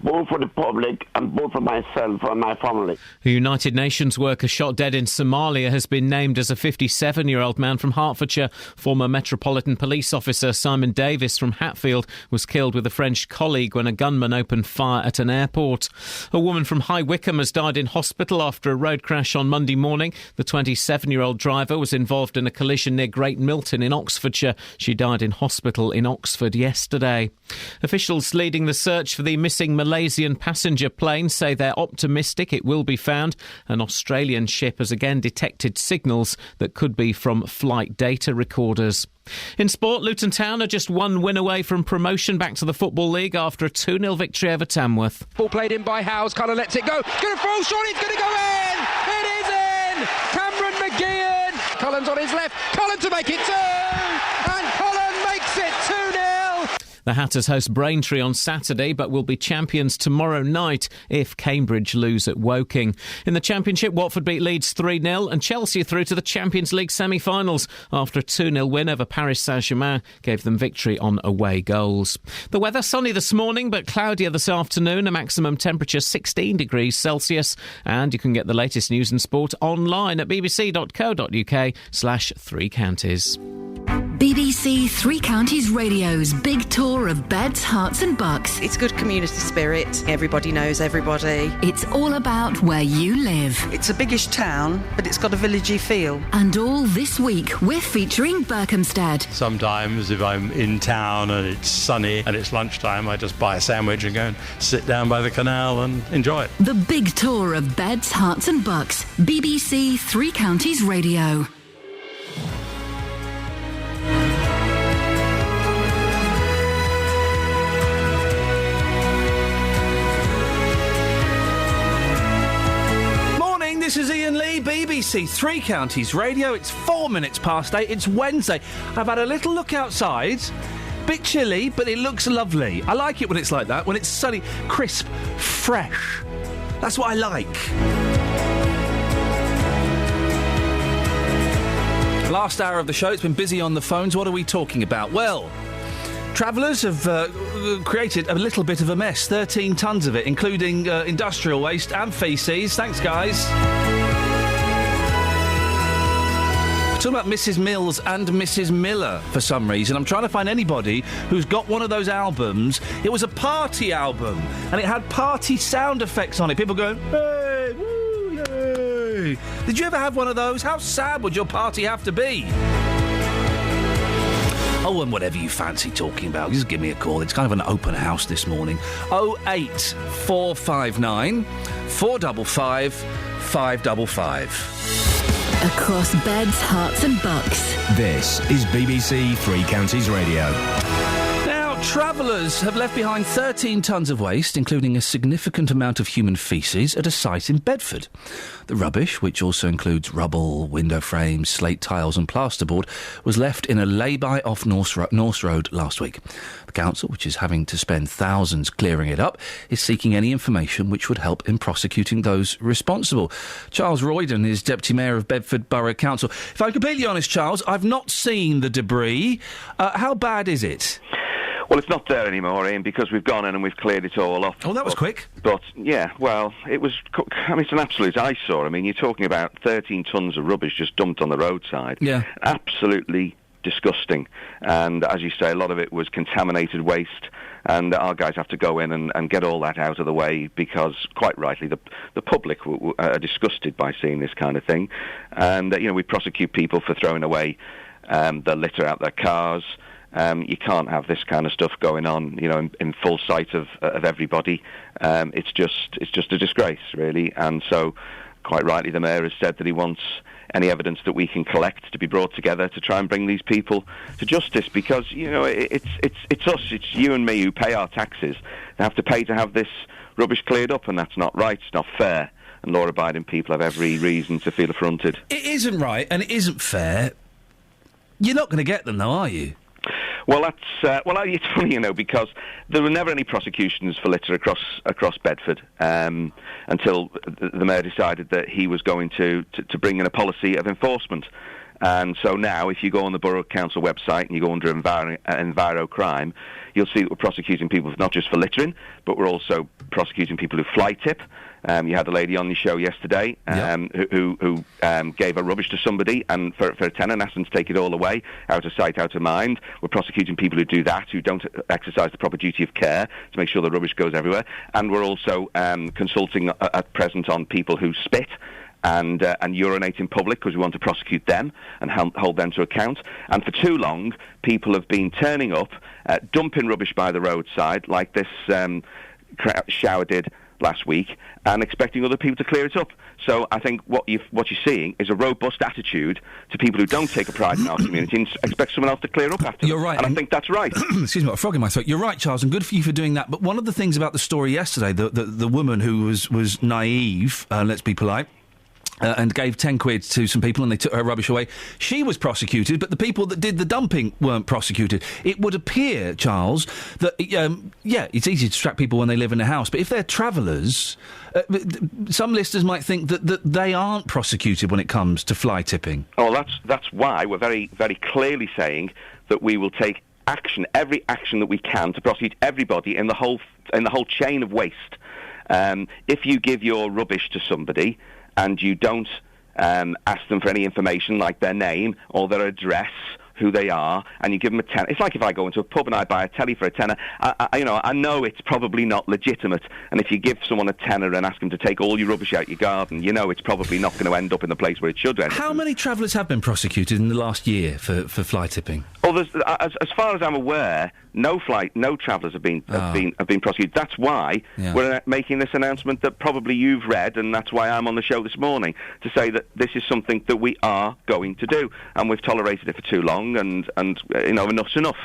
both for the public and both for myself and my family. A United Nations worker shot dead in Somalia has been named as a 57-year-old man from Hertfordshire. Former Metropolitan Police officer Simon Davis from Hatfield was killed with a French colleague when a gunman opened fire at an airport. A woman from High Wycombe has died in hospital after a road crash on Monday morning. The 27-year-old driver was involved in a collision near Great Milton in Oxfordshire. She died in hospital in Oxford yesterday. Officials leading the search for the missing Malaysian passenger plane say they're optimistic it will be found. An Australian ship has again detected signals that could be from flight data recorders. In sport, Luton Town are just one win away from promotion back to the Football League after a 2-0 victory over Tamworth. Ball played in by Howes, Connor lets it go. Going to fall short, it's going to go in! It is in! Cameron McGeehan! Cullen's on his left, Cullen to make it 2! And Cullen makes it 2-0! The Hatters host Braintree on Saturday, but will be champions tomorrow night if Cambridge lose at Woking. In the Championship, Watford beat Leeds 3-0 and Chelsea through to the Champions League semi-finals after a 2-0 win over Paris Saint-Germain gave them victory on away goals. The weather, sunny this morning but cloudier this afternoon, a maximum temperature 16 degrees Celsius. And you can get the latest news and sport online at bbc.co.uk/3counties. BBC Three Counties Radio's big tour of beds, hearts and bucks. It's good community spirit. Everybody knows everybody. It's all about where you live. It's a biggish town, but it's got a villagey feel. And all this week, we're featuring Berkhamsted. Sometimes if I'm in town and it's sunny and it's lunchtime, I just buy a sandwich and go and sit down by the canal and enjoy it. The big tour of beds, hearts and bucks. BBC Three Counties Radio. This is Iain Lee, BBC Three Counties Radio. It's 4 minutes past 8. It's Wednesday. I've had a little look outside. Bit chilly, but it looks lovely. I like it when it's like that, when it's sunny, crisp, fresh. That's what I like. Last hour of the show, it's been busy on the phones. What are we talking about? Well, travellers have created a little bit of a mess. 13 tonnes of it, including industrial waste and faeces. Thanks, guys. Talking about Mrs. Mills and Mrs. Miller for some reason. I'm trying to find anybody who's got one of those albums. It was a party album, and it had party sound effects on it. People going, hey, woo, yay. Did you ever have one of those? How sad would your party have to be? Oh, and whatever you fancy talking about, just give me a call. It's kind of an open house this morning. 08459 455 555. Across beds, hearts and bucks. This is BBC Three Counties Radio. Now, travellers have left behind 13 tonnes of waste, including a significant amount of human faeces, at a site in Bedford. The rubbish, which also includes rubble, window frames, slate tiles and plasterboard, was left in a lay-by off Norse Road last week. The council, which is having to spend thousands clearing it up, is seeking any information which would help in prosecuting those responsible. Charles Royden is Deputy Mayor of Bedford Borough Council. If I'm completely honest, Charles, I've not seen the debris. How bad is it? Well, it's not there anymore, Ian, because we've gone in and we've cleared it all off. Oh, that was quick. But, yeah, well, it was... I mean, it's an absolute eyesore. I mean, you're talking about 13 tonnes of rubbish just dumped on the roadside. Yeah. Absolutely disgusting. And, as you say, a lot of it was contaminated waste, and our guys have to go in and get all that out of the way because, quite rightly, the public are disgusted by seeing this kind of thing. And, we prosecute people for throwing away the litter out their cars. You can't have this kind of stuff going on, in full sight of everybody. It's just a disgrace, really. And so, quite rightly, the Mayor has said that he wants any evidence that we can collect to be brought together to try and bring these people to justice, because, it's us, it's you and me who pay our taxes. They have to pay to have this rubbish cleared up, and that's not right, it's not fair. And law-abiding people have every reason to feel affronted. It isn't right, and it isn't fair. You're not going to get them, though, are you? Well, it's funny, because there were never any prosecutions for litter across Bedford until the Mayor decided that he was going to bring in a policy of enforcement. And so now, if you go on the Borough Council website and you go under Enviro Crime, you'll see that we're prosecuting people not just for littering, but we're also prosecuting people who fly tip. You had a lady on the show yesterday who gave her rubbish to somebody and for a tenner and asked them to take it all away, out of sight, out of mind. We're prosecuting people who do that, who don't exercise the proper duty of care to make sure the rubbish goes everywhere. And we're also consulting at present on people who spit and urinate in public, because we want to prosecute them and hold them to account. And for too long, people have been turning up, dumping rubbish by the roadside, like this shower did last week, and expecting other people to clear it up. So I think what you're seeing is a robust attitude to people who don't take a pride in our community and expect someone else to clear up after them. You're right. And I think that's right. Excuse me, I've got a frog in my throat. You're right, Charles, and good for you for doing that. But one of the things about the story yesterday, the woman who was naive, let's be polite, and gave 10 quid to some people and they took her rubbish away. She was prosecuted, but the people that did the dumping weren't prosecuted. It would appear, Charles, that, it's easy to distract people when they live in a house, but if they're travellers, some listeners might think that they aren't prosecuted when it comes to fly tipping. Oh, that's why we're very, very clearly saying that we will take action, every action that we can, to prosecute everybody in the whole chain of waste. If you give your rubbish to somebody and you don't ask them for any information like their name or their address, who they are, and you give them a tenner. It's like if I go into a pub and I buy a telly for a tenner. I know it's probably not legitimate, and if you give someone a tenner and ask them to take all your rubbish out your garden, you know it's probably not going to end up in the place where it should end. How many travellers have been prosecuted in the last year for fly tipping? Well, as far as I'm aware, no travellers have been prosecuted. That's why we're making this announcement that probably you've read, and that's why I'm on the show this morning to say that this is something that we are going to do, and we've tolerated it for too long, and enough's enough.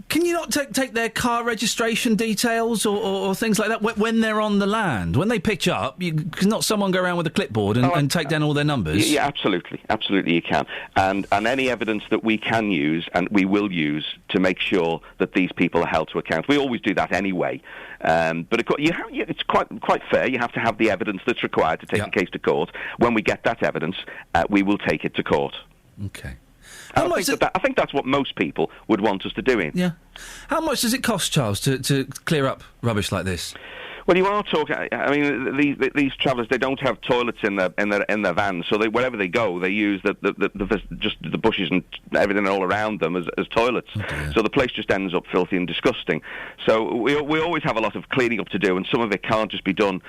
Can you not take their car registration details or things like that when they're on the land? When they pitch up, can not someone go around with a clipboard and take down all their numbers? Yeah, absolutely you can. And any evidence that we can use and we will use to make sure that these people are held to account. We always do that anyway. But it's quite fair. You have to have the evidence that's required to take the case to court. When we get that evidence, we will take it to court. Okay. I think that's what most people would want us to do. Yeah. How much does it cost, Charles, to clear up rubbish like this? Well, you are talking. I mean, these travellers, they don't have toilets in their vans, so wherever they go, they use just the bushes and everything all around them as toilets. Okay. So the place just ends up filthy and disgusting. So we always have a lot of cleaning up to do, and some of it can't just be done,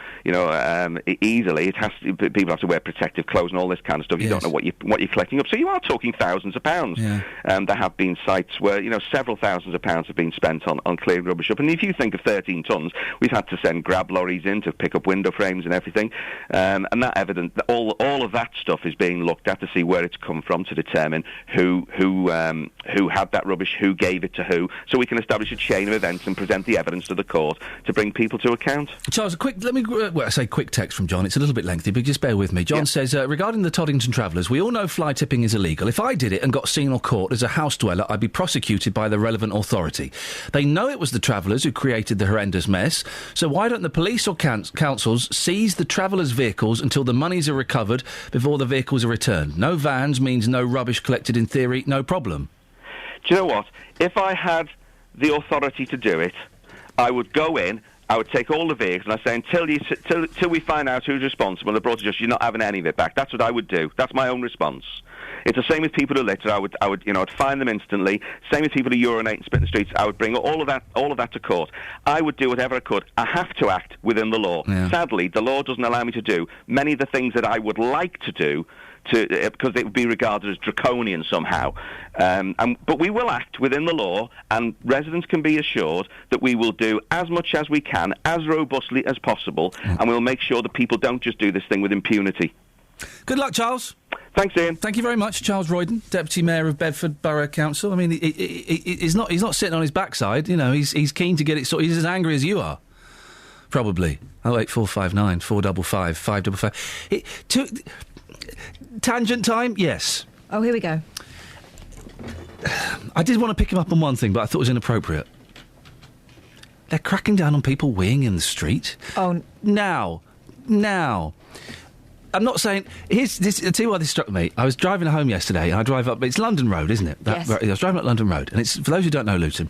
easily. It has to, people have to wear protective clothes and all this kind of stuff. You don't know what you're collecting up. So you are talking thousands of pounds. Yeah. There have been sites where several thousands of pounds have been spent on clearing rubbish up. And if you think of 13 tons, we've had to send grab lorries in to pick up window frames and everything, and that evidence, all of that stuff is being looked at to see where it's come from, to determine who had that rubbish, who gave it to who, so we can establish a chain of events and present the evidence to the court to bring people to account. Charles, I say quick text from John. It's a little bit lengthy, but just bear with me. John says, regarding the Toddington travellers, we all know fly tipping is illegal. If I did it and got seen or caught as a house dweller, I'd be prosecuted by the relevant authority. They know it was the travellers who created the horrendous mess, so why don't the police or councils seize the travellers' vehicles until the monies are recovered before the vehicles are returned? No vans means no rubbish collected. In theory, no problem. Do you know what? If I had the authority to do it, I would go in, I would take all the vehicles, and I'd say, until we find out who's responsible, they brought it just, you're not having any of it back. That's what I would do. That's my own response. It's the same with people who litter. I'd find them instantly. Same with people who urinate and spit in the streets. I would bring all of that to court. I would do whatever I could. I have to act within the law. Yeah. Sadly, the law doesn't allow me to do many of the things that I would like to do, because it would be regarded as draconian somehow. But we will act within the law, and residents can be assured that we will do as much as we can, as robustly as possible, and we'll make sure that people don't just do this thing with impunity. Good luck, Charles. Thanks, Ian. Thank you very much, Charles Royden, Deputy Mayor of Bedford Borough Council. I mean, he's not sitting on his backside. He's keen to get it sorted. He's as angry as you are, probably. 08459 455 555. Tangent time, yes. Oh, here we go. I did want to pick him up on one thing, but I thought it was inappropriate. They're cracking down on people weeing in the street. Oh, now. I'm not saying... I'll tell you why this struck me. I was driving home yesterday, and I drive up... It's London Road, isn't it? Yes. I was driving up London Road, and it's, for those who don't know Luton,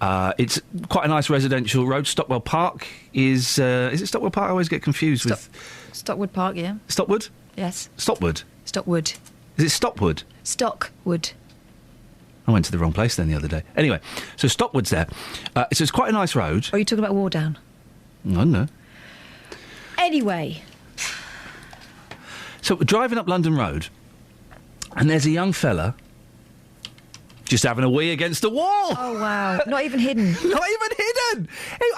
it's quite a nice residential road. Stockwell Park is it Stockwell Park? I always get confused with... Stockwood Park, yeah. Stopwood? Yes. Stopwood? Stockwood. Is it Stopwood? Stockwood. I went to the wrong place then the other day. Anyway, so Stopwood's there. So it's quite a nice road. Are you talking about Wardown? I don't know. Anyway... So we're driving up London Road, and there's a young fella just having a wee against a wall. Oh, wow. Not even hidden. Not even hidden!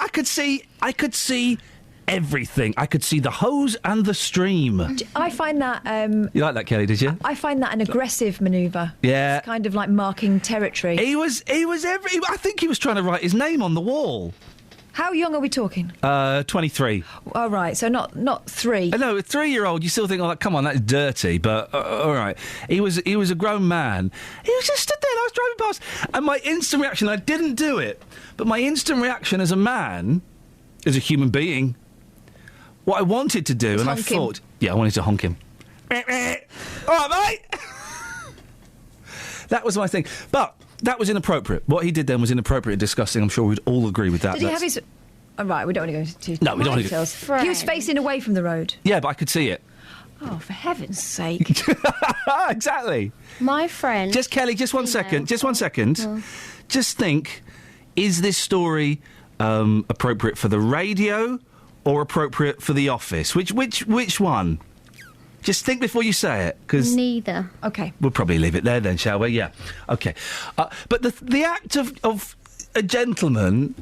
I could see everything. I could see the hose and the stream. I find that... You like that, Kelly, did you? I find that an aggressive manoeuvre. Yeah. It's kind of like marking territory. I think he was trying to write his name on the wall. How young are we talking? 23. Oh, right, so not 3. No, a 3-year-old, you still think, oh, come on, that's dirty, but all right. He was a grown man. He was just stood there, and I was driving past, and my instant reaction, I didn't do it, but my instant reaction as a man, as a human being, what I wanted to do, and I thought... Yeah, I wanted to honk him. All right, mate! That was my thing. But... that was inappropriate. What he did then was inappropriate and disgusting. I'm sure we'd all agree with that. Did he have his... Oh, right, we don't want to go into... No, we don't want to... He was facing away from the road. Yeah, but I could see it. Oh, for heaven's sake. Exactly. My friend... Just, Kelly, just one second. Just 1 second. Oh. Just think, is this story appropriate for the radio or appropriate for the office? Which one? Just think before you say it, because... Neither. Okay. We'll probably leave it there then, shall we? Yeah. Okay. But the act of a gentleman...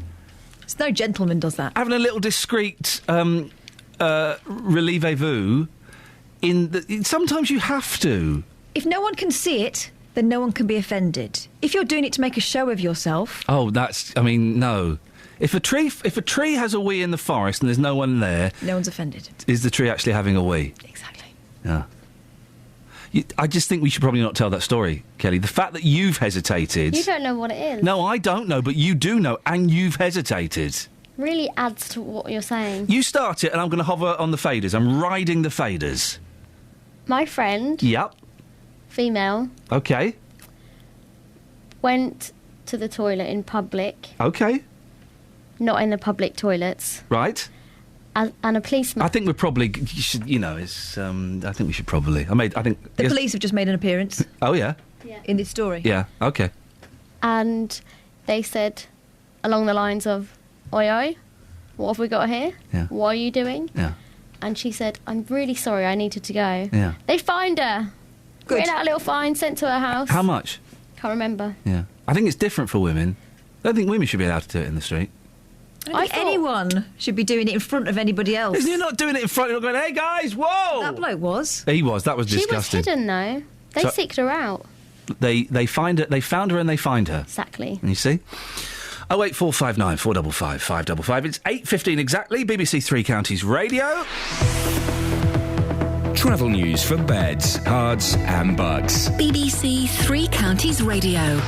It's no gentleman does that. Having a little discreet relevez-vous, sometimes you have to. If no one can see it, then no one can be offended. If you're doing it to make a show of yourself... Oh, no. If a tree has a wee in the forest and there's no one there... No one's offended. Is the tree actually having a wee? Exactly. Yeah. I just think we should probably not tell that story, Kelly. The fact that you've hesitated... You don't know what it is. No, I don't know, but you do know, and you've hesitated. Really adds to what you're saying. You start it, and I'm going to hover on the faders. I'm riding the faders. My friend... Yep. Female... Okay. Went to the toilet in public. Okay. Not in the public toilets. Right. And a policeman... I think we're probably... I think we should probably... The police have just made an appearance. Oh, yeah? In this story. Yeah, okay. And they said, along the lines of, oi, oi, what have we got here? Yeah. What are you doing? Yeah. And she said, I'm really sorry, I needed to go. Yeah. They fined her. Good. Written out a little fine, sent to her house. How much? Can't remember. Yeah. I think it's different for women. I don't think women should be allowed to do it in the street. I think anyone should be doing it in front of anybody else. You're not doing it in front. You're not going, hey, guys, whoa! That bloke was. He was. That was disgusting. She was hidden, though. They sicked her out. They found her. They found her and they find her. Exactly. And you see? 08459 455 555. It's 8:15 exactly. BBC Three Counties Radio. Travel news for beds, cards and bugs. BBC Three Counties Radio.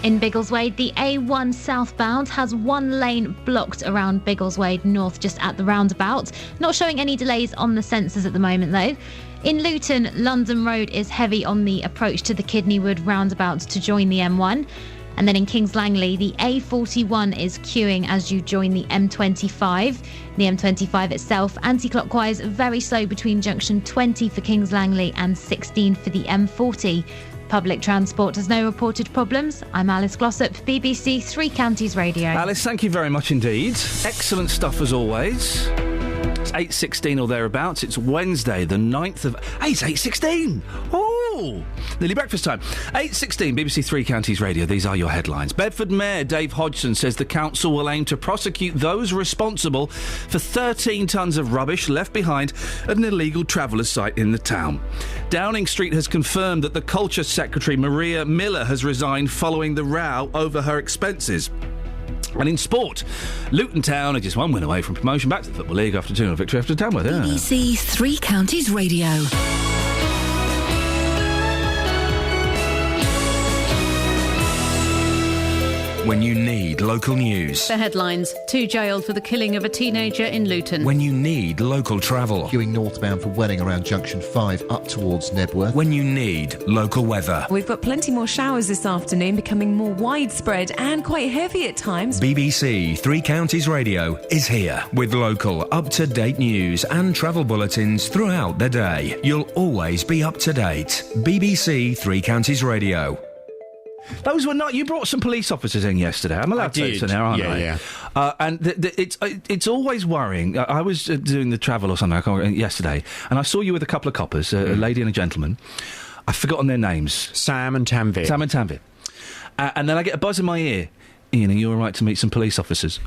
In Biggleswade, the A1 southbound has one lane blocked around Biggleswade North just at the roundabout. Not showing any delays on the sensors at the moment, though. In Luton, London Road is heavy on the approach to the Kidneywood roundabout to join the M1. And then in Kings Langley, the A41 is queuing as you join the M25. The M25 itself, anti-clockwise, very slow between junction 20 for Kings Langley and 16 for the M40. Public transport has no reported problems. I'm Alice Glossop, BBC Three Counties Radio. Alice, thank you very much indeed. Excellent stuff as always. It's 8:16 or thereabouts. It's Wednesday, the 9th of... Hey, it's 8:16! Oh! Nearly breakfast time. 8:16, BBC Three Counties Radio. These are your headlines. Bedford Mayor Dave Hodgson says the council will aim to prosecute those responsible for 13 tonnes of rubbish left behind at an illegal traveller site in the town. Downing Street has confirmed that the Culture Secretary Maria Miller has resigned following the row over her expenses. And in sport, Luton Town are just one win away from promotion back to the Football League after 2-0 victory after Tamworth. Yeah. BBC Three Counties Radio. When you need local news. The headlines: 2 jailed for the killing of a teenager in Luton. When you need local travel. Queuing northbound for Welling around Junction 5 up towards Nebworth. When you need local weather. We've got plenty more showers this afternoon, becoming more widespread and quite heavy at times. BBC Three Counties Radio is here with local, up-to-date news and travel bulletins throughout the day. You'll always be up to date. BBC Three Counties Radio. Those were not... You brought some police officers in yesterday. I'm allowed to say so now, aren't I? Yeah. And it's always worrying. I was doing the travel or something yesterday, and I saw you with a couple of coppers, a lady and a gentleman. I've forgotten their names. Sam and Tanvir. Sam and Tanvir. And then I get a buzz in my ear. Ian, are you all right to meet some police officers?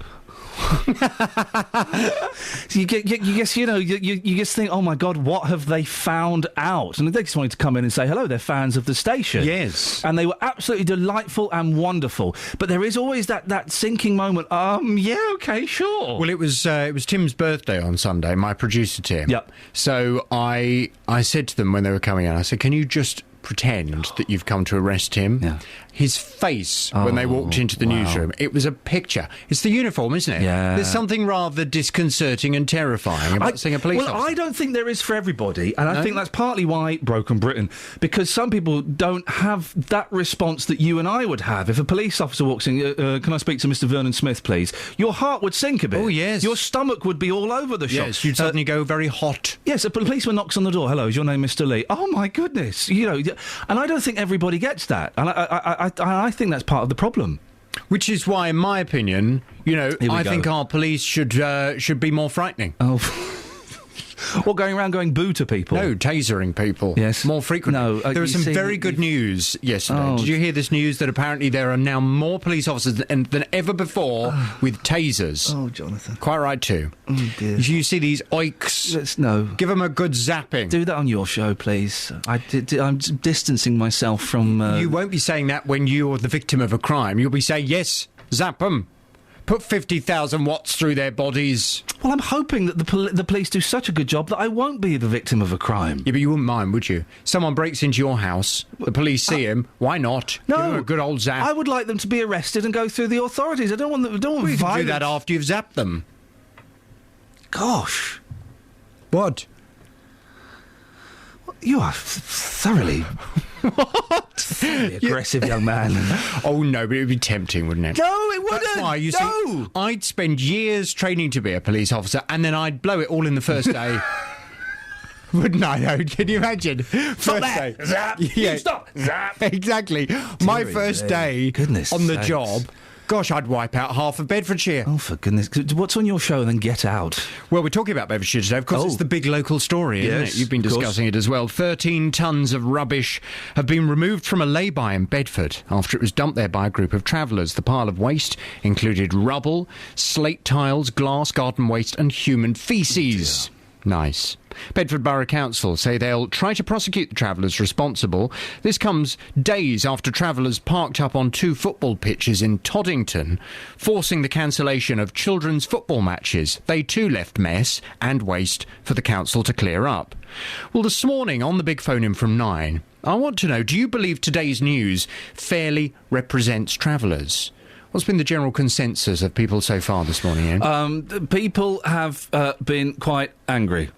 So you just think, oh my God, what have they found out? And they just wanted to come in and say hello. They're fans of the station. Yes. And they were absolutely delightful and wonderful. But there is always that sinking moment. Yeah, okay, sure. Well, it was Tim's birthday on Sunday, my producer Tim. Yep. So I said to them when they were coming in, I said, can you just pretend that you've come to arrest him. Yeah. His face when they walked into the newsroom, it was a picture. It's the uniform, isn't it? Yeah. There's something rather disconcerting and terrifying about seeing a police officer. I don't think there is for everybody, and I think that's partly why Broken Britain, because some people don't have that response that you and I would have. If a police officer walks in, can I speak to Mr. Vernon Smith, please? Your heart would sink a bit. Oh, yes. Your stomach would be all over the shop. Yes, you'd suddenly go very hot. Yes, a policeman knocks on the door. Hello, is your name Mr. Lee? Oh, my goodness. You know, and I don't think everybody gets that. And I think that's part of the problem. Which is why, in my opinion, I think our police should be more frightening. Oh. Or going around going boo to people. No, tasering people. Yes. More frequently. No, there was some very good news yesterday. Oh. Did you hear this news that apparently there are now more police officers than ever before with tasers? Oh, Jonathan. Quite right, too. Oh, dear. Did you see these oiks? No. Give them a good zapping. Do that on your show, please. I'm distancing myself from... You won't be saying that when you're the victim of a crime. You'll be saying, yes, zap them. Put 50,000 watts through their bodies. Well, I'm hoping that the police do such a good job that I won't be the victim of a crime. Yeah, but you wouldn't mind, would you? Someone breaks into your house, the police see him, why not? No. Give him a good old zap. I would like them to be arrested and go through the authorities. I don't want You can violence. do that after you've zapped them. Gosh. What? You are thoroughly... What? Thoroughly aggressive young man. Oh, no, but it would be tempting, wouldn't it? No, it wouldn't. That's why, you see, I'd spend years training to be a police officer, and then I'd blow it all in the first day. Wouldn't I, though? Can you imagine? Stop there! Zap! Yeah. Stop! Zap! Exactly. My first day on the job... Gosh, I'd wipe out half of Bedfordshire. Oh, for goodness. What's on your show and then get out? Well, we're talking about Bedfordshire today. Of course, it's the big local story, isn't it? You've been discussing it as well. 13 tonnes of rubbish have been removed from a lay-by in Bedford after it was dumped there by a group of travellers. The pile of waste included rubble, slate tiles, glass, garden waste and human faeces. Nice. Bedford Borough Council say they'll try to prosecute the travellers responsible. This comes days after travellers parked up on 2 football pitches in Toddington, forcing the cancellation of children's football matches. They too left mess and waste for the council to clear up. Well, this morning on the Big Phone In from 9, I want to know, do you believe today's news fairly represents travellers? What's been the general consensus of people so far this morning, Iain? People have been quite angry.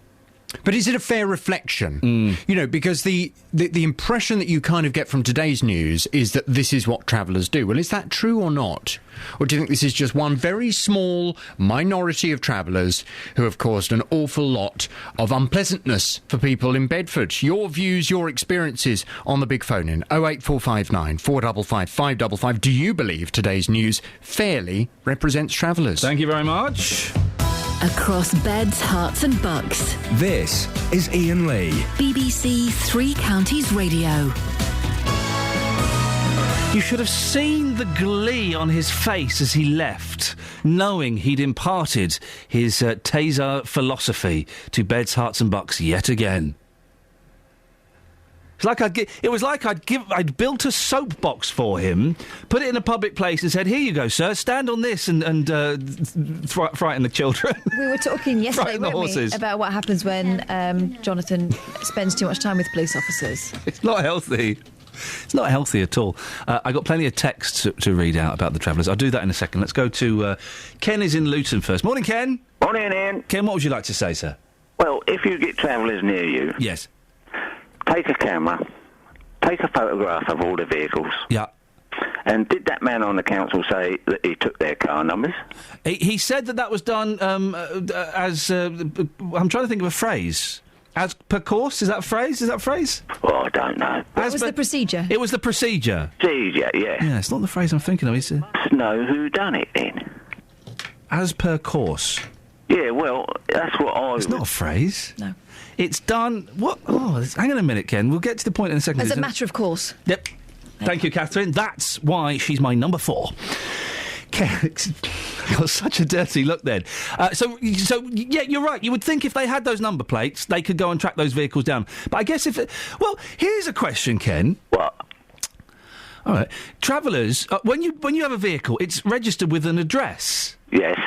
But is it a fair reflection? You know, because the impression that you kind of get from today's news is that this is what travellers do. Well, is that true or not? Or do you think this is just one very small minority of travellers who have caused an awful lot of unpleasantness for people in Bedford? Your views, your experiences on the Big Phone In 08459 455 555. Do you believe today's news fairly represents travellers? Thank you very much. Across beds, hearts and bucks. This is Iain Lee. BBC Three Counties Radio. You should have seen the glee on his face as he left, knowing he'd imparted his taser philosophy to beds, hearts and bucks yet again. I'd built a soapbox for him, put it in a public place and said, here you go, sir, stand on this and frighten the children. We were talking yesterday, Frighten the weren't we, horses. about what happens when Jonathan spends too much time with police officers. It's not healthy. It's not healthy at all. I got plenty of texts to read out about the travellers. I'll do that in a second. Let's go to... Ken is in Luton first. Morning, Ken. Morning, Ian. Ken, what would you like to say, sir? Well, if you get travellers near you... Yes. Take a camera, take a photograph of all the vehicles. Yeah. And did that man on the council say that he took their car numbers? He said that was done as... I'm trying to think of a phrase. As per course? Is that a phrase? Oh, I don't know. What was the procedure? It was the procedure. Procedure, yeah. Yeah, it's not the phrase I'm thinking of. It's know who done it, then. As per course. Yeah, well, that's what I... It's not a phrase. No. It's done... What? Oh, hang on a minute, Ken. We'll get to the point in a second. As a matter of course. Yep. Thank you, Catherine. That's why she's my number 4. Ken, got such a dirty look then. So, yeah, you're right. You would think if they had those number plates, they could go and track those vehicles down. But I guess if... Well, here's a question, Ken. What? All right. Travellers, when you have a vehicle, it's registered with an address. Yes.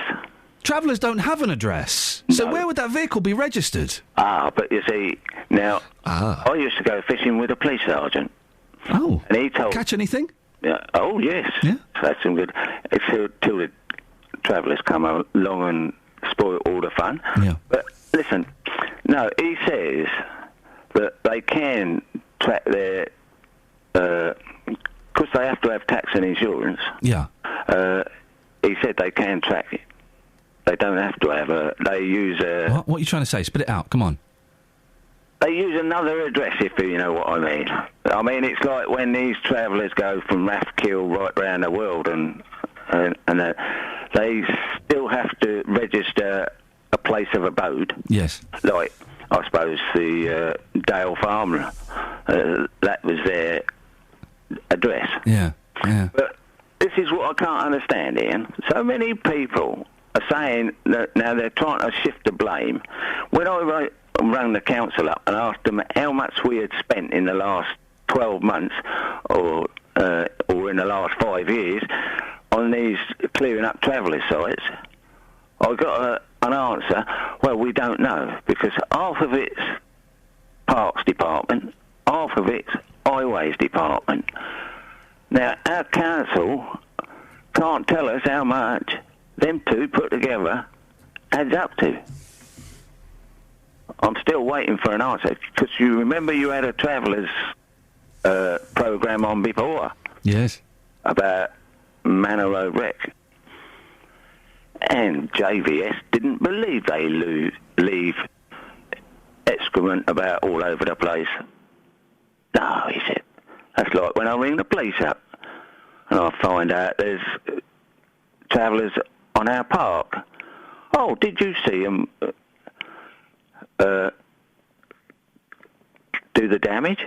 travellers don't have an address. So where would that vehicle be registered? But you see, now, I used to go fishing with a police sergeant. Oh. And he told... Catch anything? Yeah. Oh, yes. Yeah. That's some good... It's till the travellers come along and spoil all the fun. Yeah. But, listen, no, he says that they can track their... because they have to have tax and insurance. Yeah. He said they can track it. They don't have to have they use a... What are you trying to say? Spit it out. Come on. They use another address, if you know what I mean. I mean, it's like when these travellers go from Rathkill right round the world and they still have to register a place of abode. Yes. Like, I suppose, the Dale Farm, that was their address. Yeah, yeah. But this is what I can't understand, Ian. So many people are saying that now they're trying to shift the blame. When I rang the council up and asked them how much we had spent in the last 12 months or in the last 5 years on these clearing up traveller sites, I got an answer, well, we don't know, because half of it's Parks Department, half of it's Highways Department. Now, our council can't tell us how much them two put together adds up to. I'm still waiting for an answer, because you remember you had a travellers programme on before. Yes. About Manor Road Wreck. And JVS didn't believe they leave excrement about all over the place. No, he said. That's like when I ring the police up and I find out there's travellers on our park. Oh, did you see them do the damage?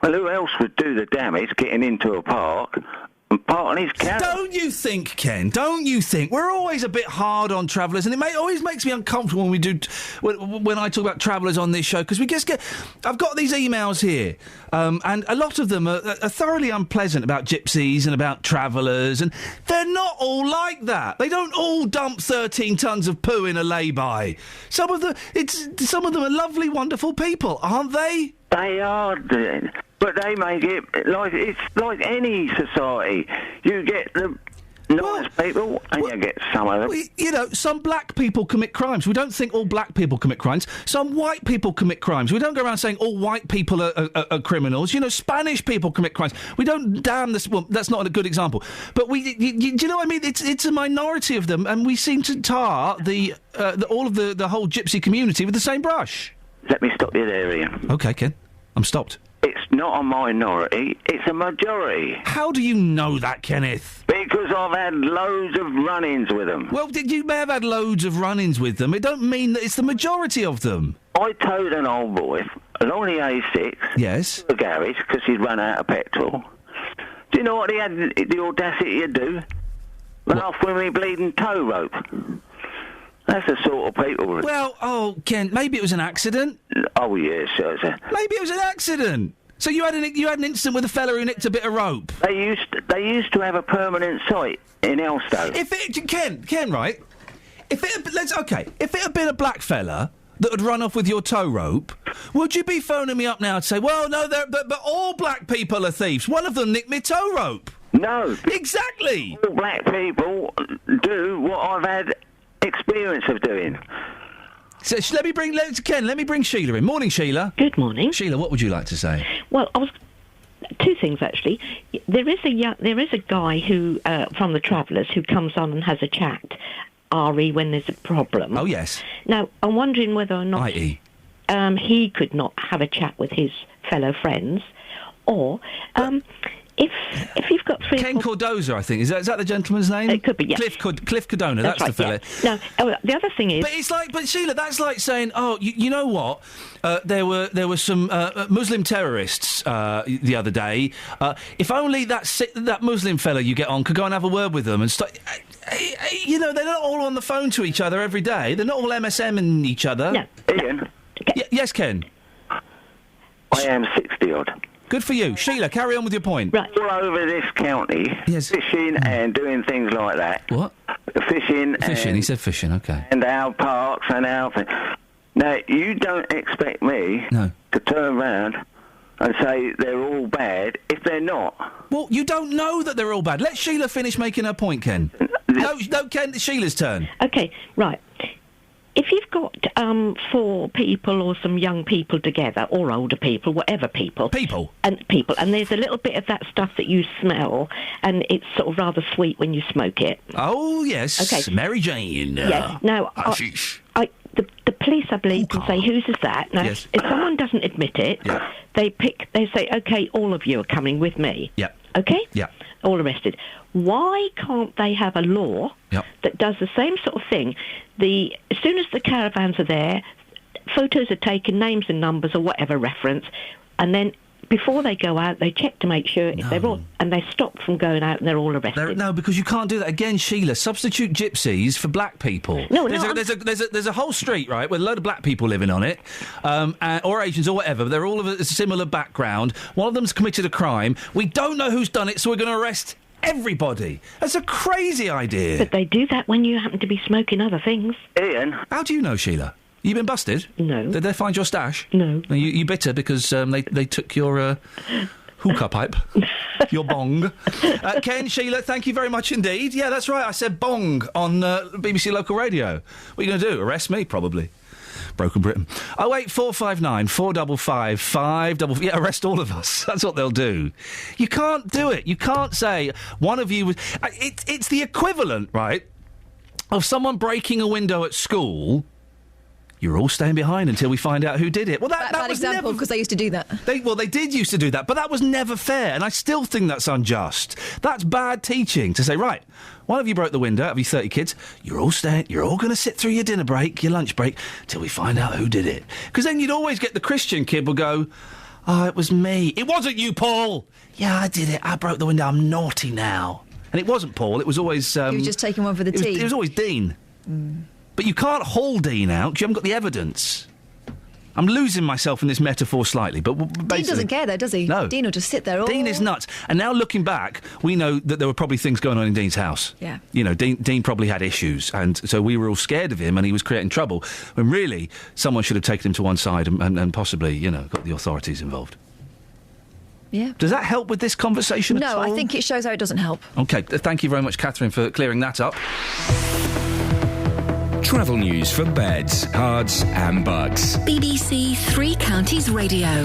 Well, who else would do the damage getting into a park and parking his car? Don't you think, Ken? Don't you think? We're always a bit hard on travellers, and it always makes me uncomfortable when we do when I talk about travellers on this show, because we just get... I've got these emails here, and a lot of them are thoroughly unpleasant about gypsies and about travellers, and they're not all like that. They don't all dump 13 tons of poo in a lay-by. Some of them are lovely, wonderful people, aren't they? They are, but they make it like it's like any society. You get the nice people, and you get some of them. You know, some black people commit crimes. We don't think all black people commit crimes. Some white people commit crimes. We don't go around saying all white people are criminals. You know, Spanish people commit crimes. We don't damn this. Well, that's not a good example. But do you know what I mean? It's a minority of them, and we seem to tar all of the whole gypsy community with the same brush. Let me stop you there, Ian. OK, Ken. I'm stopped. It's not a minority, it's a majority. How do you know that, Kenneth? Because I've had loads of run-ins with them. Well, you may have had loads of run-ins with them. It don't mean that it's the majority of them. I towed an old boy along the A6 yes. to a garage because he'd run out of petrol. Do you know what he had the audacity to do? Run off with me bleeding tow rope. That's the sort of people... Well, Ken, maybe it was an accident. Oh, yeah, sure. Maybe it was an accident. So you had an incident with a fella who nicked a bit of rope. They used to have a permanent site in Elstow. Ken, right? If it had been a black fella that had run off with your tow rope, would you be phoning me up now to say, well, no, but all black people are thieves. One of them nicked me tow rope. No. Exactly. All black people do what I've had experience of doing. So let me bring Sheila in. Morning, Sheila. Good morning. Sheila, what would you like to say? Well, two things actually. There is a guy who from the Travellers who comes on and has a chat, RE, when there's a problem. Oh yes. Now I'm wondering whether or not he could not have a chat with his fellow friends, or if you've got Ken Cordoza, I think. Is that the gentleman's name? It could be, yeah. Cliff Cardona, that's right, the fella. Yeah. Now, the other thing is... But Sheila, that's like saying, you know what? There were some Muslim terrorists the other day. If only that Muslim fella you get on could go and have a word with them and start... You know, they're not all on the phone to each other every day. They're not all MSMing each other. No. Ian? Yes, Ken? I am 60-odd. Good for you. Sheila, carry on with your point. Right. All over this county, fishing and doing things like that. What? fishing. Fishing, he said fishing, OK. And our parks and our thing. Now, you don't expect me to turn around and say they're all bad if they're not. Well, you don't know that they're all bad. Let Sheila finish making her point, Ken. No, Ken, it's Sheila's turn. OK, right. If you've got 4 people or some young people together, or older people, whatever people, and there's a little bit of that stuff that you smell, and it's sort of rather sweet when you smoke it. Oh yes, okay. Mary Jane. Yeah. Now, the police, I believe, can say whose is that. Now, Yes. if someone doesn't admit it, they say, OK, all of you are coming with me. Yeah. OK. Yeah. All arrested. Why can't they have a law that does the same sort of thing? As soon as the caravans are there, photos are taken, names and numbers or whatever reference, and then before they go out, they check to make sure if they're all, and they're stopped from going out and they're all arrested. No, because you can't do that again, Sheila. Substitute gypsies for black people. There's a whole street, right, with a load of black people living on it, or Asians or whatever. But they're all of a similar background. One of them's committed a crime. We don't know who's done it, so we're going to arrest everybody. That's a crazy idea. But they do that when you happen to be smoking other things. Ian. How do you know, Sheila? You been busted? No. Did they find your stash? No. You bitter because they took your hookah pipe, your bong. Ken, Sheila, thank you very much indeed. Yeah, that's right. I said bong on BBC Local Radio. What are you going to do? Arrest me? Probably. Broken Britain. 08459 455 555. Yeah, arrest all of us. That's what they'll do. You can't do it. You can't say one of you was. It's the equivalent, right, of someone breaking a window at school. You're all staying behind until we find out who did it. Well, that bad was example because they used to do that. They did used to do that, but that was never fair, and I still think that's unjust. That's bad teaching to say, right, one of you broke the window out of your 30 kids. You're all going to sit through your dinner break, your lunch break, till we find out who did it. Because then you'd always get the Christian kid will go, oh, it was me. It wasn't you, Paul. Yeah, I did it. I broke the window. I'm naughty now. And it wasn't Paul. It was always... he was just taking one for the team. It was always Dean. Mm. But you can't haul Dean out because you haven't got the evidence. I'm losing myself in this metaphor slightly, but basically... Dean doesn't care, though, does he? No. Dean will just sit there all... Dean is nuts. And now, looking back, we know that there were probably things going on in Dean's house. Yeah. You know, Dean probably had issues, and so we were all scared of him, and he was creating trouble, when really, someone should have taken him to one side and possibly, you know, got the authorities involved. Yeah. Does that help with this conversation at all? No, I think it shows how it doesn't help. OK, thank you very much, Catherine, for clearing that up. Travel news for beds, cards and bugs. BBC Three Counties Radio.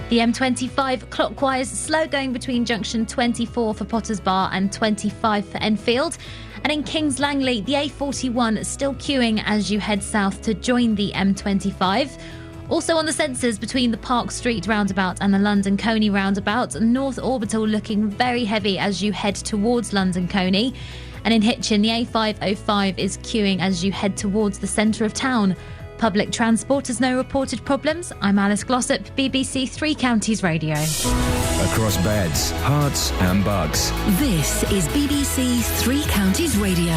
The M25 clockwise, slow going between junction 24 for Potters Bar and 25 for Enfield. And in Kings Langley, the A41 still queuing as you head south to join the M25. Also on the sensors between the Park Street roundabout and the London Colney roundabout, North Orbital looking very heavy as you head towards London Colney. And in Hitchin, the A505 is queuing as you head towards the centre of town. Public transport has no reported problems. I'm Alice Glossop, BBC Three Counties Radio. Across beds, hearts and bugs. This is BBC Three Counties Radio.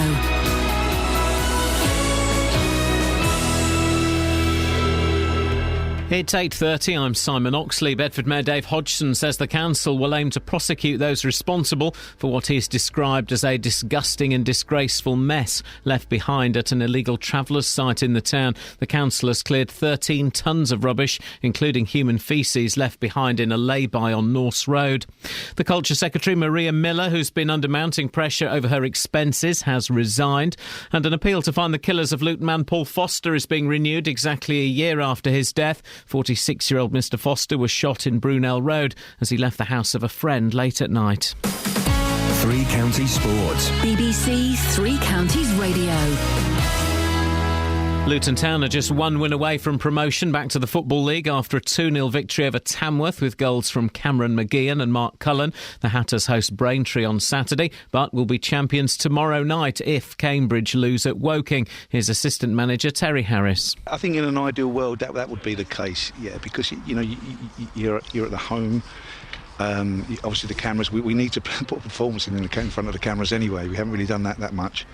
It's 8:30. I'm Simon Oxley. Bedford Mayor Dave Hodgson says the council will aim to prosecute those responsible for what he's described as a disgusting and disgraceful mess left behind at an illegal travellers' site in the town. The council has cleared 13 tonnes of rubbish, including human faeces, left behind in a lay-by on Norse Road. The Culture Secretary, Maria Miller, who's been under mounting pressure over her expenses, has resigned. And an appeal to find the killers of Luton man Paul Foster is being renewed exactly a year after his death. 46-year-old Mr Foster was shot in Brunel Road as he left the house of a friend late at night. Three Counties Sports. BBC Three Counties Radio. Luton Town are just one win away from promotion back to the Football League after a 2-0 victory over Tamworth with goals from Cameron McGeehan and Mark Cullen. The Hatters host Braintree on Saturday, but will be champions tomorrow night if Cambridge lose at Woking. Here's assistant manager Terry Harris. I think in an ideal world that would be the case, yeah, because you're at the home. Obviously the cameras, we need to put performance in front of the cameras anyway. We haven't really done that much.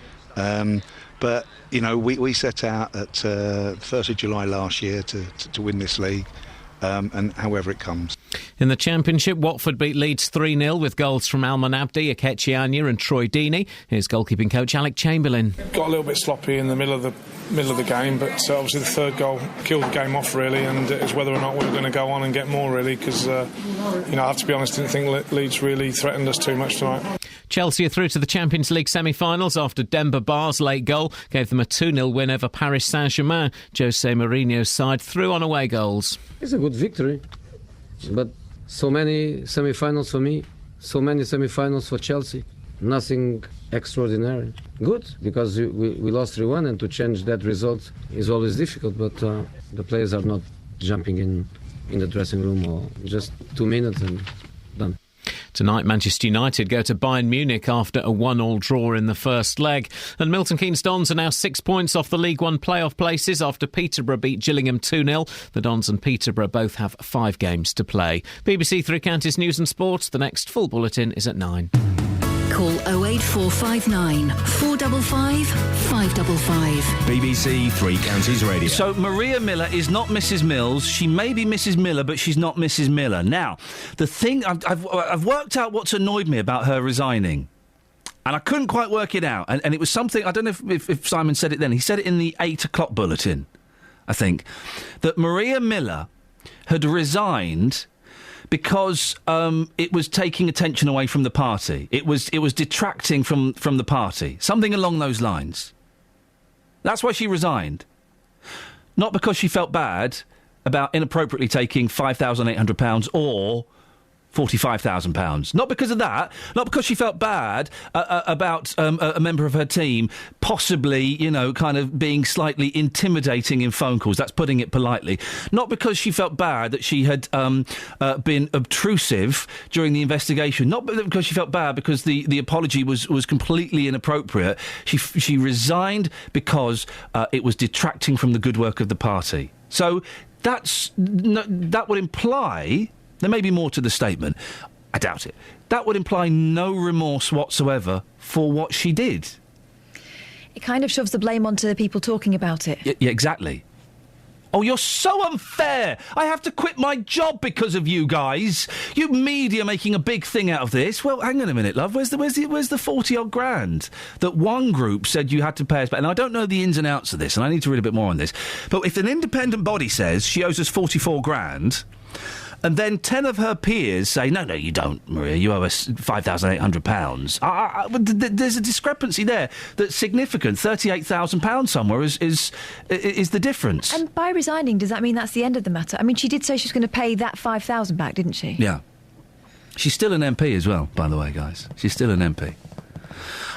But, you know, we set out at 1st of July last year to win this league. and however it comes. In the Championship, Watford beat Leeds 3-0 with goals from Alman Abdi, Akechi Anya and Troy Deeney. Here's goalkeeping coach Alec Chamberlain. Got a little bit sloppy in the middle of the game, but obviously the third goal killed the game off really, and it was whether or not we were going to go on and get more really, because I have to be honest, didn't think Leeds really threatened us too much tonight. Chelsea are through to the Champions League semi-finals after Demba Ba's late goal gave them a 2-0 win over Paris Saint-Germain. Jose Mourinho's side through on away goals. It's a good victory, but so many semi-finals for me, so many semi-finals for Chelsea. Nothing extraordinary. Good, because we lost 3-1, and to change that result is always difficult, but the players are not jumping in the dressing room, or just 2 minutes and done. Tonight, Manchester United go to Bayern Munich after a 1-1 draw in the first leg. And Milton Keynes Dons are now 6 points off the League One playoff places after Peterborough beat Gillingham 2-0. The Dons and Peterborough both have 5 games to play. BBC Three Counties News and Sports. The next full bulletin is at 9. Call 08459 455 555. BBC Three Counties Radio. So Maria Miller is not Mrs. Mills. She may be Mrs. Miller, but she's not Mrs. Miller. Now, the thing I've worked out what's annoyed me about her resigning, and I couldn't quite work it out. And it was something, I don't know if Simon said it then. He said it in the 8 o'clock bulletin, I think, that Maria Miller had resigned because it was taking attention away from the party. It was detracting from the party. Something along those lines. That's why she resigned. Not because she felt bad about inappropriately taking £5,800 or £45,000. Not because of that. Not because she felt bad about a member of her team possibly, kind of being slightly intimidating in phone calls. That's putting it politely. Not because she felt bad that she had been obtrusive during the investigation. Not because she felt bad because the apology was completely inappropriate. She resigned because it was detracting from the good work of the party. So that would imply... There may be more to the statement. I doubt it. That would imply no remorse whatsoever for what she did. It kind of shoves the blame onto the people talking about it. Yeah, exactly. Oh, you're so unfair. I have to quit my job because of you guys. You media making a big thing out of this. Well, hang on a minute, love. Where's the 40-odd grand that one group said you had to pay us back? And I don't know the ins and outs of this, and I need to read a bit more on this. But if an independent body says she owes us 44 grand... and then 10 of her peers say, no, you don't, Maria, you owe us £5,800. There's a discrepancy there that's significant. £38,000 somewhere is the difference. And by resigning, does that mean that's the end of the matter? I mean, she did say she was going to pay that £5,000 back, didn't she? Yeah. She's still an MP as well, by the way, guys. She's still an MP.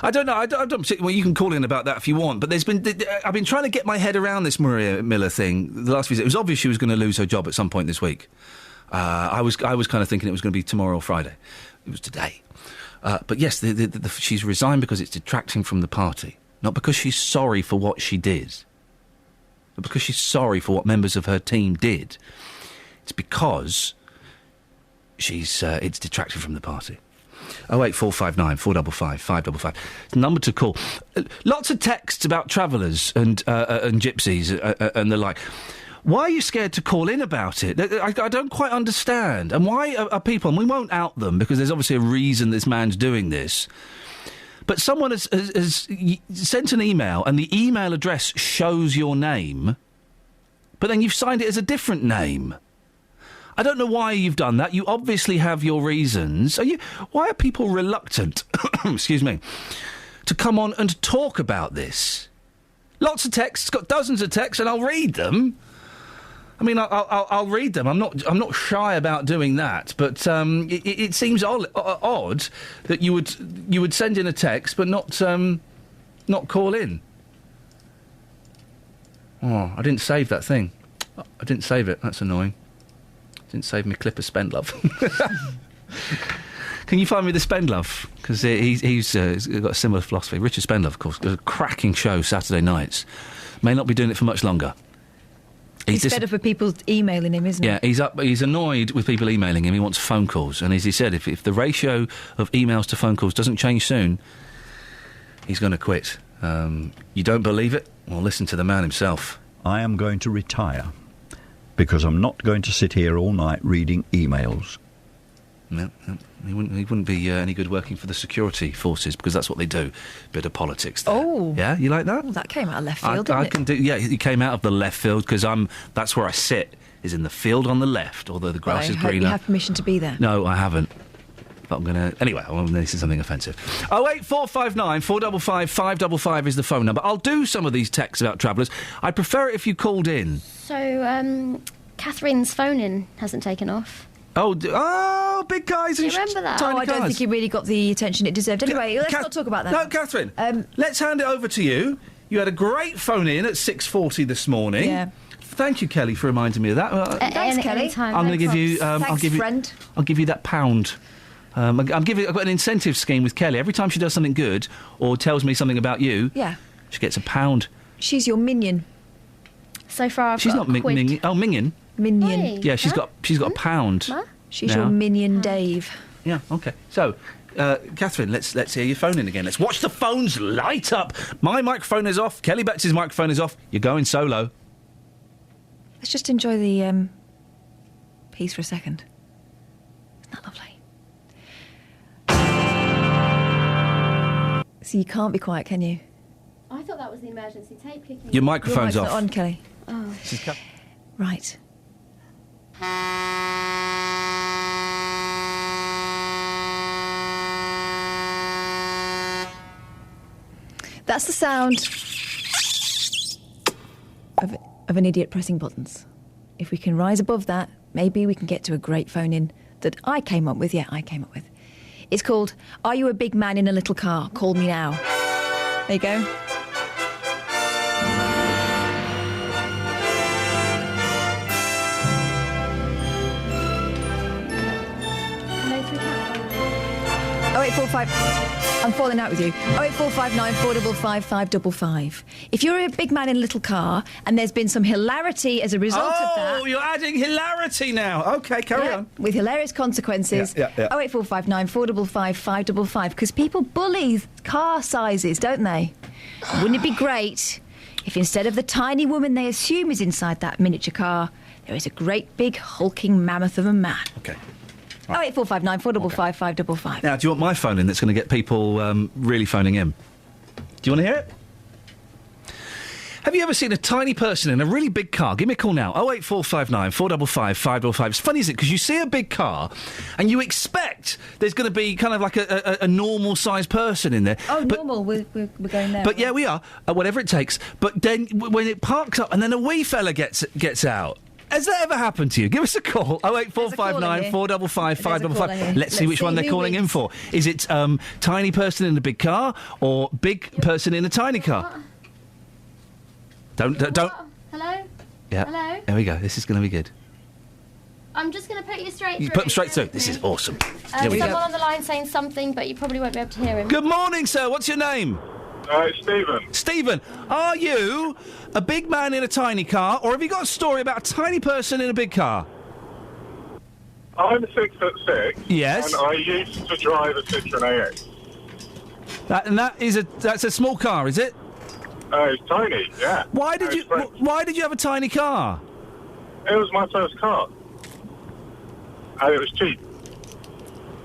I don't know. I don't. Well, you can call in about that if you want. But I've been trying to get my head around this Maria Miller thing the last few days. It was obvious she was going to lose her job at some point this week. I was kind of thinking it was going to be tomorrow or Friday. It was today. But yes, she's resigned because it's detracting from the party. Not because she's sorry for what she did. But because she's sorry for what members of her team did. It's because it's detracting from the party. 08459 455 555. It's the number to call. Lots of texts about travellers and gypsies and the like. Why are you scared to call in about it? I don't quite understand. And why are people, and we won't out them because there's obviously a reason this man's doing this, but someone has sent an email and the email address shows your name, but then you've signed it as a different name. I don't know why you've done that. You obviously have your reasons. Why are people reluctant, excuse me, to come on and talk about this? Lots of texts, got dozens of texts, and I'll read them. I mean, I'll read them. I'm not shy about doing that. But it seems odd that you would send in a text but not call in. Oh, I didn't save that thing. I didn't save it. That's annoying. Didn't save me clip of Spend Love. Can you find me the Spend Love? Because he's got a similar philosophy. Richard Spend Love, of course, a cracking show Saturday nights. May not be doing it for much longer. He's fed up with people emailing him, isn't he? Yeah, he's annoyed with people emailing him. He wants phone calls. And as he said, if the ratio of emails to phone calls doesn't change soon, he's going to quit. You don't believe it? Well, listen to the man himself. I am going to retire because I'm not going to sit here all night reading emails. No, he wouldn't be any good working for the security forces, because that's what they do. Bit of politics there. Oh. Yeah, you like that? Well, that came out of left field, didn't it? Yeah, it came out of the left field, because that's where I sit, is in the field on the left, although the grass is I hope greener. you have permission to be there. No, I haven't. But I'm going to... Anyway, this is something offensive. 08459 455 555 is the phone number. I'll do some of these texts about travellers. I'd prefer it if you called in. So, Catherine's phone-in hasn't taken off. Oh, big guys and Do you remember that? tiny I don't cars. think it really got the attention it deserved. Anyway, let's not talk about that. No, Catherine, let's hand it over to you. You had a great phone-in at 6:40 this morning. Yeah. Thank you, Kelly, for reminding me of that. Thanks, Kelly. I'm going to give you... friend. I'll give you that £1. I've got an incentive scheme with Kelly. Every time she does something good or tells me something about you, she gets £1. She's your minion. So far, She's not Minion. Oh, Minion. Minion. Hey. Yeah, she's got £1. Ma? She's now. your minion, Dave. Yeah. Okay. So, Catherine, let's hear your phone in again. Let's watch the phones light up. My microphone is off. Kelly Betts' microphone is off. You're going solo. Let's just enjoy the piece for a second. Isn't that lovely? So you can't be quiet, can you? I thought that was the emergency tape kicking. Your microphone's Your off. on, Kelly. Oh. Right. That's the sound of an idiot pressing buttons. If we can rise above that, maybe we can get to a great phone-in that I came up with. Yeah, I came up with. It's called, Are You a Big Man in a Little Car? Call Me Now. There you go. Oh, 0845. I'm falling out with you. 08459 455 555. If you're a big man in a little car and there's been some hilarity as a result of that... Oh, you're adding hilarity now. OK, carry on. With hilarious consequences. Yeah. 08459 455 555. Because people bully car sizes, don't they? Wouldn't it be great if instead of the tiny woman they assume is inside that miniature car, there is a great big hulking mammoth of a man? OK. 08459 455 555. Now, do you want my phone in that's going to get people really phoning in? Do you want to hear it? Have you ever seen a tiny person in a really big car? Give me a call now. 08459 455 555. It's funny, isn't it? Because you see a big car and you expect there's going to be kind of like a normal-sized person in there. Oh, but, normal. We're going there. But yeah, we are. Whatever it takes. But then when it parks up and then a wee fella gets out. Has that ever happened to you? Give us a call. 08459 455 555. Let's see which one they're calling in for. Is it tiny person in a big car or big person in a tiny car? Don't. Hello? Yeah. Hello? There we go. This is going to be good. I'm just going to put you straight through. You put them straight through. This is awesome. Someone on the line saying something, but you probably won't be able to hear him. Good morning, sir. What's your name? It's Stephen. Stephen, are you a big man in a tiny car, or have you got a story about a tiny person in a big car? I'm 6'6". Yes. And I used to drive a Citroen AX. That's a small car, is it? It's tiny, yeah. Why did you have a tiny car? It was my first car. And it was cheap.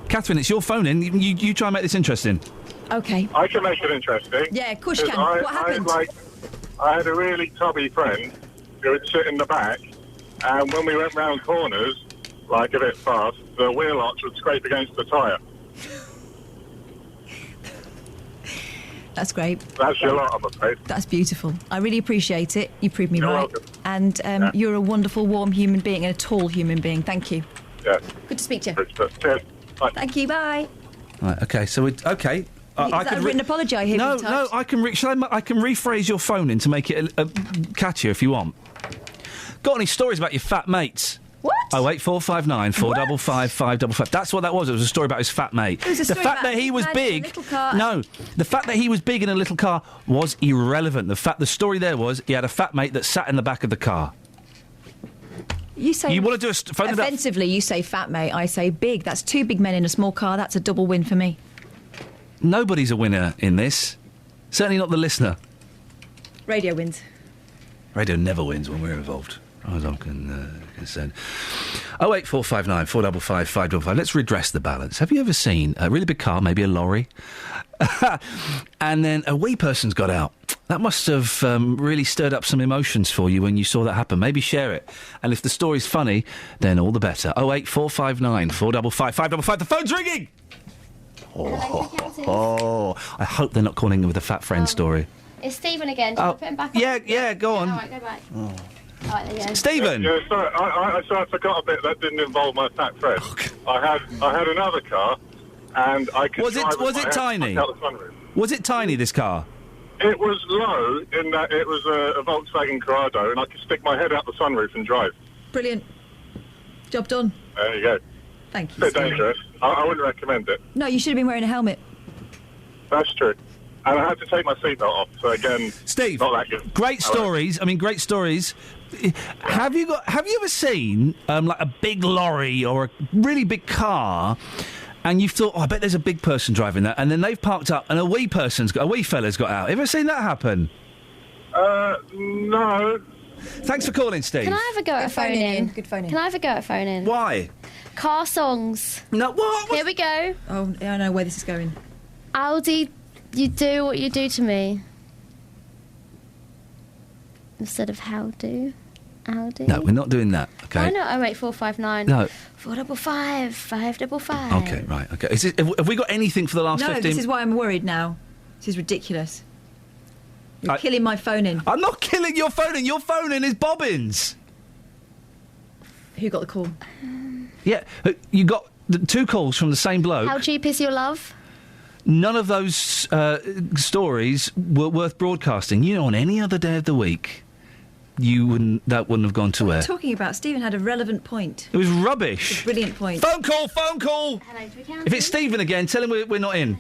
Catherine, it's your phone in. You try and make this interesting. OK. I can make it interesting. Yeah, of course you can. What happened? I had a really tubby friend who would sit in the back, and when we went round corners, like a bit fast, the wheel arch would scrape against the tyre. That's great. That's your lot, I'm afraid. That's beautiful. I really appreciate it. You proved me You're right. welcome. And you're a wonderful, warm human being and a tall human being. Thank you. Yeah. Good to speak to you. Cheers. Bye. Thank you. Bye. Right, OK, so OK. Is that a written apology I hear? No, I can rephrase your phone in to make it catchier if you want. Got any stories about your fat mates? What? 08459 455 555. That's what that was. It was a story about his fat mate. It was a story the fact about that he was big. A little car. No, the fact that he was big in a little car was irrelevant. The story there was he had a fat mate that sat in the back of the car. You say you want to do a phone offensively. You say fat mate. I say big. That's two big men in a small car. That's a double win for me. Nobody's a winner in this. Certainly not the listener. Radio wins. Radio never wins when we're involved. as I'm concerned. 08459 455 555. Let's redress the balance. Have you ever seen a really big car, maybe a lorry, and then a wee person's got out? That must have really stirred up some emotions for you when you saw that happen. Maybe share it. And if the story's funny, then all the better. 08459 455 555. The phone's ringing! Oh, I hope they're not calling him with a fat friend story. It's Stephen again. Do you want to put him back on? Yeah, go on. All right, go back. Oh. All right, there you go. Stephen! Yeah, sorry, I forgot a bit that didn't involve my fat friend. I had another car, and I could Was it tiny? Was it tiny, this car? It was low in that it was a Volkswagen Corrado, and I could stick my head out the sunroof and drive. Brilliant. Job done. There you go. Thank you. Bit dangerous. I wouldn't recommend it. No, you should have been wearing a helmet. That's true. And I had to take my seatbelt off, so again, Steve, not that good. Great stories. I mean, great stories. Have you ever seen like a big lorry or a really big car, and you've thought, I bet there's a big person driving that, and then they've parked up and a wee fella's got out? Ever seen that happen? No. Thanks for calling, Steve. Can I have a go at phone in? Good phone in. Can I have a go at phone in? Why? Car songs. No, what? Here we go. Oh, I know where this is going. Aldi, you do what you do to me. Instead of how do. Aldi. No, we're not doing that, okay? Why not 08459 No. 455 555. Okay, right, okay. Have we got anything for the last 15... No, this is why I'm worried now. This is ridiculous. You're killing my phone in. I'm not killing your phone in. Your phone in is Bobbins. Who got the call? Yeah, you got two calls from the same bloke. How cheap is your love? None of those stories were worth broadcasting. You know, on any other day of the week, that wouldn't have gone to air. Talking about Stephen had a relevant point. It was rubbish. It's a brilliant point. Phone call. Hello, If it's Stephen again, tell him we're not in.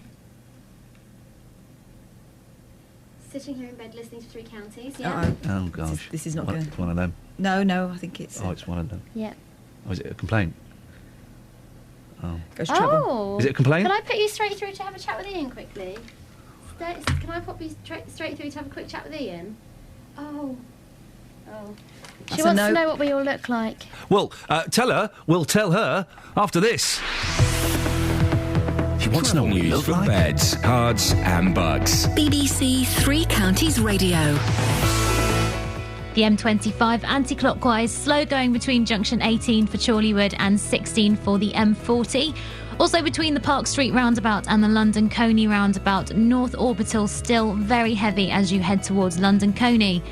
Sitting here in bed listening to Three Counties, yeah. Oh gosh, this is not good. One of them. No, I think it's. Oh, it's one of them. Yeah. Oh, is it a complaint? Oh. Goes trouble. Oh. Is it a complaint? Can I put you straight through to have a chat with Iain quickly? Can I pop you straight through to have a quick chat with Iain? Oh. She wants to know what we all look like. Well, tell her. We'll tell her after this. She wants to know what you look like. Beds, cards and bugs. BBC Three Counties Radio. The M25 anti-clockwise, slow going between junction 18 for Chorleywood and 16 for the M40. Also between the Park Street roundabout and the London Coney roundabout, North Orbital still very heavy as you head towards London Coney.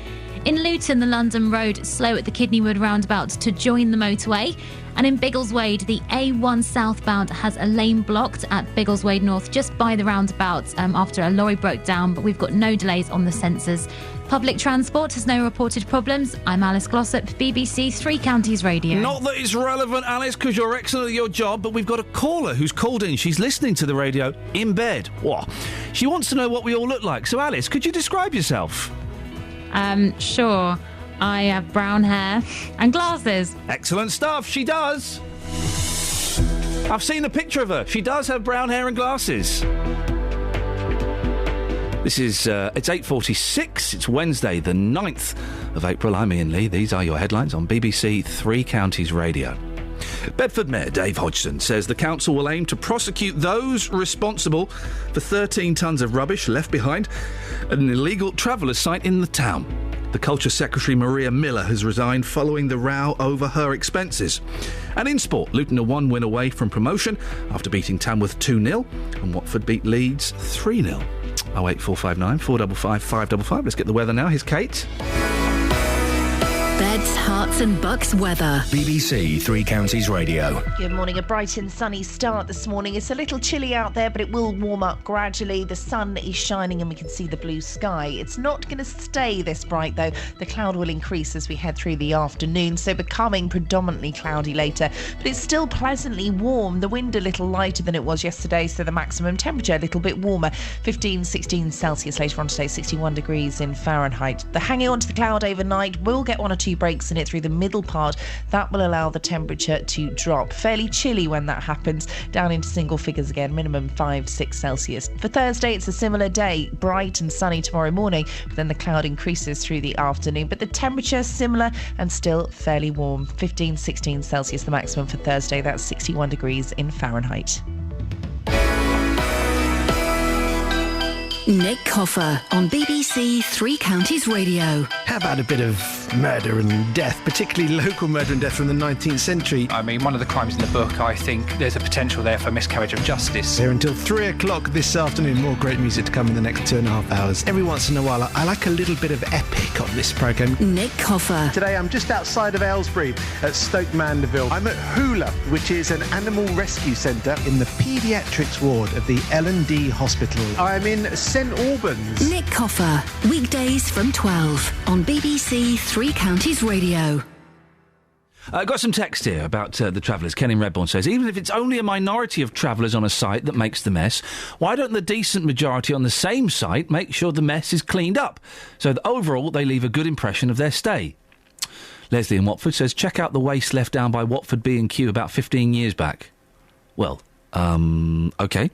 In Luton, the London Road slow at the Kidneywood roundabout to join the motorway. And in Biggleswade, the A1 southbound has a lane blocked at Biggleswade North just by the roundabout after a lorry broke down, but we've got no delays on the sensors. Public transport has no reported problems. I'm Alice Glossop, BBC Three Counties Radio. Not that it's relevant, Alice, because you're excellent at your job, but we've got a caller who's called in. She's listening to the radio in bed. What? She wants to know what we all look like. So, Alice, could you describe yourself? Sure. I have brown hair and glasses. Excellent stuff. She does. I've seen a picture of her. She does have brown hair and glasses. This is, it's 8:46. It's Wednesday, the 9th of April. I'm Iain Lee. These are your headlines on BBC Three Counties Radio. Bedford Mayor Dave Hodgson says the council will aim to prosecute those responsible for 13 tonnes of rubbish left behind at an illegal travellers' site in the town. The Culture Secretary Maria Miller has resigned following the row over her expenses. And in sport, Luton are 1 win away from promotion after beating Tamworth 2-0 and Watford beat Leeds 3-0. 08459 455 555. Let's get the weather now. Here's Kate. Beds, Herts and Bucks weather. BBC Three Counties Radio. Good morning. A bright and sunny start this morning. It's a little chilly out there, but it will warm up gradually. The sun is shining and we can see the blue sky. It's not going to stay this bright, though. The cloud will increase as we head through the afternoon, so becoming predominantly cloudy later. But it's still pleasantly warm. The wind a little lighter than it was yesterday, so the maximum temperature a little bit warmer. 15, 16 Celsius later on today, 61 degrees in Fahrenheit. The hanging on to the cloud overnight will get 1 or 2 2 breaks in it through the middle part. That will allow the temperature to drop. Fairly chilly when that happens, down into single figures again, minimum 5 to 6 Celsius. For Thursday, it's a similar day, bright and sunny tomorrow morning, but then the cloud increases through the afternoon. But the temperature similar and still fairly warm, 15, 16 Celsius the maximum for Thursday. That's 61 degrees in Fahrenheit. Nick Coffer on BBC Three Counties Radio. How about a bit of murder and death, particularly local murder and death from the 19th century? I mean, one of the crimes in the book, I think there's a potential there for miscarriage of justice. Here until 3 o'clock this afternoon. More great music to come in the next 2.5 hours. Every once in a while, I like a little bit of epic on this programme. Nick Coffer. Today, I'm just outside of Aylesbury at Stoke Mandeville. I'm at Hula, which is an animal rescue centre in the paediatrics ward of the L&D Hospital. I'm in St Albans. Nick Coffer, weekdays from 12 on BBC Three Counties Radio. I've got some text here about the travellers. Ken in Redbourne says, even if it's only a minority of travellers on a site that makes the mess, why don't the decent majority on the same site make sure the mess is cleaned up so that overall they leave a good impression of their stay? Leslie in Watford says, check out the waste left down by Watford B&Q about 15 years back. Well, OK.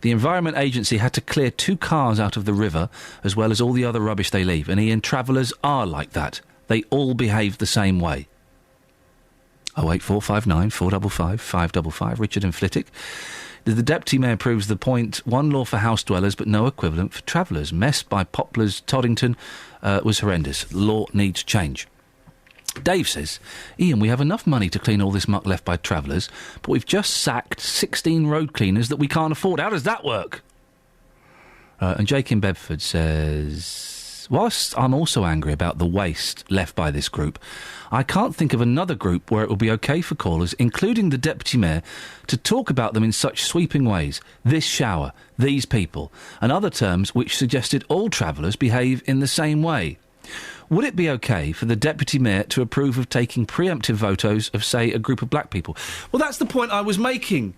The Environment Agency had to clear 2 cars out of the river, as well as all the other rubbish they leave. And Iain, travellers are like that. They all behave the same way. 08459 455 555. Richard in Flitwick. The Deputy Mayor proves the point. One law for house dwellers, but no equivalent for travellers. Mess by Poplars, Toddington was horrendous. Law needs change. Dave says, Iain, we have enough money to clean all this muck left by travellers, but we've just sacked 16 road cleaners that we can't afford. How does that work? And Jake in Bedford says, whilst I'm also angry about the waste left by this group, I can't think of another group where it will be OK for callers, including the Deputy Mayor, to talk about them in such sweeping ways. This shower, these people, and other terms which suggested all travellers behave in the same way. Would it be OK for the Deputy Mayor to approve of taking preemptive photos of, say, a group of black people? Well, that's the point I was making,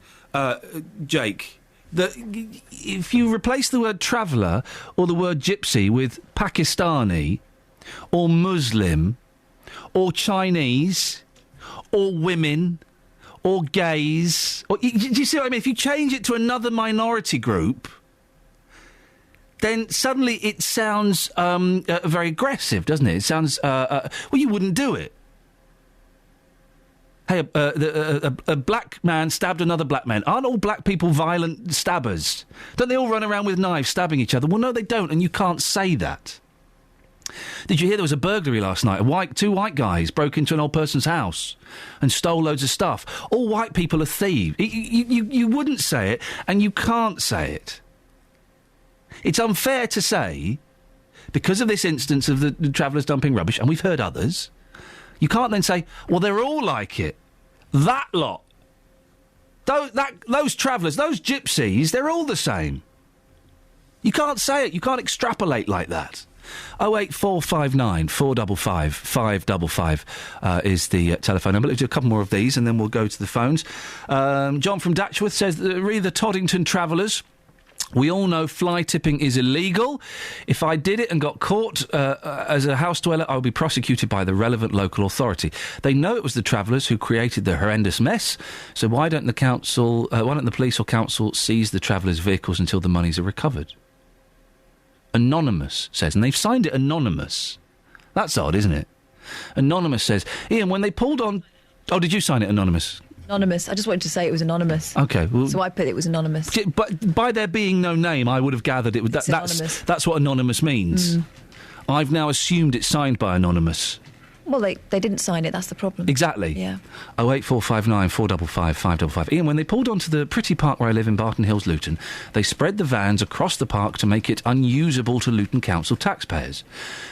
Jake. That if you replace the word traveller or the word gypsy with Pakistani or Muslim or Chinese or women or gays, or, do you see what I mean? If you change it to another minority group, then suddenly it sounds very aggressive, doesn't it? It sounds... well, you wouldn't do it. Hey, a black man stabbed another black man. Aren't all black people violent stabbers? Don't they all run around with knives stabbing each other? Well, no, they don't, and you can't say that. Did you hear there was a burglary last night? 2 white guys broke into an old person's house and stole loads of stuff. All white people are thieves. You wouldn't say it, and you can't say it. It's unfair to say, because of this instance of the travellers dumping rubbish, and we've heard others, you can't then say, well, they're all like it. That lot. Those travellers, those gypsies, they're all the same. You can't say it. You can't extrapolate like that. 08459 455 555 is the telephone number. Let's do a couple more of these and then we'll go to the phones. John from Datchworth says, read the Toddington travellers. We all know fly tipping is illegal. If I did it and got caught as a house dweller, I would be prosecuted by the relevant local authority. They know it was the travellers who created the horrendous mess, so why don't the police or council seize the travellers' vehicles until the monies are recovered? Anonymous says, and they've signed it anonymous. That's odd, isn't it? Anonymous says, Iain, when they pulled on... Oh, did you sign it anonymous? Anonymous. I just wanted to say it was anonymous. OK. Well, so I put it was anonymous. But by there being no name, I would have gathered it. That's what anonymous means. I've now assumed it's signed by anonymous. Well, they didn't sign it, that's the problem. Exactly. Yeah. 08459 455 555. Iain, when they pulled onto the pretty park where I live in Barton Hills, Luton, they spread the vans across the park to make it unusable to Luton Council taxpayers.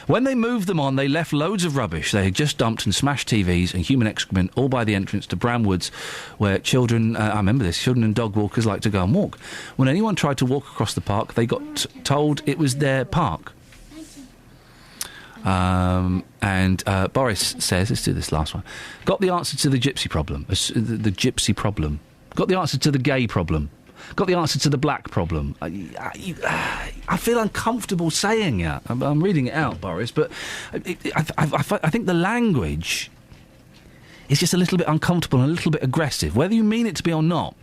When they moved them on, they left loads of rubbish. They had just dumped and smashed TVs and human excrement all by the entrance to Bramwoods, where children, I remember this, children and dog walkers like to go and walk. When anyone tried to walk across the park, they got told it was their park. And Boris says, let's do this last one, got the answer to the gypsy problem, the gypsy problem, got the answer to the gay problem. Got the answer to the black problem. I feel uncomfortable saying it. I'm reading it out, Boris, but I think the language is just a little bit uncomfortable and a little bit aggressive, whether you mean it to be or not.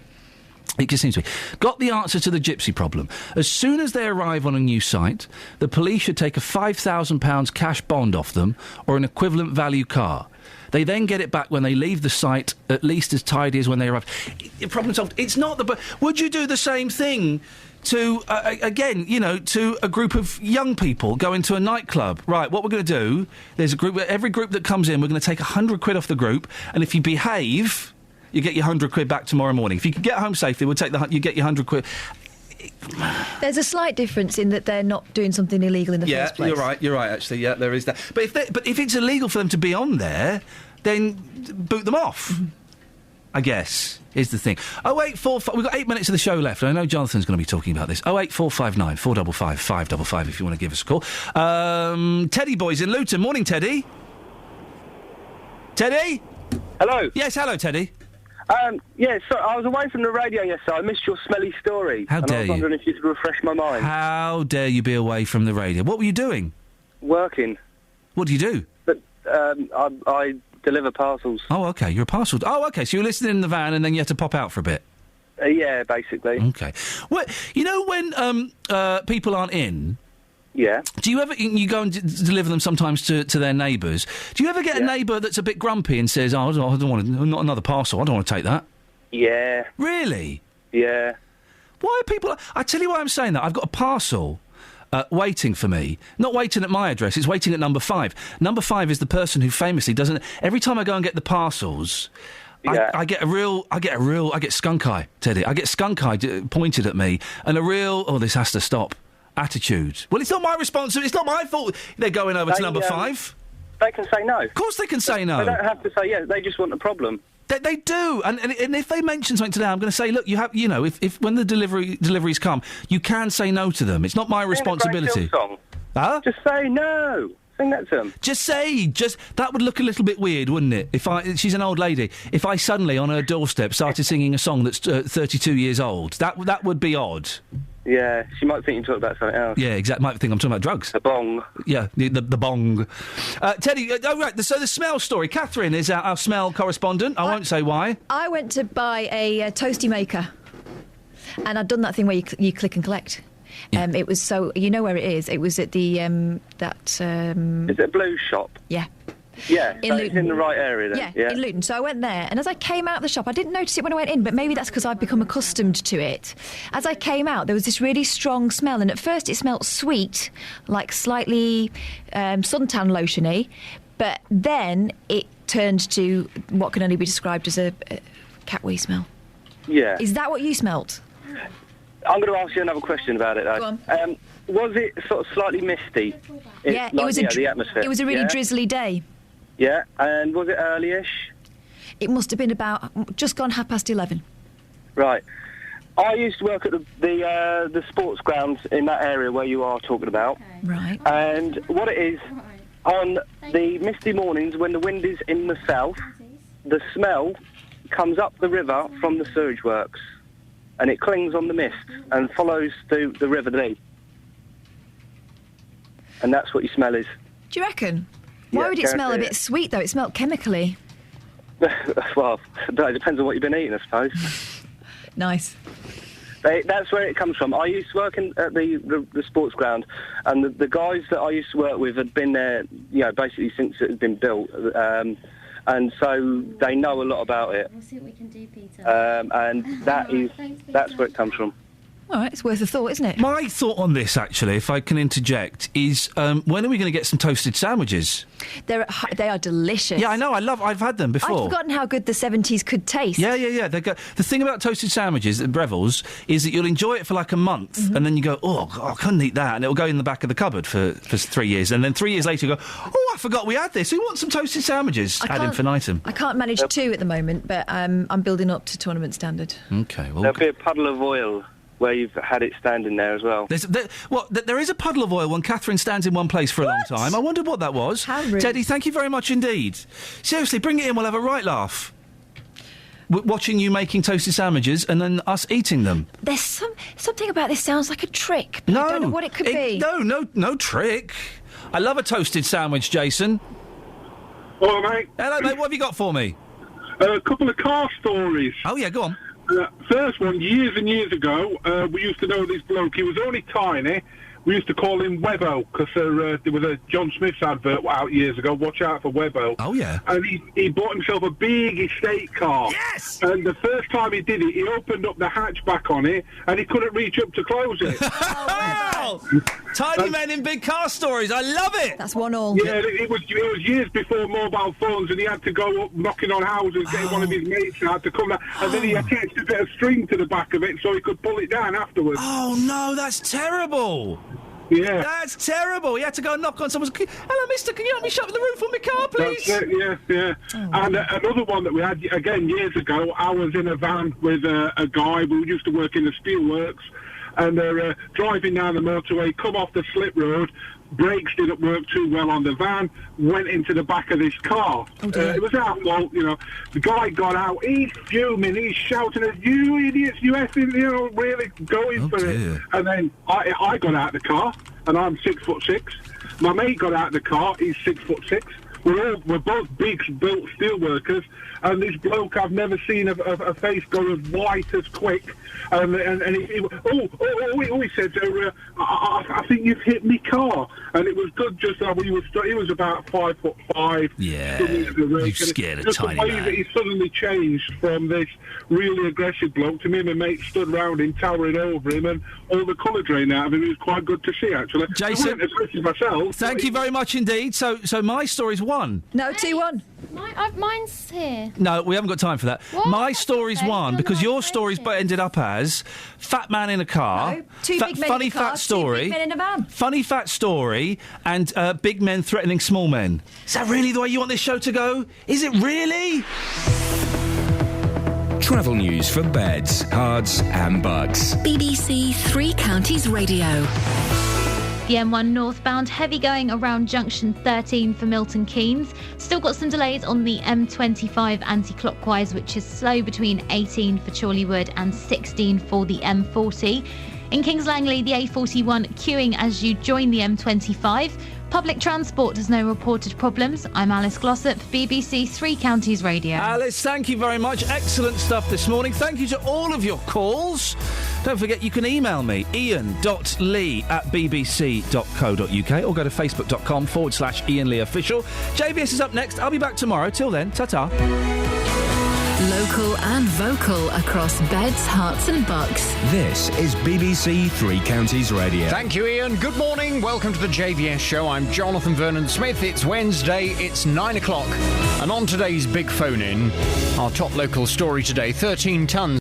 It just seems to be. Got the answer to the gypsy problem. As soon as they arrive on a new site, the police should take a £5,000 cash bond off them or an equivalent value car. They then get it back when they leave the site, at least as tidy as when they arrive. Problem solved. It's not the... Would you do the same thing to, again, you know, to a group of young people going to a nightclub? Right, what we're going to do, there's a group... Every group that comes in, we're going to take £100 off the group, and if you behave, you get your £100 back tomorrow morning. If you can get home safely, we'll take you get your £100. There's a slight difference in that they're not doing something illegal in the first place. Yeah, you're right, actually, yeah, there is that. But if it's illegal for them to be on there, then boot them off, I guess, is the thing. 0845, we've got 8 minutes of the show left, and I know Jonathan's going to be talking about this. 08459 455 555 if you want to give us a call. Teddy Boy's in Luton. Morning, Teddy. Teddy? Hello. Yes, hello, Teddy. Yeah, so I was away from the radio yesterday. I missed your smelly story. How dare you? I was wondering if you could refresh my mind. How dare you be away from the radio? What were you doing? Working. What do you do? But I deliver parcels. Oh, OK, you're a parcel... Oh, OK, so you were listening in the van and then you had to pop out for a bit? Yeah, basically. OK. Well, you know when people aren't in... Yeah. Do you ever... You go and deliver them sometimes to their neighbours. Do you ever get a neighbour that's a bit grumpy and says, oh, I don't want to... Not another parcel, I don't want to take that? Yeah. Really? Yeah. Why are people... I tell you why I'm saying that. I've got a parcel... waiting for me. Not waiting at my address, it's waiting at number 5. Number 5 is the person who famously doesn't... Every time I go and get the parcels, I get skunk eye, Teddy. I get skunk eye pointed at me, and a real, oh, this has to stop attitude. Well, it's not my responsibility, it's not my fault they're going over to number 5. They can say no. Of course they can say no. They don't have to say yes, they just want a problem. They do, and if they mention something today, I'm going to say, look, you have, you know, if when the deliveries come, you can say no to them. It's not my responsibility. Song. Huh? Just say no. Sing that to them. That would look a little bit weird, wouldn't it? She's an old lady. If I suddenly on her doorstep started singing a song that's 32 years old, that would be odd. Yeah, she might think you're talking about something else. Yeah, exactly. Might think I'm talking about drugs. The bong. Yeah, the bong. Teddy, right, so the smell story. Catherine is our smell correspondent. I won't say why. I went to buy a toasty maker, and I'd done that thing where you click and collect. Yeah. It was so... You know where it is. It was at the... Is it a Blue shop? Yeah. Yeah, so it's in the right area then. Yeah, in Luton. So I went there, and as I came out of the shop, I didn't notice it when I went in, but maybe that's because I've become accustomed to it. As I came out, there was this really strong smell, and at first it smelled sweet, like slightly suntan lotion-y, but then it turned to what can only be described as a cat wee smell. Yeah. Is that what you smelt? I'm going to ask you another question about it, though. Go on. Was it sort of slightly misty? Yeah, it was the atmosphere. It was a really drizzly day. Yeah, and was it early-ish? It must have been about just gone 11:30. Right. I used to work at the sports grounds in that area where you are talking about. Right. And what it is, on the misty mornings when the wind is in the south, the smell comes up the river from the sewage works, and it clings on the mist and follows to the River Dee. And that's what your smell is. Do you reckon? Why would it smell a bit sweet, though? It smelled chemically. Well, it depends on what you've been eating, I suppose. Nice. That's where it comes from. I used to work at the sports ground, and the guys that I used to work with had been there, you know, basically since it had been built, and so they know a lot about it. We'll see what we can do, Peter. And that's where it comes from. All right, it's worth a thought, isn't it? My thought on this, actually, if I can interject, is when are we going to get some toasted sandwiches? They are delicious. Yeah, I know. I've had them before. I'd forgotten how good the 70s could taste. Yeah. The thing about toasted sandwiches at Breville's is that you'll enjoy it for like a month, and then you go, oh, I couldn't eat that, and it'll go in the back of the cupboard for 3 years, and then 3 years later you go, oh, I forgot we had this. Who wants some toasted sandwiches? Ad infinitum. I can't manage 2 at the moment, but I'm building up to tournament standard. Okay, well... There'll be a puddle of oil where you've had it standing there as well. There is a puddle of oil when Catherine stands in one place for a long time. I wondered what that was. How rude. Teddy, thank you very much indeed. Seriously, bring it in, we'll have a right laugh. watching you making toasted sandwiches and then us eating them. There's something about this sounds like a trick. But I don't know what it could be. No trick. I love a toasted sandwich, Jason. Hello, mate. Hello, mate. What have you got for me? A couple of car stories. Oh, yeah, go on. First one, years and years ago, we used to know this bloke. He was only tiny. We used to call him Webbo because there was a John Smith's advert out years ago, watch out for Webbo. Oh, yeah. And he bought himself a big estate car. Yes! And the first time he did it, he opened up the hatchback on it and he couldn't reach up to close it. Wow! Tiny men in big car stories. I love it! That's 1-1. Yeah, it was years before mobile phones and he had to go up knocking on houses, getting one of his mates out to come down. And then he attached a bit of string to the back of it so he could pull it down afterwards. Oh, no, that's terrible! Yeah. That's terrible. He had to go and knock on someone's... Hello, mister, can you help me shut the roof on my car, please? That's it, yeah. Oh. And another one that we had, again, years ago, I was in a van with a guy who used to work in the steelworks, and they're driving down the motorway, come off the slip road, brakes didn't work too well on the van, went into the back of this car. It was our fault, you know. The guy got out, he's fuming, he's shouting at you idiots, you effing, you know, really going for it. And then I got out of the car, and I'm 6'6". My mate got out of the car, he's 6'6". We're both big built steel workers, and this bloke, I've never seen a face go as white as quick. And he said, I think you've hit me car. And it was good just how he was about 5'5". Yeah, you scared a tiny man. Just the way that he suddenly changed from this really aggressive bloke to me and my mate stood round him, towering over him, and all the colour drained out of him. It was quite good to see, actually. Jason, myself, thank you very much indeed. So my story's 1. No, 2-1. Mine's here. No, we haven't got time for that. What? My story's 1 because your story's ended up as fat man in a car. No, two big men in a car, fat story. 2 big men in a van. Funny fat story and big men threatening small men. Is that really the way you want this show to go? Is it really? Travel news for beds, cards and bugs. BBC Three Counties Radio. The M1 northbound, heavy going around junction 13 for Milton Keynes. Still got some delays on the M25 anti-clockwise, which is slow between 18 for Chorleywood and 16 for the M40. In Kings Langley, the A41 queuing as you join the M25. Public transport has no reported problems. I'm Alice Glossop, BBC Three Counties Radio. Alice, thank you very much. Excellent stuff this morning. Thank you to all of your calls. Don't forget, you can email me, ian.lee@bbc.co.uk, or go to facebook.com/Iain Lee Official. JVS is up next. I'll be back tomorrow. Till then, ta-ta. Local and vocal across beds, hearts and bucks. This is BBC Three Counties Radio. Thank you, Ian. Good morning. Welcome to the JVS show. I'm Jonathan Vernon Smith. It's Wednesday. It's 9 o'clock. And on today's big phone-in, our top local story today, 13 tonnes